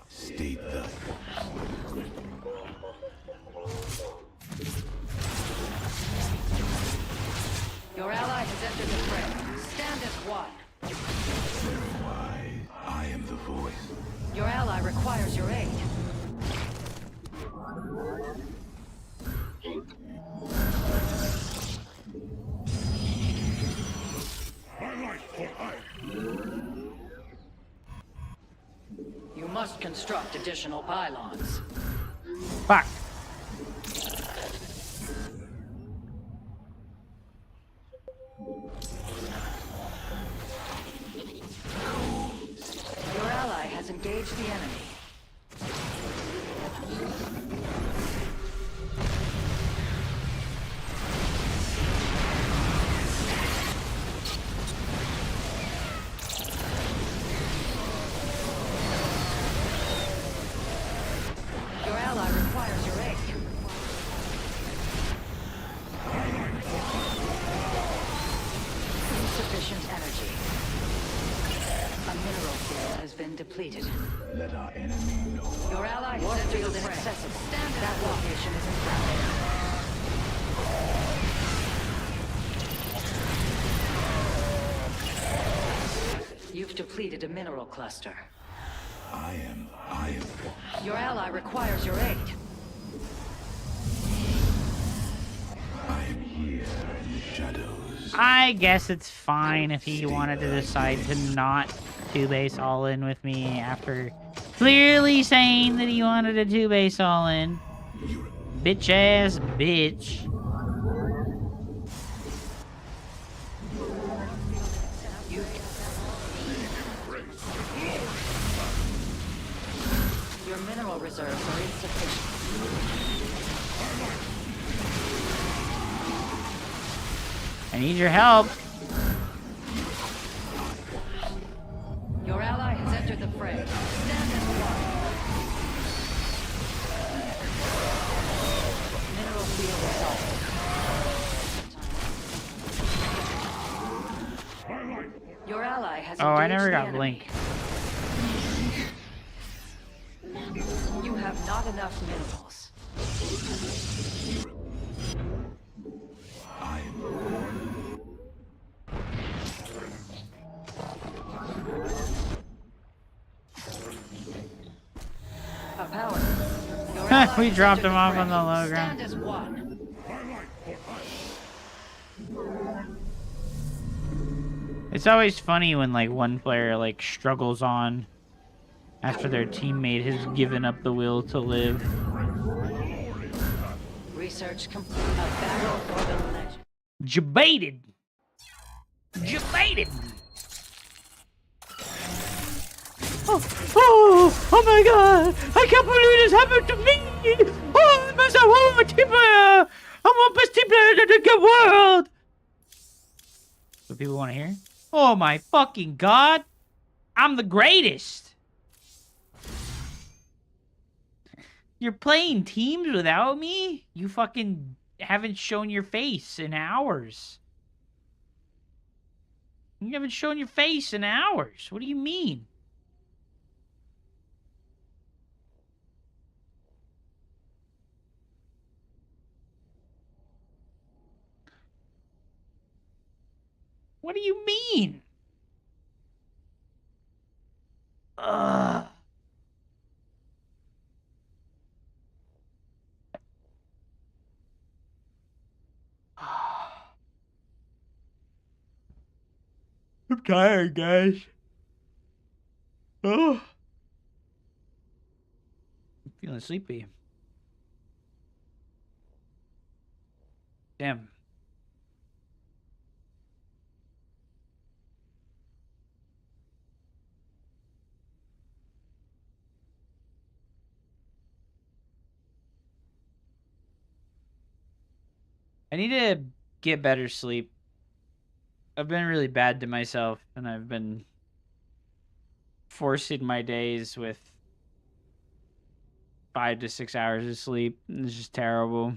State thy. Your ally has entered the fray. Stand as one. I am the voice. Your ally requires your aid. You must construct additional pylons. Fuck. Engage the enemy. Your ally requires your aid. Insufficient energy. A mineral field has been depleted. Let our enemy know. Your ally has entered the inaccessible. That location is encrypted. You've depleted a mineral cluster. I am. Your ally requires your aid. I am here in the shadows. I guess it's fine if he wanted to decide to not two-base all in with me after clearly saying that he wanted a two-base all in. Bitch ass bitch. Your mineral reserves are insufficient. I need your help. Your ally has entered the fray. Stand as one. Mineral field assault. Your ally has Oh, I engaged never the got enemy. blink. You have not enough minerals. A power. Your ally We has dropped entered him the off fray. on the low Stand ground. as one. It's always funny when like one player like struggles on after their teammate has given up the will to live. Research complete. A battle for the legend. Debated. Debated. Oh my god! I can't believe this happened to me! Oh, I'm best team player! I'm the best team player in the world! What people want to hear? Oh my fucking god! I'm the greatest! You're playing teams without me? You fucking haven't shown your face in hours. You haven't shown your face in hours. What do you mean? What do you mean? Ugh. I'm tired, guys. Oh. I'm feeling sleepy. Damn. I need to get better sleep. I've been really bad to myself, and I've been forcing my days with 5 to 6 hours of sleep. It's just terrible.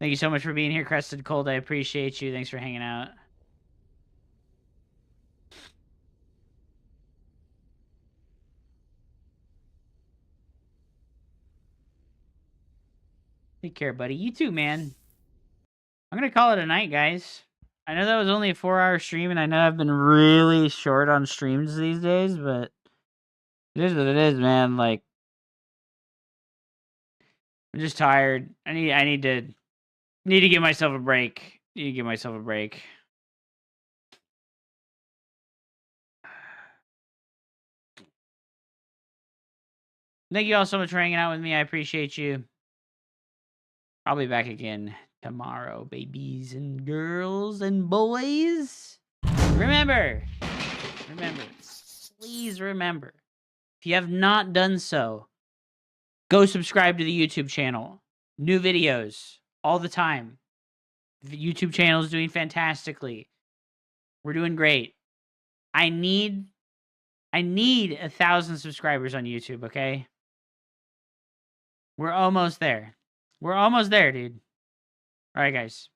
Thank you so much for being here, Crested Cold. I appreciate you. Thanks for hanging out. Take care, buddy. You too, man. I'm going to call it a night, guys. I know that was only a 4-hour stream, and I know I've been really short on streams these days, but it is what it is, man. Like, I'm just tired. I need to give myself a break. Thank you all so much for hanging out with me. I appreciate you. I'll be back again tomorrow, babies and girls and boys. Remember, please remember, If you have not done so, go subscribe to the YouTube channel. New videos all the time. The YouTube channel is doing fantastically. We're doing great. I need 1,000 subscribers on YouTube, okay? We're almost there. We're almost there, dude. All right, guys.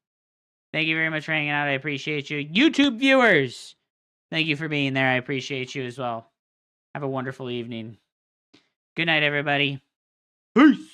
Thank you very much for hanging out. I appreciate you. YouTube viewers, thank you for being there. I appreciate you as well. Have a wonderful evening. Good night, everybody. Peace.